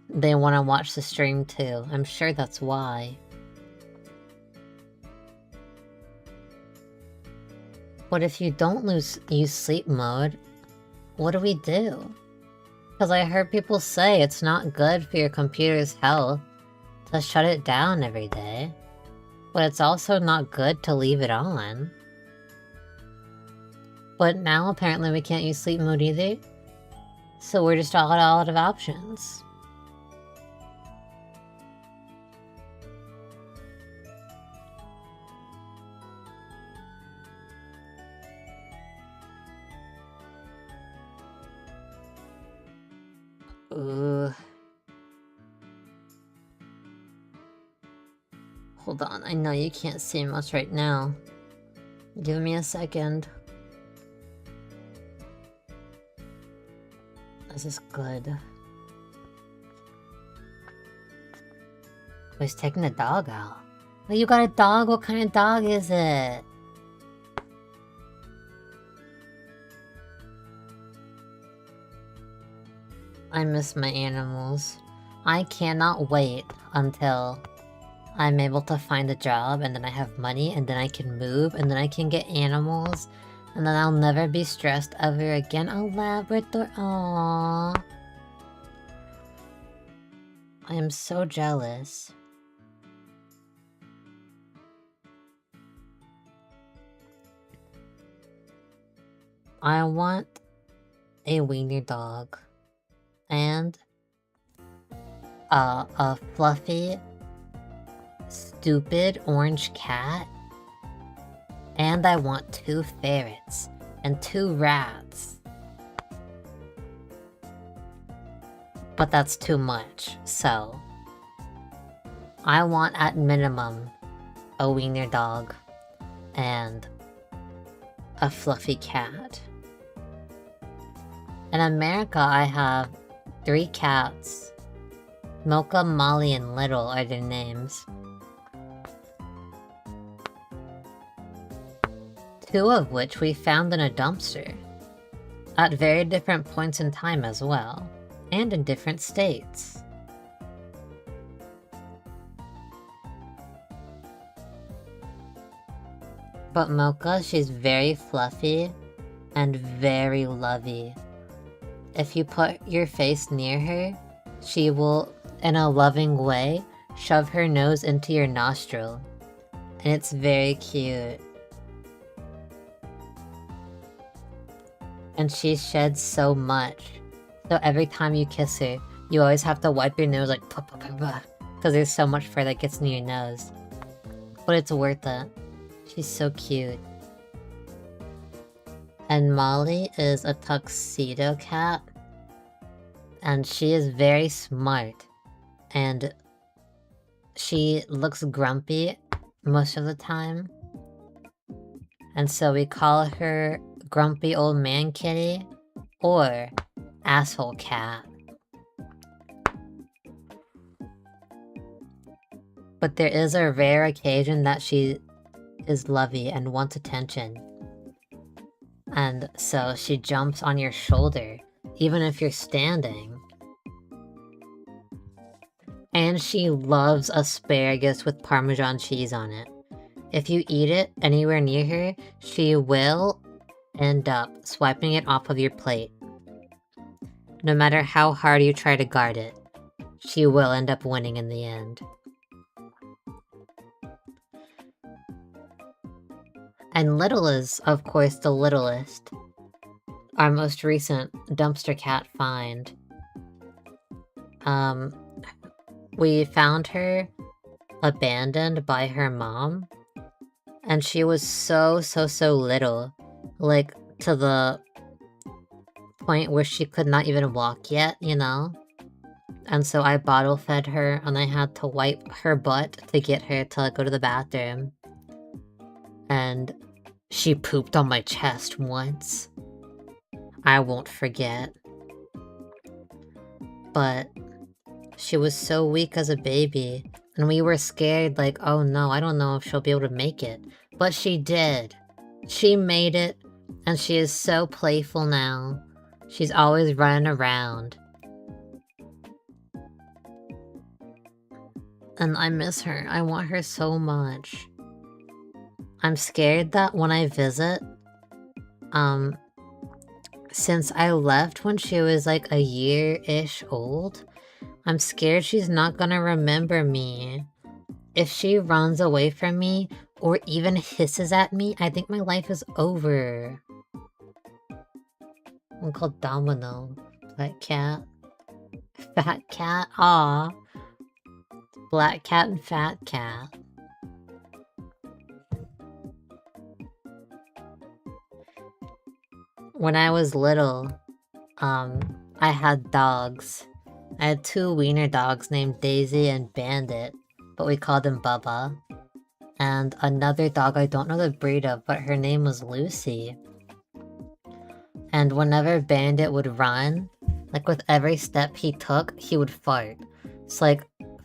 They want to watch the stream too. I'm sure that's why. But if you don't use sleep mode, what do we do? Because I heard people say it's not good for your computer's health to shut it down every day. But it's also not good to leave it on. But now apparently we can't use sleep mode either. So we're just all out of options. Hold on, I know you can't see much right now. Give me a second. This is good. He's taking the dog out. Oh, you got a dog? What kind of dog is it? I miss my animals. I cannot wait until I'm able to find a job and then I have money and then I can move and then I can get animals and then I'll never be stressed ever again. A Labrador. Aww. I am so jealous. I want a wiener dog. And a fluffy, stupid orange cat. And I want 2 ferrets and 2 rats. But that's too much, so I want at minimum a wiener dog and a fluffy cat. In America, I have 3 cats. Mocha, Molly, and Little are their names. 2 of which we found in a dumpster, at very different points in time as well, and in different states. But Mocha, she's very fluffy and very lovey. If you put your face near her, she will, in a loving way, shove her nose into your nostril. And it's very cute. And she sheds so much. So every time you kiss her, you always have to wipe your nose like because there's so much fur that gets near your nose. But it's worth it. She's so cute. And Molly is a tuxedo cat. And she is very smart. And she looks grumpy most of the time. And so we call her Grumpy Old Man Kitty or Asshole Cat. But there is a rare occasion that she is lovey and wants attention. And so she jumps on your shoulder, even if you're standing. And she loves asparagus with Parmesan cheese on it. If you eat it anywhere near her, she will end up swiping it off of your plate. No matter how hard you try to guard it, she will end up winning in the end. And Little is, of course, the littlest. Our most recent dumpster cat find. We found her abandoned by her mom. And she was so little. Like, to the point where she could not even walk yet, you know? And so I bottle fed her and I had to wipe her butt to get her to go to the bathroom. And she pooped on my chest once. I won't forget. But she was so weak as a baby. And we were scared, like, oh no, I don't know if she'll be able to make it. But she did. She made it. And she is so playful now. She's always running around. And I miss her. I want her so much. I'm scared that when I visit, since I left when she was like a year-ish old, I'm scared she's not gonna remember me. If she runs away from me or even hisses at me, I think my life is over. I'm called Domino. Black cat. Fat cat. Aw. Black cat and fat cat. When I was little, I had dogs. I had 2 wiener dogs named Daisy and Bandit, but we called them Bubba. And another dog I don't know the breed of, but her name was Lucy. And whenever Bandit would run, like with every step he took, he would fart. It's like,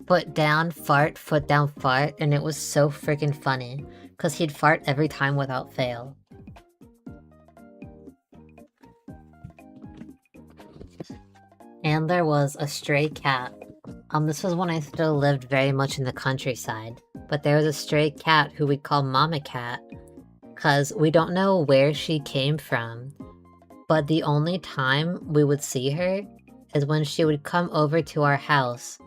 foot down, fart, and it was so freaking funny. Because he'd fart every time without fail. And there was a stray cat. This was when I still lived very much in the countryside. But there was a stray cat who we call Mama Cat. Because we don't know where she came from. But the only time we would see her is when she would come over to our house.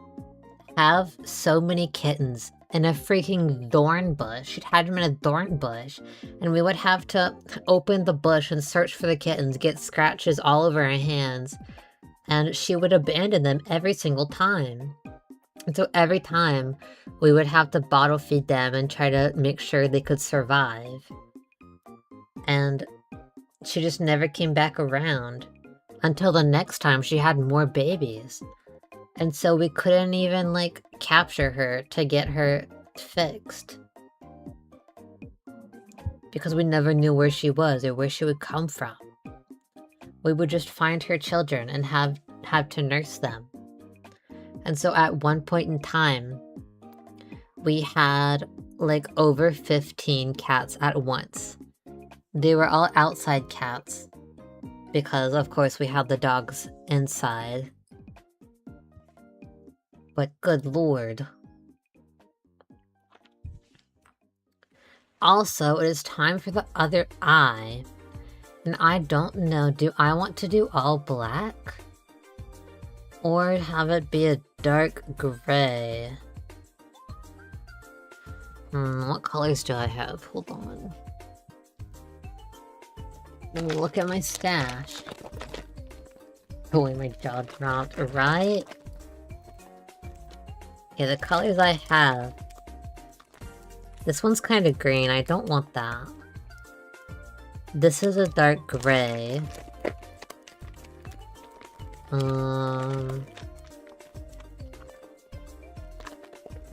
Have so many kittens in a freaking thorn bush. She'd had them in a thorn bush. And we would have to open the bush and search for the kittens, get scratches all over our hands. And she would abandon them every single time. And so every time, we would have to bottle feed them and try to make sure they could survive. And she just never came back around. Until the next time she had more babies. And so we couldn't even, like, capture her to get her fixed. Because we never knew where she was or where she would come from. We would just find her children and have to nurse them. And so at one point in time, we had like over 15 cats at once. They were all outside cats. Because, of course, we have the dogs inside. But good lord. Also, it is time for the other eye. And I don't know, do I want to do all black? Or have it be a dark gray? What colors do I have? Hold on. Let me look at my stash. Oh, my jaw dropped, right? Okay, the colors I have. This one's kind of green, I don't want that. This is a dark gray.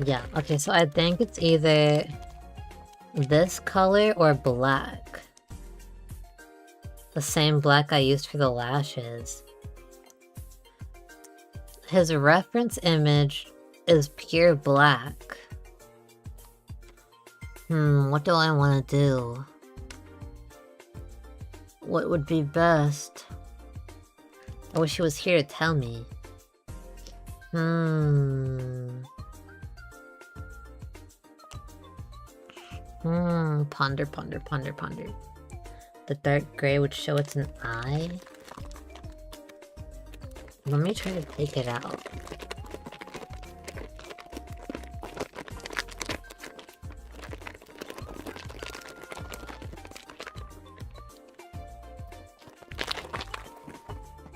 Yeah, okay, so I think it's either this color or black. The same black I used for the lashes. His reference image is pure black. What do I want to do? What would be best? I wish he was here to tell me. Ponder, ponder, ponder, ponder. The dark gray would show it's an eye. Let me try to take it out.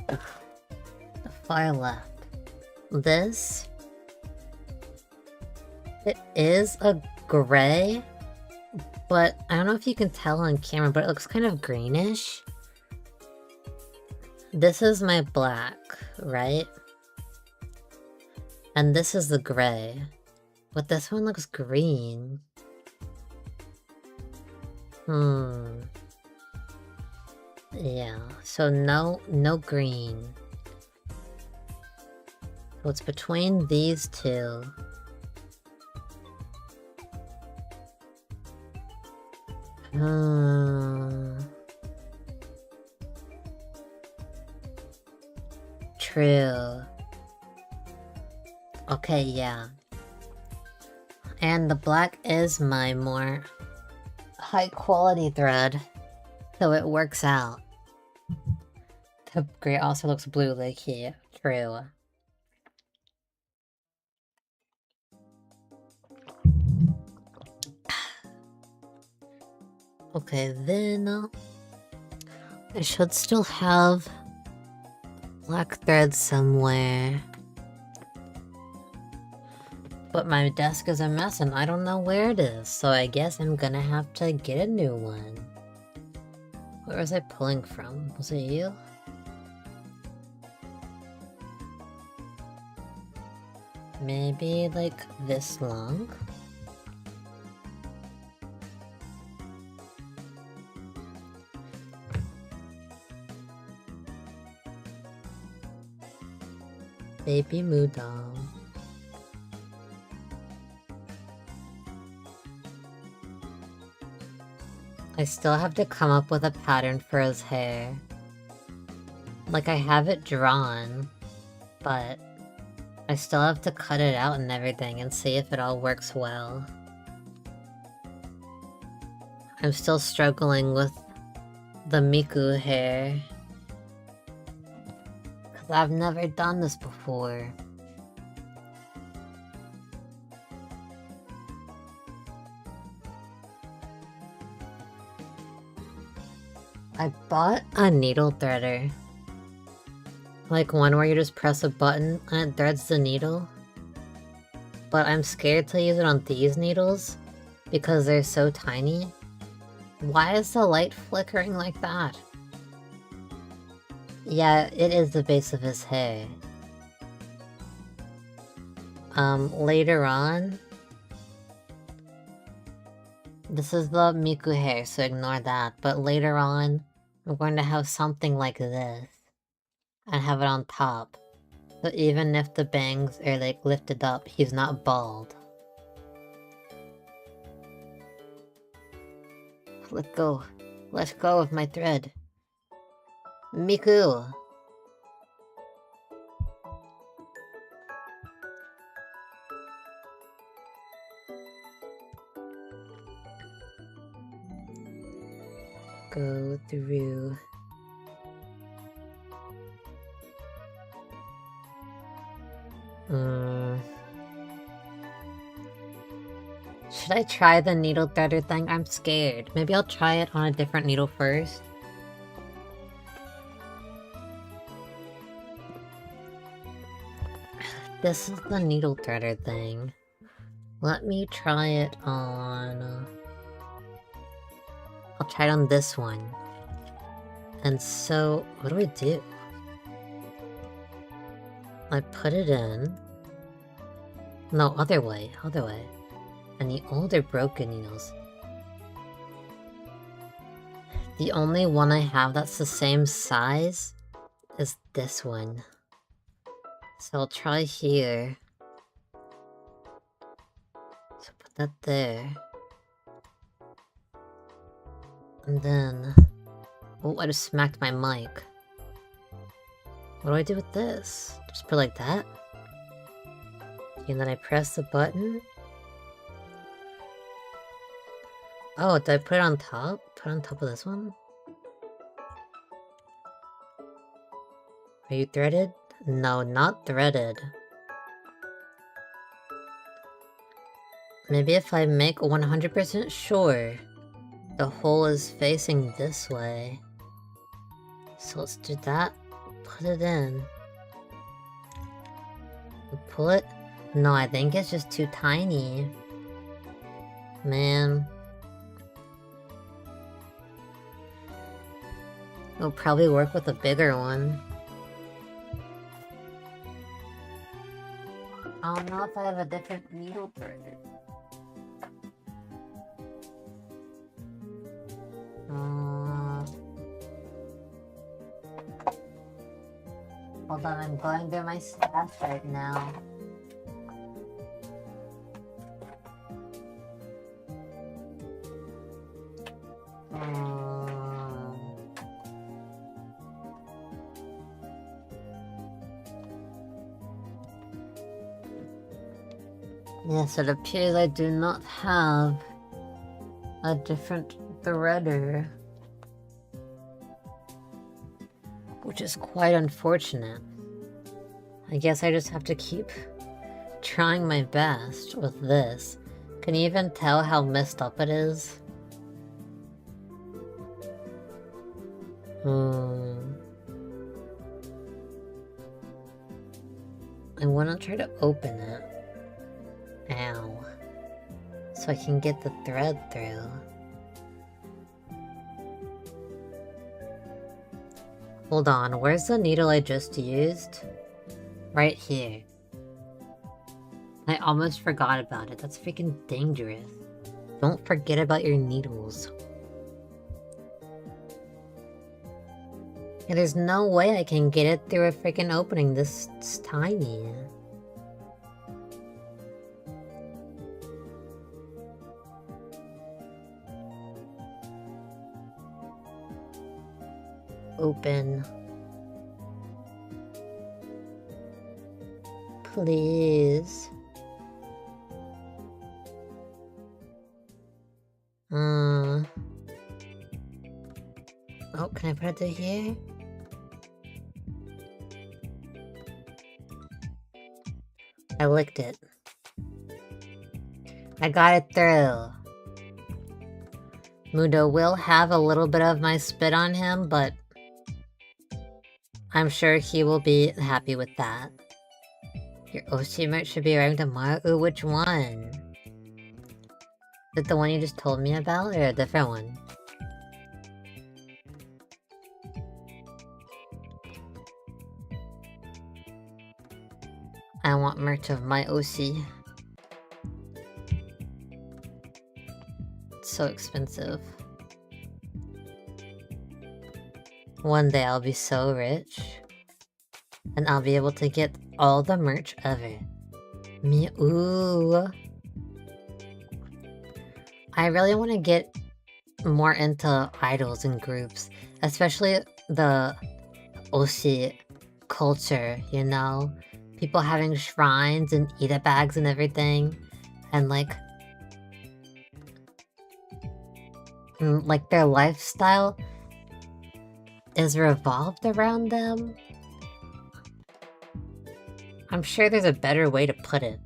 Ugh. The far left. This? It is a gray, but I don't know if you can tell on camera, but it looks kind of greenish. This is my black, right? And this is the gray. But this one looks green. Yeah, so no green. So it's between these two. True. Okay, yeah. And the black is my more high quality thread, so it works out. The gray also looks blue like here. True. Okay, then I should still have black thread somewhere. But my desk is a mess and I don't know where it is, so I guess I'm gonna have to get a new one. Where was I pulling from? Was it you? Maybe like this long? Baby Muda. I still have to come up with a pattern for his hair. Like, I have it drawn, but I still have to cut it out and everything and see if it all works well. I'm still struggling with the Miku hair. Cause I've never done this before. I bought a needle threader. Like one where you just press a button and it threads the needle. But I'm scared to use it on these needles because they're so tiny. Why is the light flickering like that? Yeah, it is the base of his hair. Later on... This is the Miku hair, so ignore that. But later on, I'm going to have something like this. And have it on top. So even if the bangs are like lifted up, he's not bald. Let go. Let go of my thread. Miku. Go through. Should I try the needle threader thing? I'm scared. Maybe I'll try it on a different needle first. This is the needle threader thing. Let me try it on... I'll try it on this one. And so, what do I do? I put it in... No, other way, other way. And the older broken needles. The only one I have that's the same size is this one. So I'll try here. So put that there. And then... Oh, I just smacked my mic. What do I do with this? Just put it like that? And then I press the button. Oh, did I put it on top? Put it on top of this one? Are you threaded? No, not threaded. Maybe if I make 100% sure the hole is facing this way. So let's do that. Put it in. Pull it? No, I think it's just too tiny. Man. It'll probably work with a bigger one. I don't know if I have a different needle threader. Hold on, I'm going through my stash right now. Yes, it appears I do not have a different threader, which is quite unfortunate. I guess I just have to keep trying my best with this. Can you even tell how messed up it is? I want to try to open it. Ow. So I can get the thread through. Hold on, where's the needle I just used? Right here. I almost forgot about it. That's freaking dangerous. Don't forget about your needles. Yeah, there's no way I can get it through a freaking opening this tiny. Open. Please. Oh, can I put it through here? I licked it. I got it through. Muda will have a little bit of my spit on him, but I'm sure he will be happy with that. Your OC merch should be arriving tomorrow. Ooh, which one? Is it the one you just told me about, or a different one? I want merch of my OC. It's so expensive. One day I'll be so rich, and I'll be able to get all the merch ever. Me, ooh. I really want to get more into idols and groups, especially the Oshi culture, you know? People having shrines and ita bags and everything, and like their lifestyle is revolved around them. I'm sure there's a better way to put it,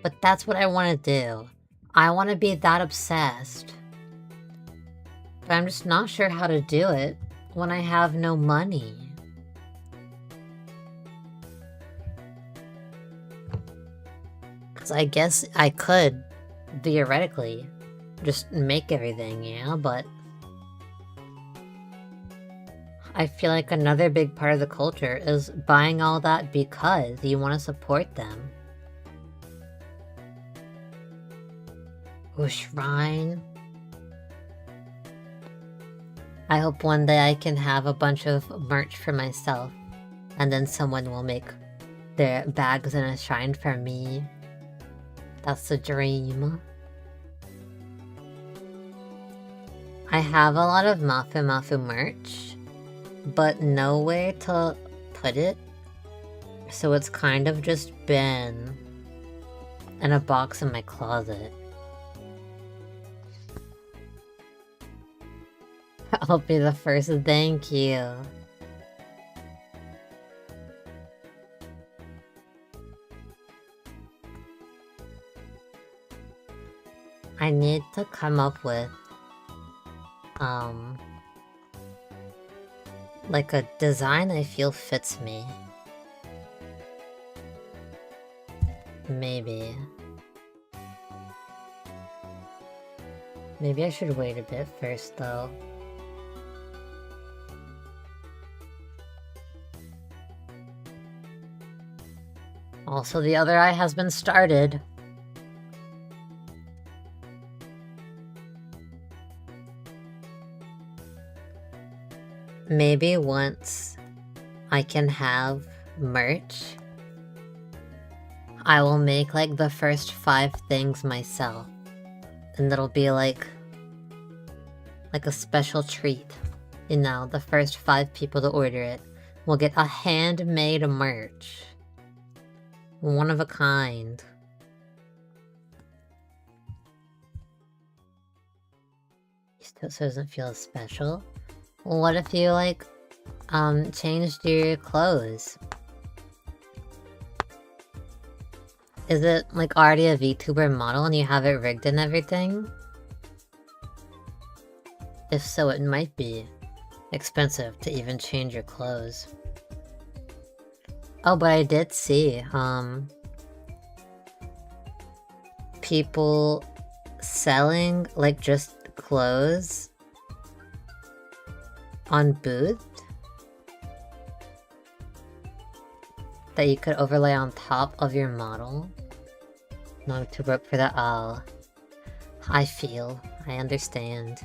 but that's what I want to do. I want to be that obsessed. But I'm just not sure how to do it when I have no money. Because I guess I could, theoretically, just make everything, yeah, but I feel like another big part of the culture is buying all that because you want to support them. Ooh, shrine. I hope one day I can have a bunch of merch for myself, and then someone will make their bags in a shrine for me. That's the dream. I have a lot of Mafu merch, but nowhere to put it, so it's kind of just been in a box in my closet. I'll be the first, thank you. I need to come up with like a design I feel fits me. Maybe I should wait a bit first though. Also, the other eye has been started. Maybe once I can have merch, I will make like the first 5 things myself. And it'll be like a special treat. You know, the first 5 people to order it will get a handmade merch. One of a kind. Still doesn't feel special. What if you like changed your clothes? Is it like already a VTuber model and you have it rigged and everything? If so, it might be expensive to even change your clothes. Oh, but I did see people selling like just clothes on Booth that you could overlay on top of your model. Not too broke for that. Oh, I understand.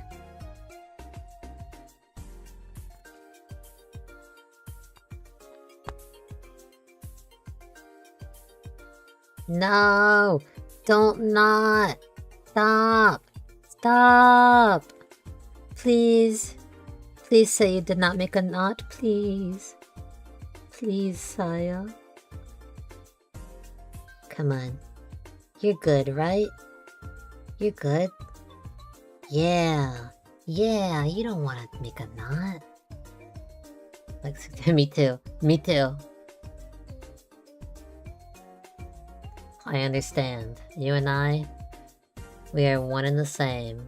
No! Don't not! Stop! Stop! Please. Please say you did not make a knot, please. Please, Saya. Come on. You're good, right? You're good? Yeah. Yeah, you don't want to make a knot. Like, me too. Me too. I understand. You and I, we are one and the same.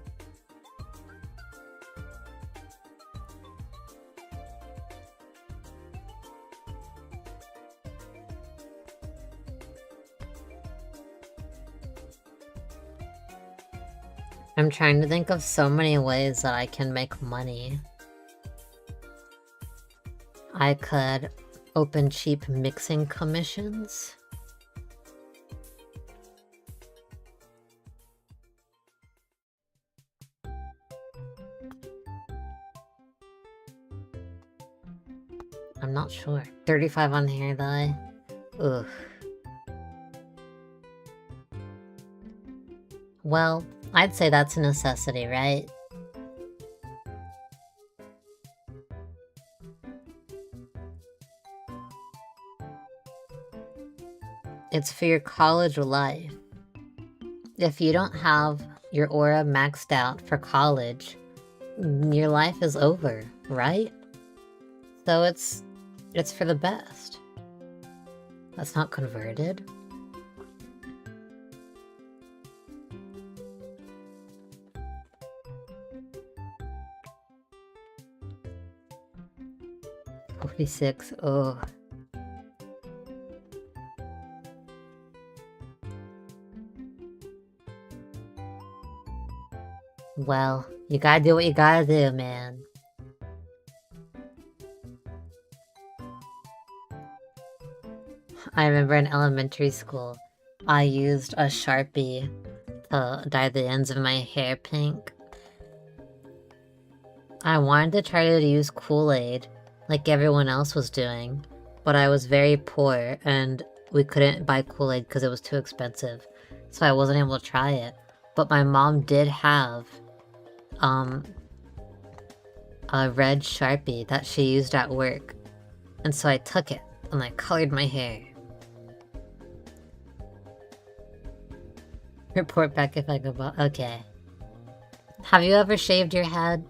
I'm trying to think of so many ways that I can make money. I could open cheap mixing commissions. I'm not sure. 35 on hair dye. Ugh. Well, I'd say that's a necessity, right? It's for your college life. If you don't have your aura maxed out for college, your life is over, right? So it's for the best. That's not converted. $46. Oh. Well, you gotta do what you gotta do, man. I remember in elementary school, I used a Sharpie to dye the ends of my hair pink. I wanted to try to use Kool-Aid like everyone else was doing, but I was very poor and we couldn't buy Kool-Aid because it was too expensive, so I wasn't able to try it. But my mom did have a red Sharpie that she used at work, and so I took it and I colored my hair. Report back if I go back. Okay. Have you ever shaved your head?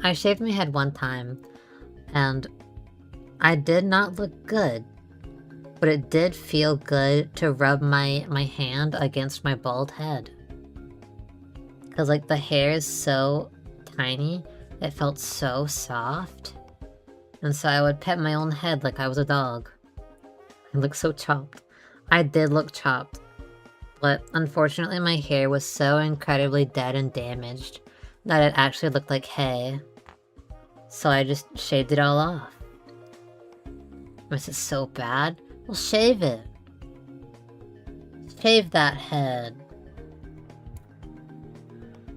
I shaved my head one time, and I did not look good, but it did feel good to rub my hand against my bald head. Because like the hair is so tiny, it felt so soft. And so I would pet my own head like I was a dog. I looked so chopped. I did look chopped. But unfortunately my hair was so incredibly dead and damaged that it actually looked like hay. So I just shaved it all off. Was it so bad? Well, shave it. Shave that head.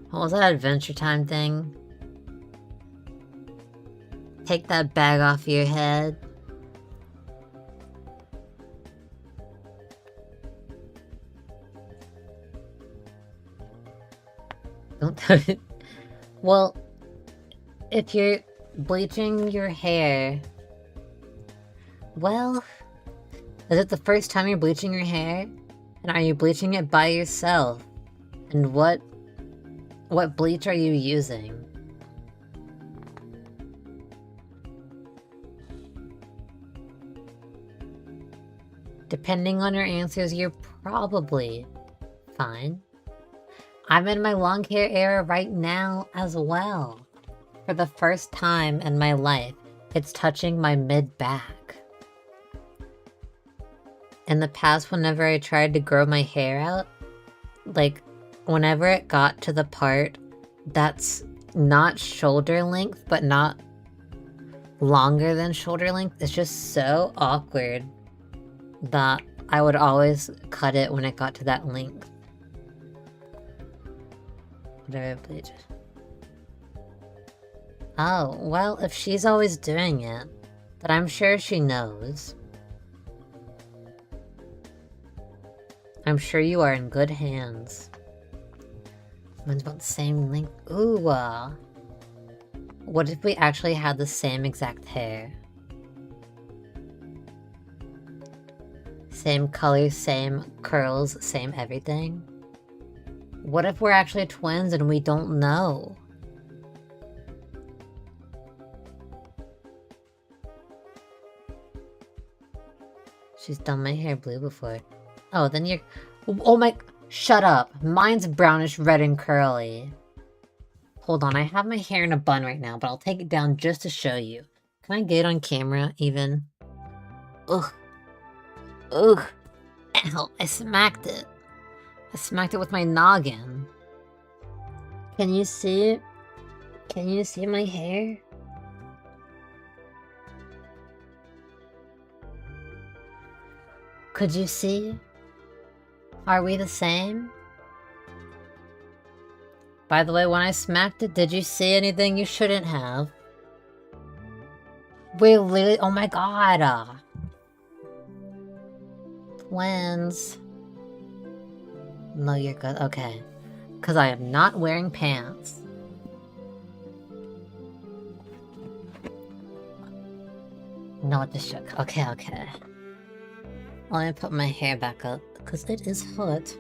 What was that Adventure Time thing? Take that bag off your head. Don't do it. Well, if you're bleaching your hair... Well... Is it the first time you're bleaching your hair? And are you bleaching it by yourself? And what bleach are you using? Depending on your answers, you're probably fine. I'm in my long hair era right now as well. For the first time in my life, it's touching my mid-back. In the past, whenever I tried to grow my hair out, like, whenever it got to the part that's not shoulder length, but not longer than shoulder length, it's just so awkward that I would always cut it when it got to that length. Whatever bleach. Oh, well, if she's always doing it, then I'm sure she knows. I'm sure you are in good hands. Mine's about the same length. Ooh, what if we actually had the same exact hair? Same color, same curls, same everything? What if we're actually twins and we don't know? She's done my hair blue before. Oh, then you're... Oh my... Shut up. Mine's brownish, red, and curly. Hold on, I have my hair in a bun right now, but I'll take it down just to show you. Can I get it on camera, even? Ugh. Ugh. Ow, I smacked it. I smacked it with my noggin. Can you see it? Can you see my hair? Could you see? Are we the same? By the way, when I smacked it, did you see anything you shouldn't have? We literally... Oh my god! Twins. No, you're good. Okay. Because I am not wearing pants. No, it just shook. Okay, okay. Let me put my hair back up, because it is hot.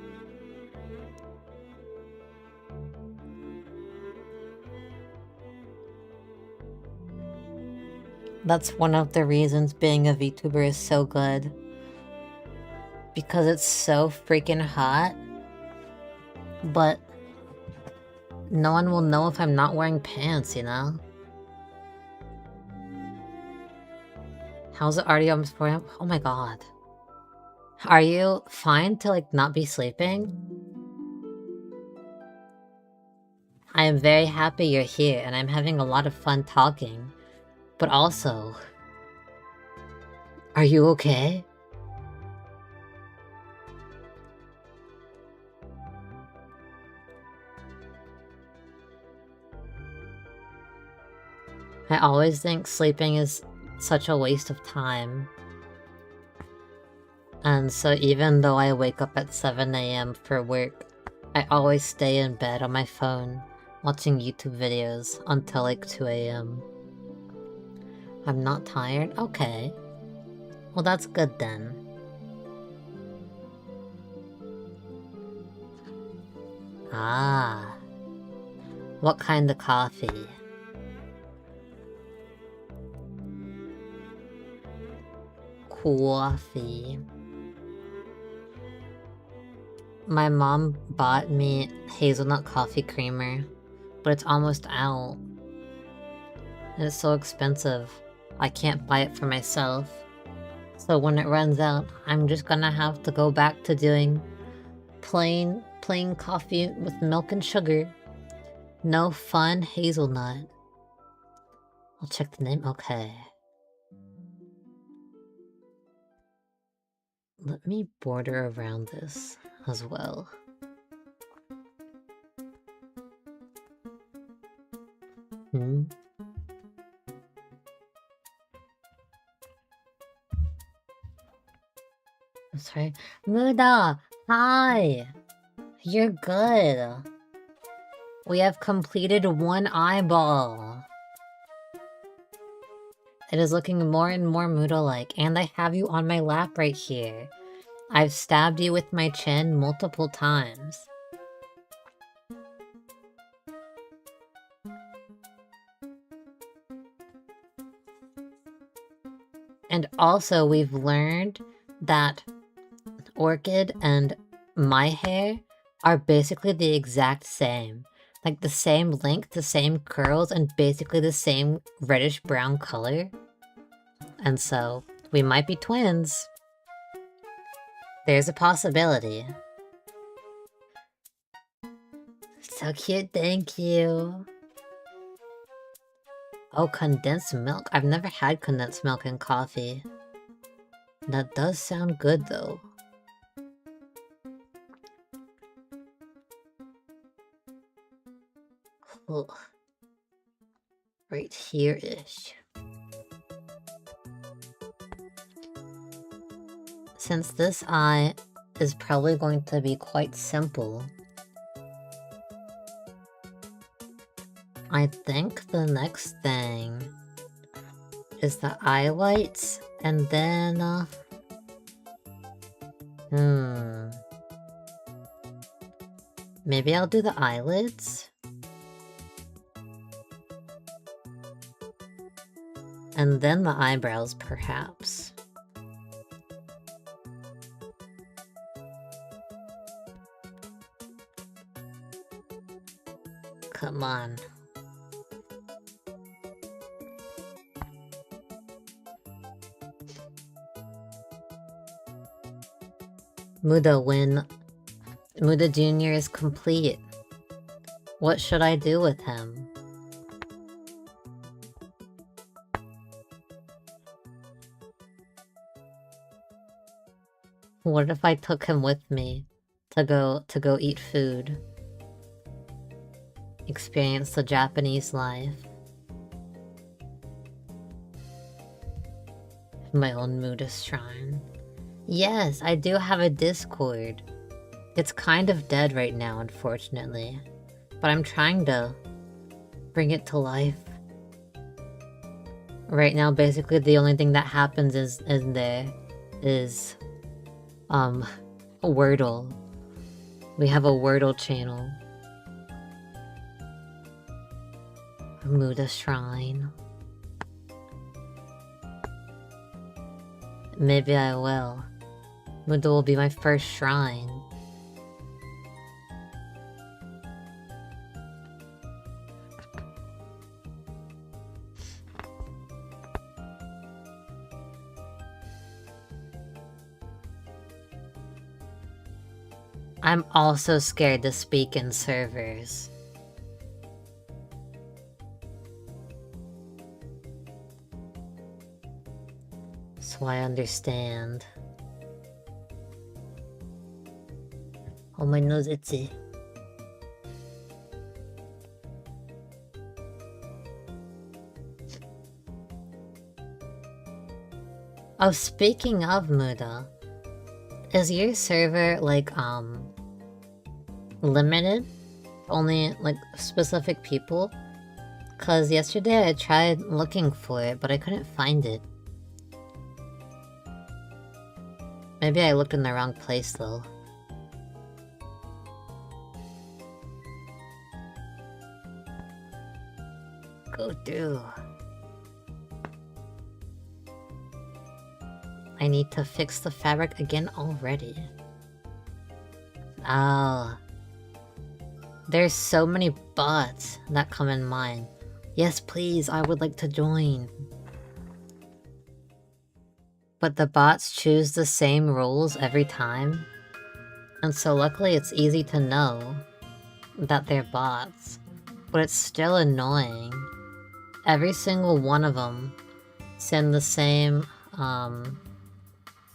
That's one of the reasons being a VTuber is so good. Because it's so freaking hot. But no one will know if I'm not wearing pants, you know? How's it already almost 4 AM? Oh my god. Are you fine to, like, not be sleeping? I am very happy you're here, and I'm having a lot of fun talking. But also... Are you okay? I always think sleeping is such a waste of time. And so even though I wake up at 7 AM for work, I always stay in bed on my phone, watching YouTube videos until like 2 AM. I'm not tired? Okay. Well, that's good then. Ah. What kind of coffee? Coffee. My mom bought me hazelnut coffee creamer, but it's almost out. And it's so expensive. I can't buy it for myself. So when it runs out, I'm just gonna have to go back to doing plain coffee with milk and sugar. No fun hazelnut. I'll check the name. Okay. Let me border around this as well. Sorry. Muda! Hi! You're good. We have completed one eyeball. It is looking more and more Muda-like, and I have you on my lap right here. I've stabbed you with my chin multiple times. And also, we've learned that Orchid and my hair are basically the exact same. Like the same length, the same curls, and basically the same reddish-brown color. And so, we might be twins. There's a possibility. So cute, thank you. Oh, condensed milk. I've never had condensed milk in coffee. That does sound good, though. Cool. Right here-ish. Since this eye is probably going to be quite simple, I think the next thing is the highlights, and then, maybe I'll do the eyelids? And then the eyebrows, perhaps. Come on. Muda, when Muda Jr. is complete, what should I do with him? What if I took him with me to go eat food? Experience the Japanese life. My own Muda shrine. Yes, I do have a Discord. It's kind of dead right now, unfortunately. But I'm trying to bring it to life. Right now, basically the only thing that happens in there is Wordle. We have a Wordle channel. Bermuda Shrine. Maybe I will. Muda will be my first shrine. I'm also scared to speak in servers. So I understand. Oh, my nose itchy. Oh, speaking of Muda, is your server like limited? Only like specific people? Cause yesterday I tried looking for it, but I couldn't find it. Maybe I looked in the wrong place though. Go through. I need to fix the fabric again already. Oh. There's so many bots that come in mine. Yes, please, I would like to join. But the bots choose the same rules every time. And so luckily it's easy to know that they're bots. But it's still annoying. Every single one of them send the same,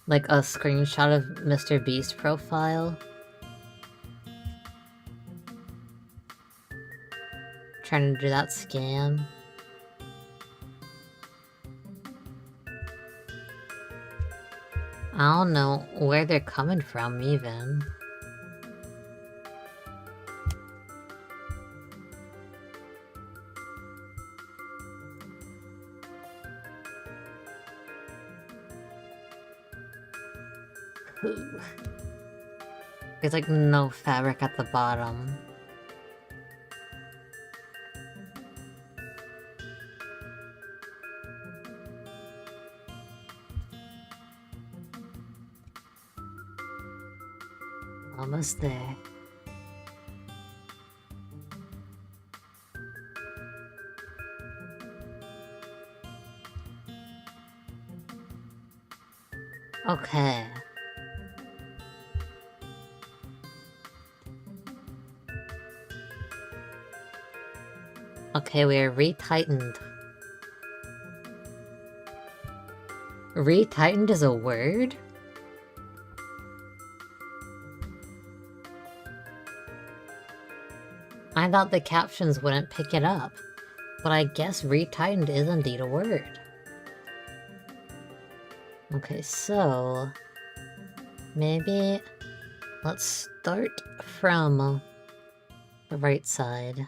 like a screenshot of Mr. Beast's profile. Trying to do that scam. I don't know where they're coming from even. There's like no fabric at the bottom. Almost there. Okay. Okay, we are retightened. Retightened is a word? I thought the captions wouldn't pick it up, but I guess retightened is indeed a word. Okay, so maybe let's start from the right side.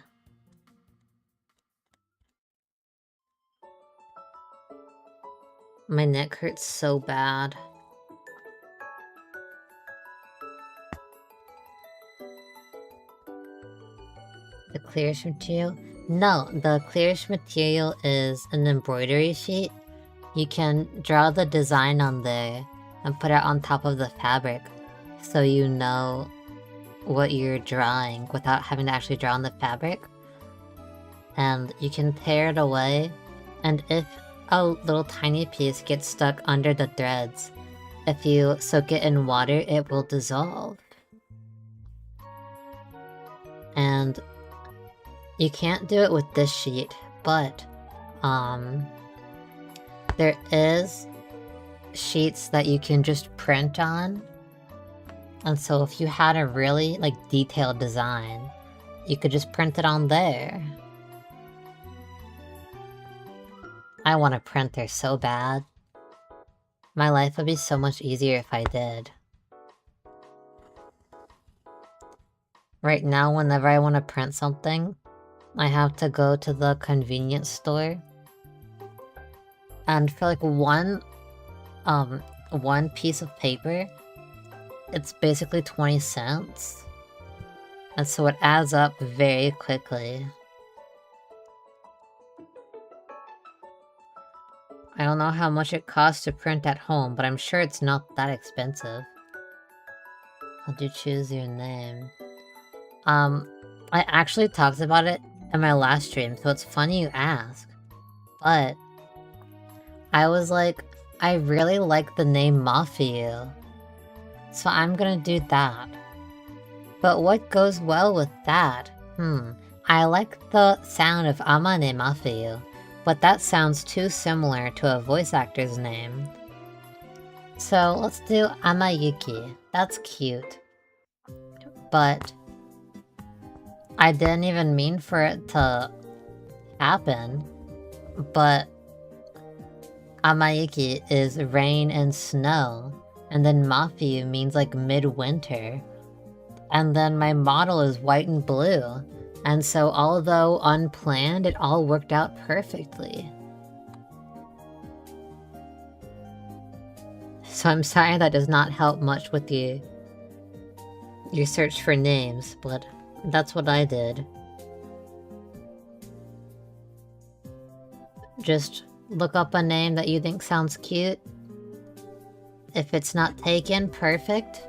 My neck hurts so bad. The clearish material? No, the clearish material is an embroidery sheet. You can draw the design on there and put it on top of the fabric so you know what you're drawing without having to actually draw on the fabric. And you can tear it away, and if a little tiny piece gets stuck under the threads, if you soak it in water, it will dissolve. And you can't do it with this sheet, but there is sheets that you can just print on. And so if you had a really like detailed design, you could just print it on there. I want a printer so bad. My life would be so much easier if I did. Right now, whenever I want to print something, I have to go to the convenience store. And for like one piece of paper, it's basically 20 cents. And so it adds up very quickly. I don't know how much it costs to print at home, but I'm sure it's not that expensive. How'd you choose your name? I actually talked about it in my last stream, so it's funny you ask. But I was like, I really like the name Mafuyu, so I'm gonna do that. But what goes well with that? I like the sound of Amane Mafuyu, but that sounds too similar to a voice actor's name. So let's do Amayuki. That's cute. But I didn't even mean for it to happen, but Amayuki is rain and snow, and then Mafuyu means like midwinter, and then my model is white and blue, and so although unplanned, it all worked out perfectly. So I'm sorry that does not help much with your search for names, but that's what I did. Just look up a name that you think sounds cute. If it's not taken, perfect.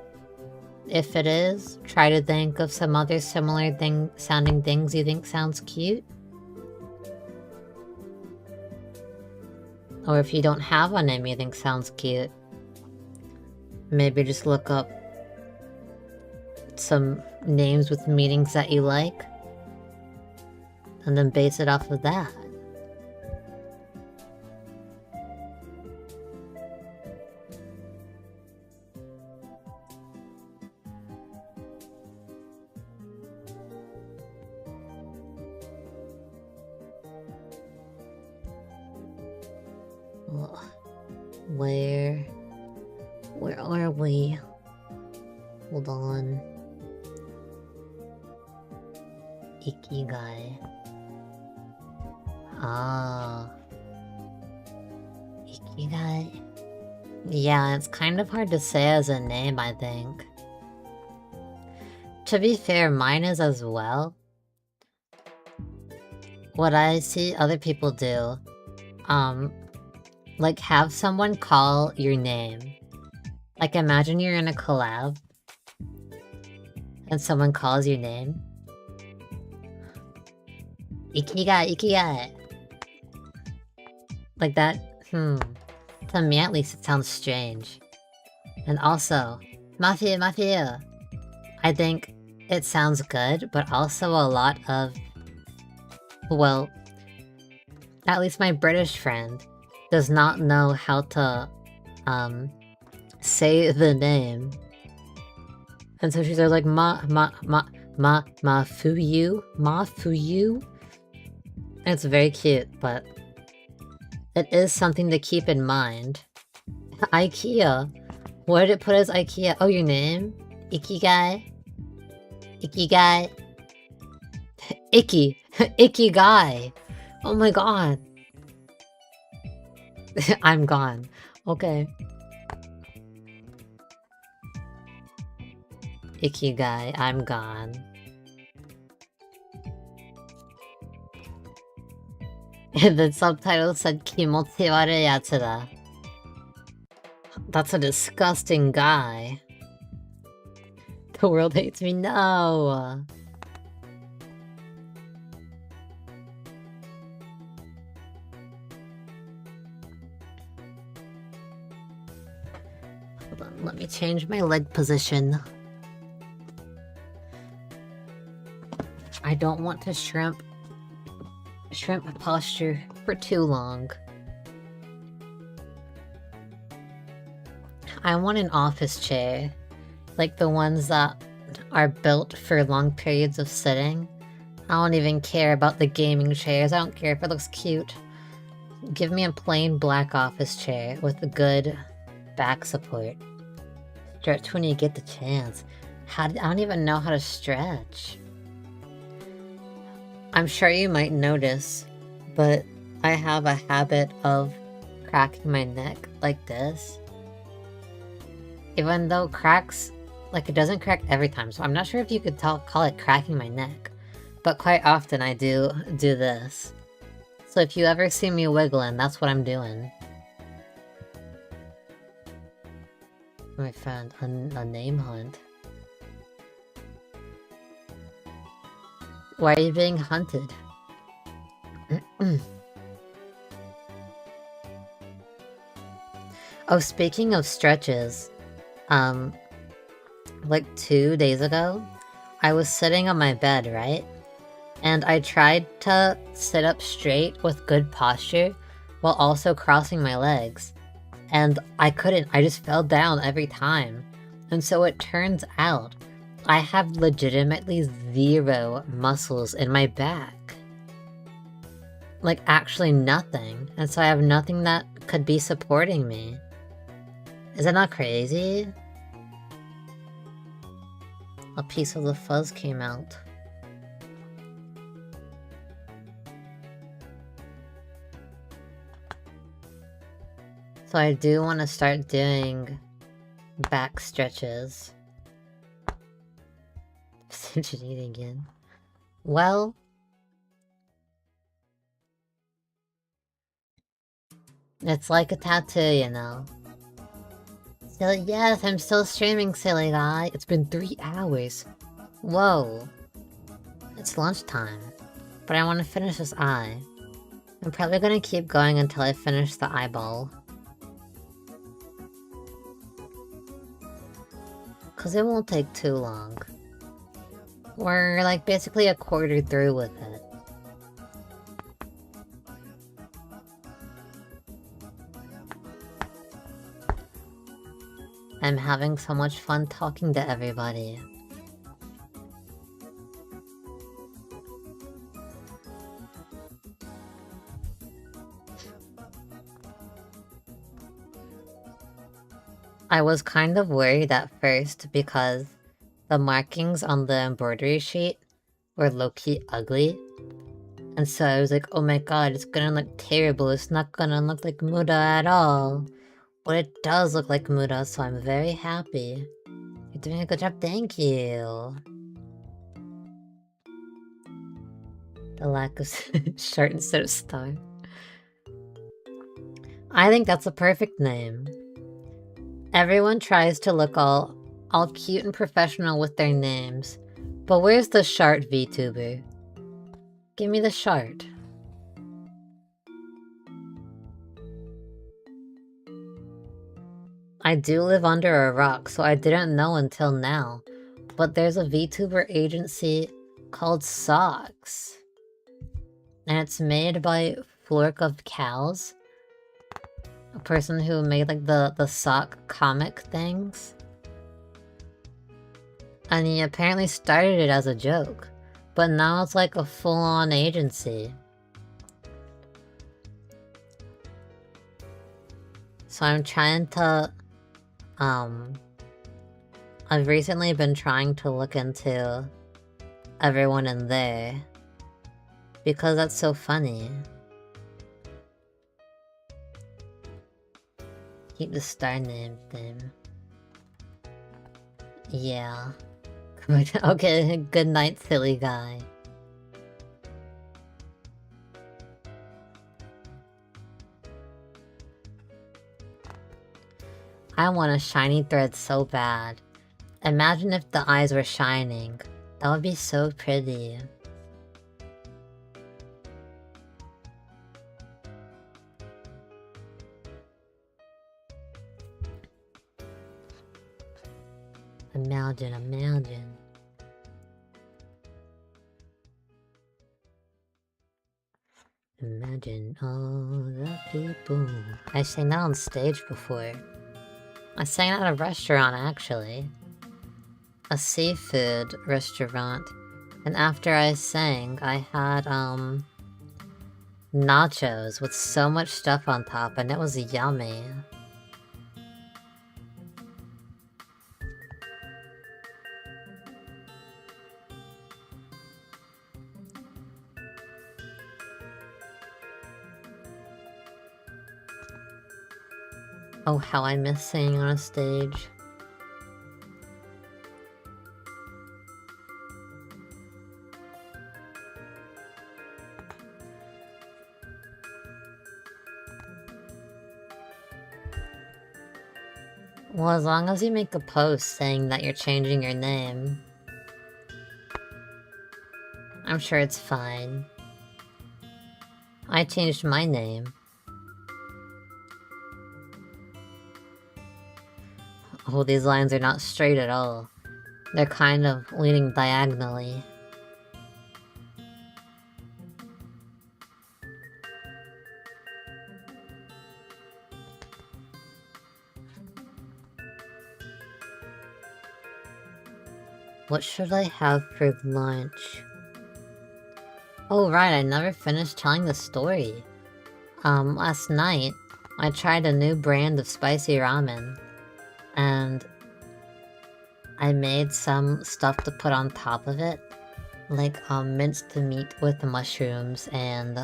If it is, try to think of some other similar sounding things you think sounds cute. Or if you don't have a name you think sounds cute, maybe just look up some names with meanings that you like, and then base it off of that. Where are we? Hold on. Ikigai. Ah. Ikigai. Yeah, it's kind of hard to say as a name, I think. To be fair, mine is as well. What I see other people do, like have someone call your name. Like imagine you're in a collab and someone calls your name. Ikigai, Ikigai. Like that, to me at least it sounds strange. And also, Mafuyu, Mafuyu. I think it sounds good, but also a lot of, well, at least my British friend does not know how to, say the name. And so she's like, Mafuyu? And it's very cute, but it is something to keep in mind. IKEA. What did it put as IKEA? Oh, your name? Ikigai? Ikigai? Icky. Ikigai. Oh my god. I'm gone. Okay. Ikigai, I'm gone. The subtitle said Kimochi waru yatsu da. That's a disgusting guy. The world hates me, no! Hold on, let me change my leg position. I don't want to shrimp posture for too long. I want an office chair, like the ones that are built for long periods of sitting. I don't even care about the gaming chairs, I don't care if it looks cute. Give me a plain black office chair with a good back support. Stretch when you get the chance. I don't even know how to stretch. I'm sure you might notice, but I have a habit of cracking my neck like this. Even though cracks Like, it doesn't crack every time, so I'm not sure if you could call it cracking my neck. But quite often I do this. So if you ever see me wiggling, that's what I'm doing. My friend, a name hunt. Why are you being hunted? Oh, speaking of stretches, like 2 days ago, I was sitting on my bed, right? And I tried to sit up straight with good posture while also crossing my legs. And I couldn't, I just fell down every time. And so it turns out I have legitimately 0 muscles in my back. Like, actually nothing. And so I have nothing that could be supporting me. Is that not crazy? A piece of the fuzz came out. So I do want to start doing back stretches. Fidgeting again. Well, it's like a tattoo, you know. So yes, I'm still streaming, silly guy. It's been 3 hours. Whoa. It's lunchtime. But I want to finish this eye. I'm probably gonna keep going until I finish the eyeball. Cause it won't take too long. We're like basically a quarter through with it. I'm having so much fun talking to everybody. I was kind of worried at first because the markings on the embroidery sheet were low-key ugly. And so I was like, oh my god, it's gonna look terrible, it's not gonna look like Muda at all. But it does look like Muda, so I'm very happy. You're doing a good job, thank you. The lack of short instead of star. I think that's a perfect name. Everyone tries to look all cute and professional with their names. But where's the shart VTuber? Give me the shart. I do live under a rock, so I didn't know until now. But there's a VTuber agency called Socks. And it's made by Flork of Cows. A person who made like the sock comic things. And he apparently started it as a joke. But now it's like a full-on agency. So I'm trying to... I've recently been trying to look into everyone in there. Because that's so funny. Keep the star name thing. Yeah. Okay, good night, silly guy. I want a shiny thread so bad. Imagine if the eyes were shining. That would be so pretty. Imagine. Imagine all the people. I sang that on stage before. I sang at a restaurant, actually. A seafood restaurant. And after I sang, I had, nachos with so much stuff on top, and it was yummy. Oh, how I miss singing on a stage. Well, as long as you make a post saying that you're changing your name, I'm sure it's fine. I changed my name. Oh, these lines are not straight at all. They're kind of leaning diagonally. What should I have for lunch? Oh right, I never finished telling the story. Last night, I tried a new brand of spicy ramen. And I made some stuff to put on top of it. Like, minced meat with mushrooms and,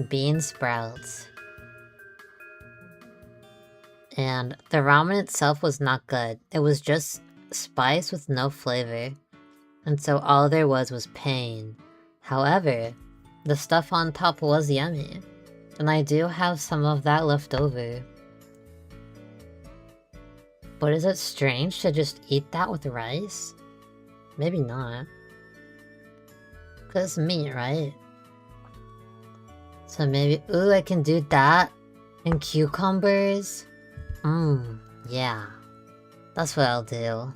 bean sprouts. And the ramen itself was not good. It was just spice with no flavor. And so all there was pain. However, the stuff on top was yummy. And I do have some of that left over. But is it strange to just eat that with rice? Maybe not. Cause it's meat, right? So maybe, ooh, I can do that and cucumbers. Yeah. That's what I'll do.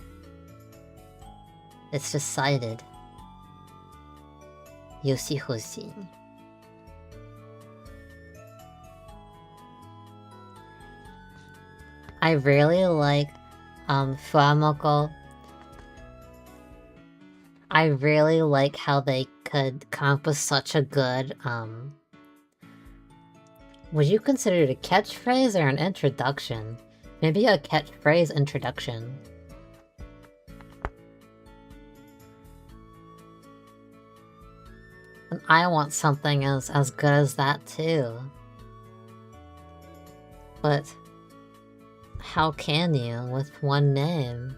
It's decided. Yoshi-hoshi. I really like, Fuamoko. I really like how they could come up with such a good, would you consider it a catchphrase or an introduction? Maybe a catchphrase introduction. And I want something as good as that too. But how can you with one name?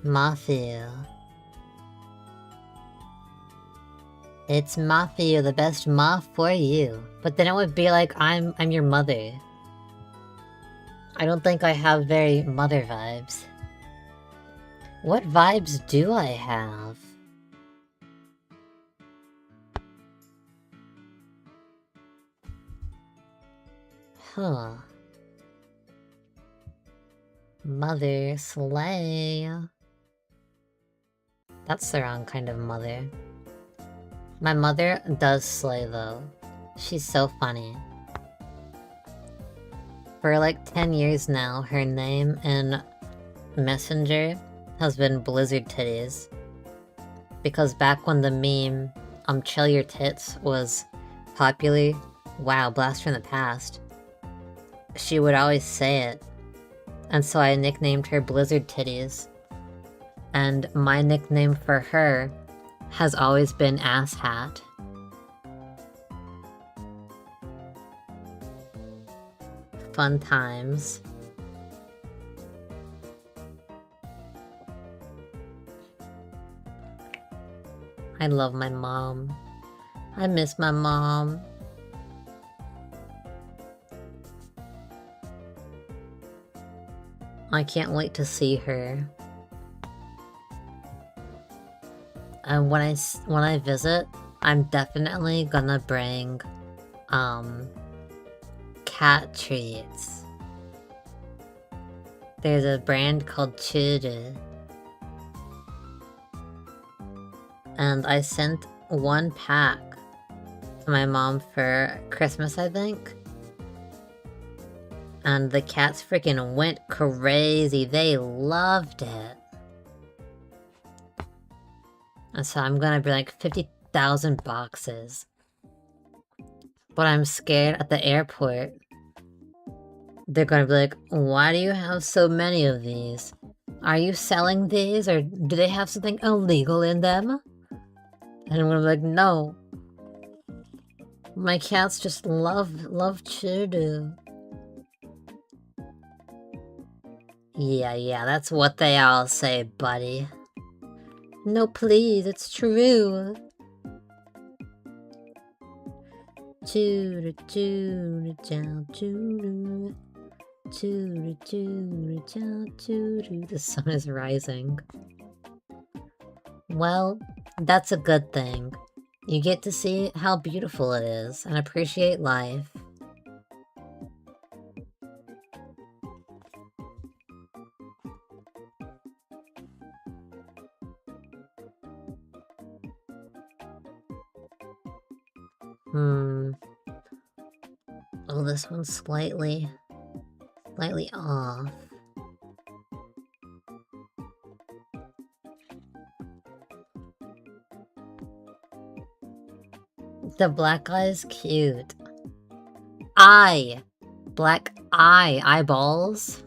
Mafuyu. It's Mafuyu, the best ma for you. But then it would be like I'm your mother. I don't think I have very mother vibes. What vibes do I have? Huh. Mother slay. That's the wrong kind of mother. My mother does slay though. She's so funny. For like 10 years now, her name in Messenger has been Blizzard Titties. Because back when the meme, chill your tits was popular, wow, blast from the past, she would always say it. And so I nicknamed her Blizzard Titties. And my nickname for her has always been Ass Hat. Fun times. I love my mom. I miss my mom. I can't wait to see her. And when I visit, I'm definitely gonna bring cat treats. There's a brand called Churu. And I sent one pack to my mom for Christmas, I think. And the cats freaking went crazy. They loved it. And so I'm gonna bring like 50,000 boxes. But I'm scared at the airport. They're gonna be like, why do you have so many of these? Are you selling these, or do they have something illegal in them? And I'm gonna be like, no. My cats just love Churu. Yeah, that's what they all say, buddy. No, please, it's true. Choo choo chow choo. Choo choo chow choo. The sun is rising. Well, that's a good thing. You get to see how beautiful it is and appreciate life. Oh, this one's slightly off. The black eye is cute. Eye! Black eye. Eyeballs.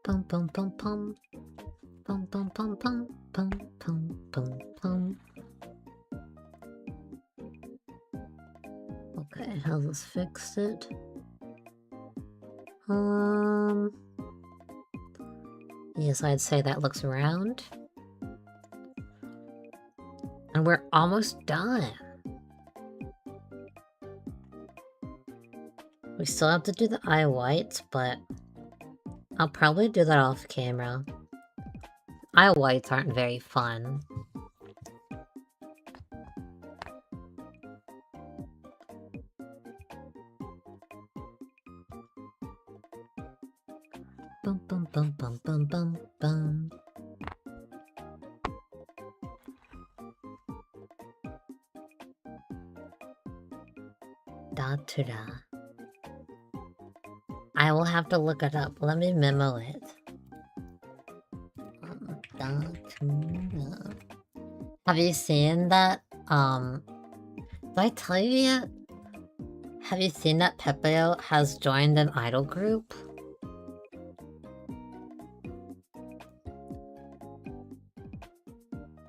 Pum pum pum pum. Pum pum pum pum pum pum pum pum. Okay, how's this fixed it? Yes, I'd say that looks round. And we're almost done. We still have to do the eye whites, but I'll probably do that off camera. Eye whites aren't very fun. Bum bum bum bum bum bum bum. Da-ta-da. I will have to look it up. Let me memo it. Da-ta-da. Have you seen that? Did I tell you yet? Have you seen that Pepeo has joined an idol group?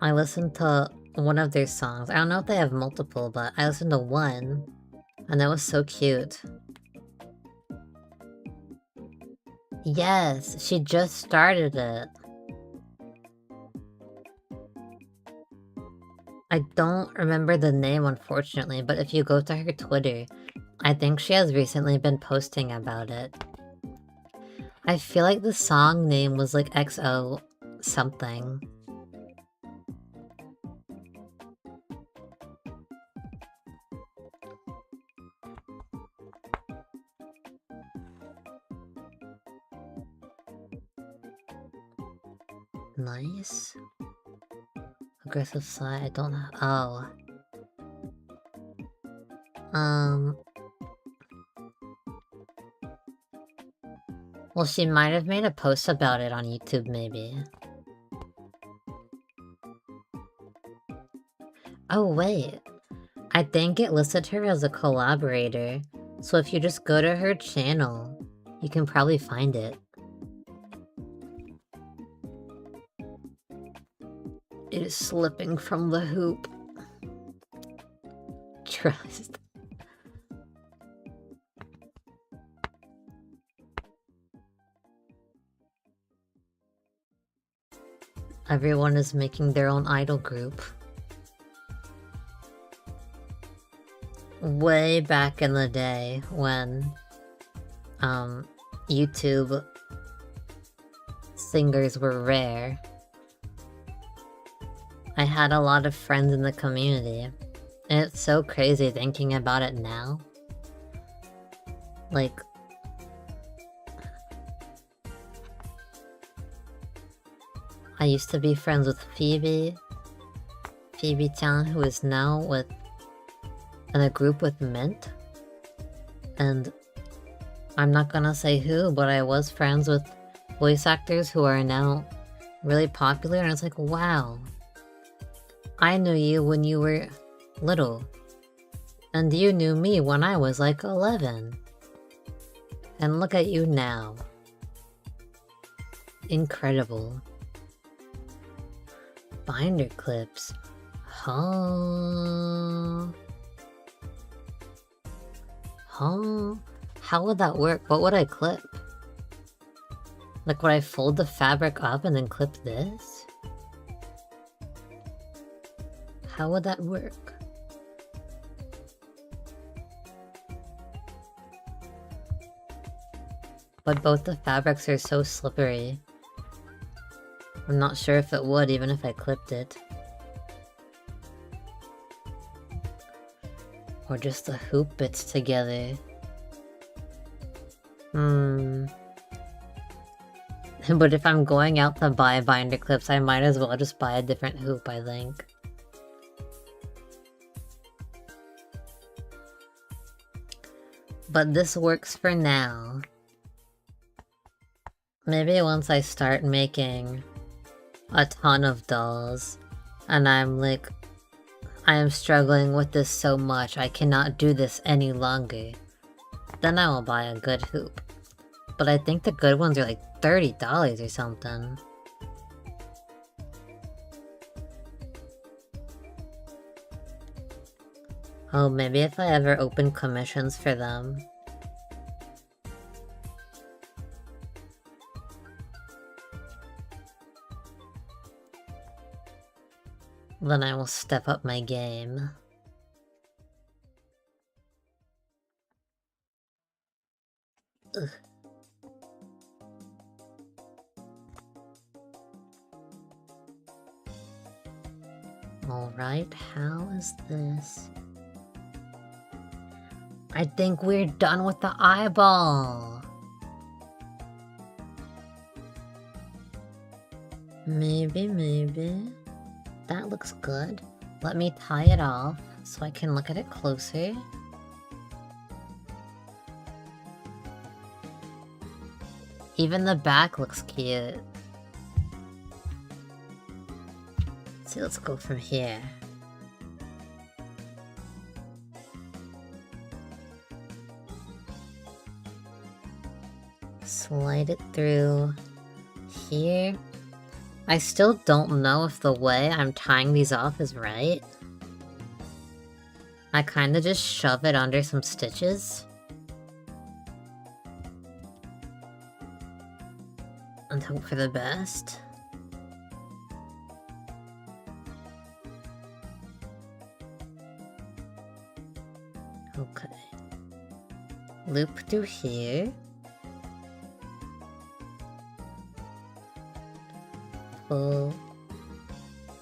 I listened to one of their songs. I don't know if they have multiple, but I listened to one, and that was so cute. Yes, she just started it. I don't remember the name, unfortunately, but if you go to her Twitter, I think she has recently been posting about it. I feel like the song name was like XO something. Nice. Aggressive side, I don't know. Oh. Well, she might have made a post about it on YouTube, maybe. Oh, wait. I think it listed her as a collaborator, so if you just go to her channel, you can probably find it. It is slipping from the hoop. Trust. Everyone is making their own idol group. Way back in the day when YouTube singers were rare, I had a lot of friends in the community, and it's so crazy thinking about it now. Like, I used to be friends with Phoebe-chan, who is now in a group with Mint, and I'm not gonna say who, but I was friends with voice actors who are now really popular, and it's like, wow, I knew you when you were little, and you knew me when I was like 11, and look at you now. Incredible. Binder clips. Huh? How would that work? What would I clip? Like, would I fold the fabric up and then clip this? How would that work? But both the fabrics are so slippery. I'm not sure if it would, even if I clipped it. Or just the hoop bits together. But if I'm going out to buy binder clips, I might as well just buy a different hoop, I think. But this works for now. Maybe once I start making a ton of dolls, and I'm like, I am struggling with this so much, I cannot do this any longer, then I will buy a good hoop. But I think the good ones are like $30 or something. Oh, maybe if I ever open commissions for them. Then I will step up my game. Ugh. Alright, how is this? I think we're done with the eyeball! Maybe. That looks good. Let me tie it off so I can look at it closer. Even the back looks cute. So let's go from here. Slide it through here. I still don't know if the way I'm tying these off is right. I kinda just shove it under some stitches. And hope for the best. Okay. Loop through here. Pull.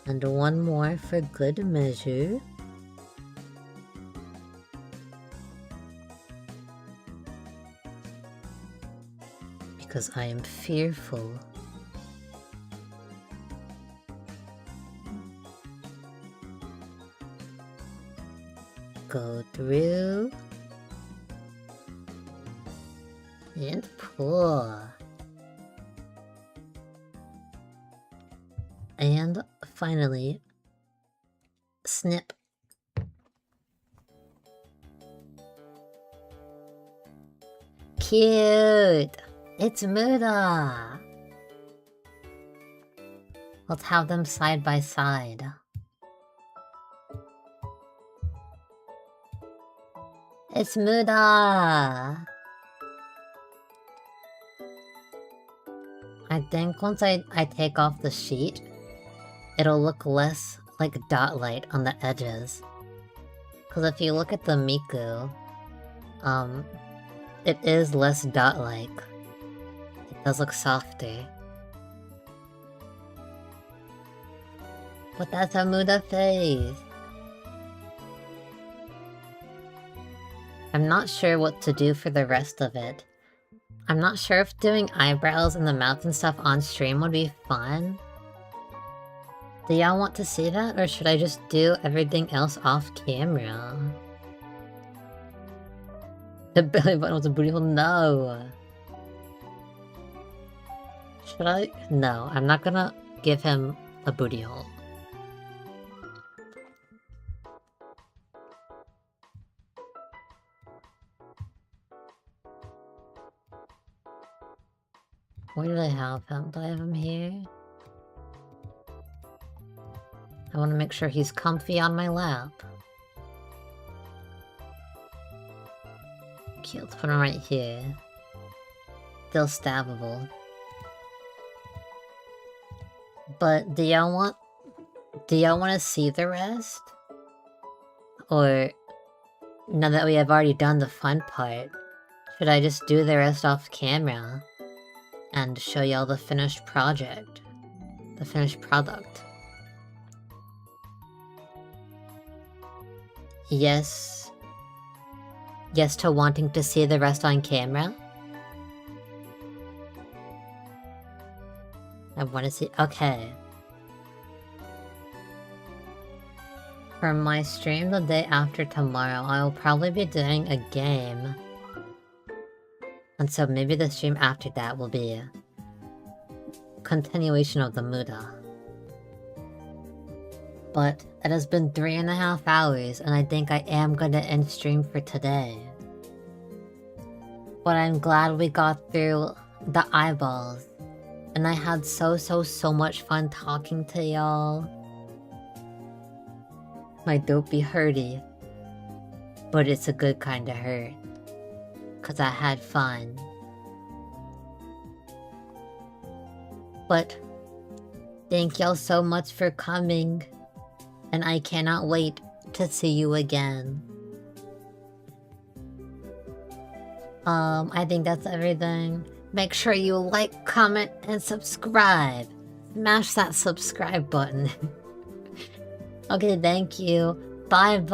And one more for good measure. Because I am fearful. Go through. And pull. And finally, snip. Cute! It's Muda! Let's have them side by side. It's Muda! I think once I take off the sheet, it'll look less like dot light on the edges. Because if you look at the Miku, it is less dot-like. It does look softer. But that's a Muda face! I'm not sure what to do for the rest of it. I'm not sure if doing eyebrows and the mouth and stuff on stream would be fun. Do y'all want to see that, or should I just do everything else off camera? The belly button was a booty hole? No! Should I? No, I'm not gonna give him a booty hole. Where did I have him? Do I have him here? I want to make sure he's comfy on my lap. Okay, let's put him right here. Still stabbable. But do y'all want to see the rest? Or, now that we have already done the fun part, should I just do the rest off camera and show y'all the finished project? The finished product. Yes. Yes to wanting to see the rest on camera? I want to see... Okay. For my stream the day after tomorrow, I will probably be doing a game. And so maybe the stream after that will be a continuation of the Muda. But it has been 3.5 hours, and I think I am gonna end stream for today. But I'm glad we got through the eyeballs. And I had so much fun talking to y'all. My dopey hurty. But it's a good kind of hurt. 'Cause I had fun. But thank y'all so much for coming. And I cannot wait to see you again. I think that's everything. Make sure you like, comment, and subscribe. Smash that subscribe button. Okay, thank you. Bye-bye.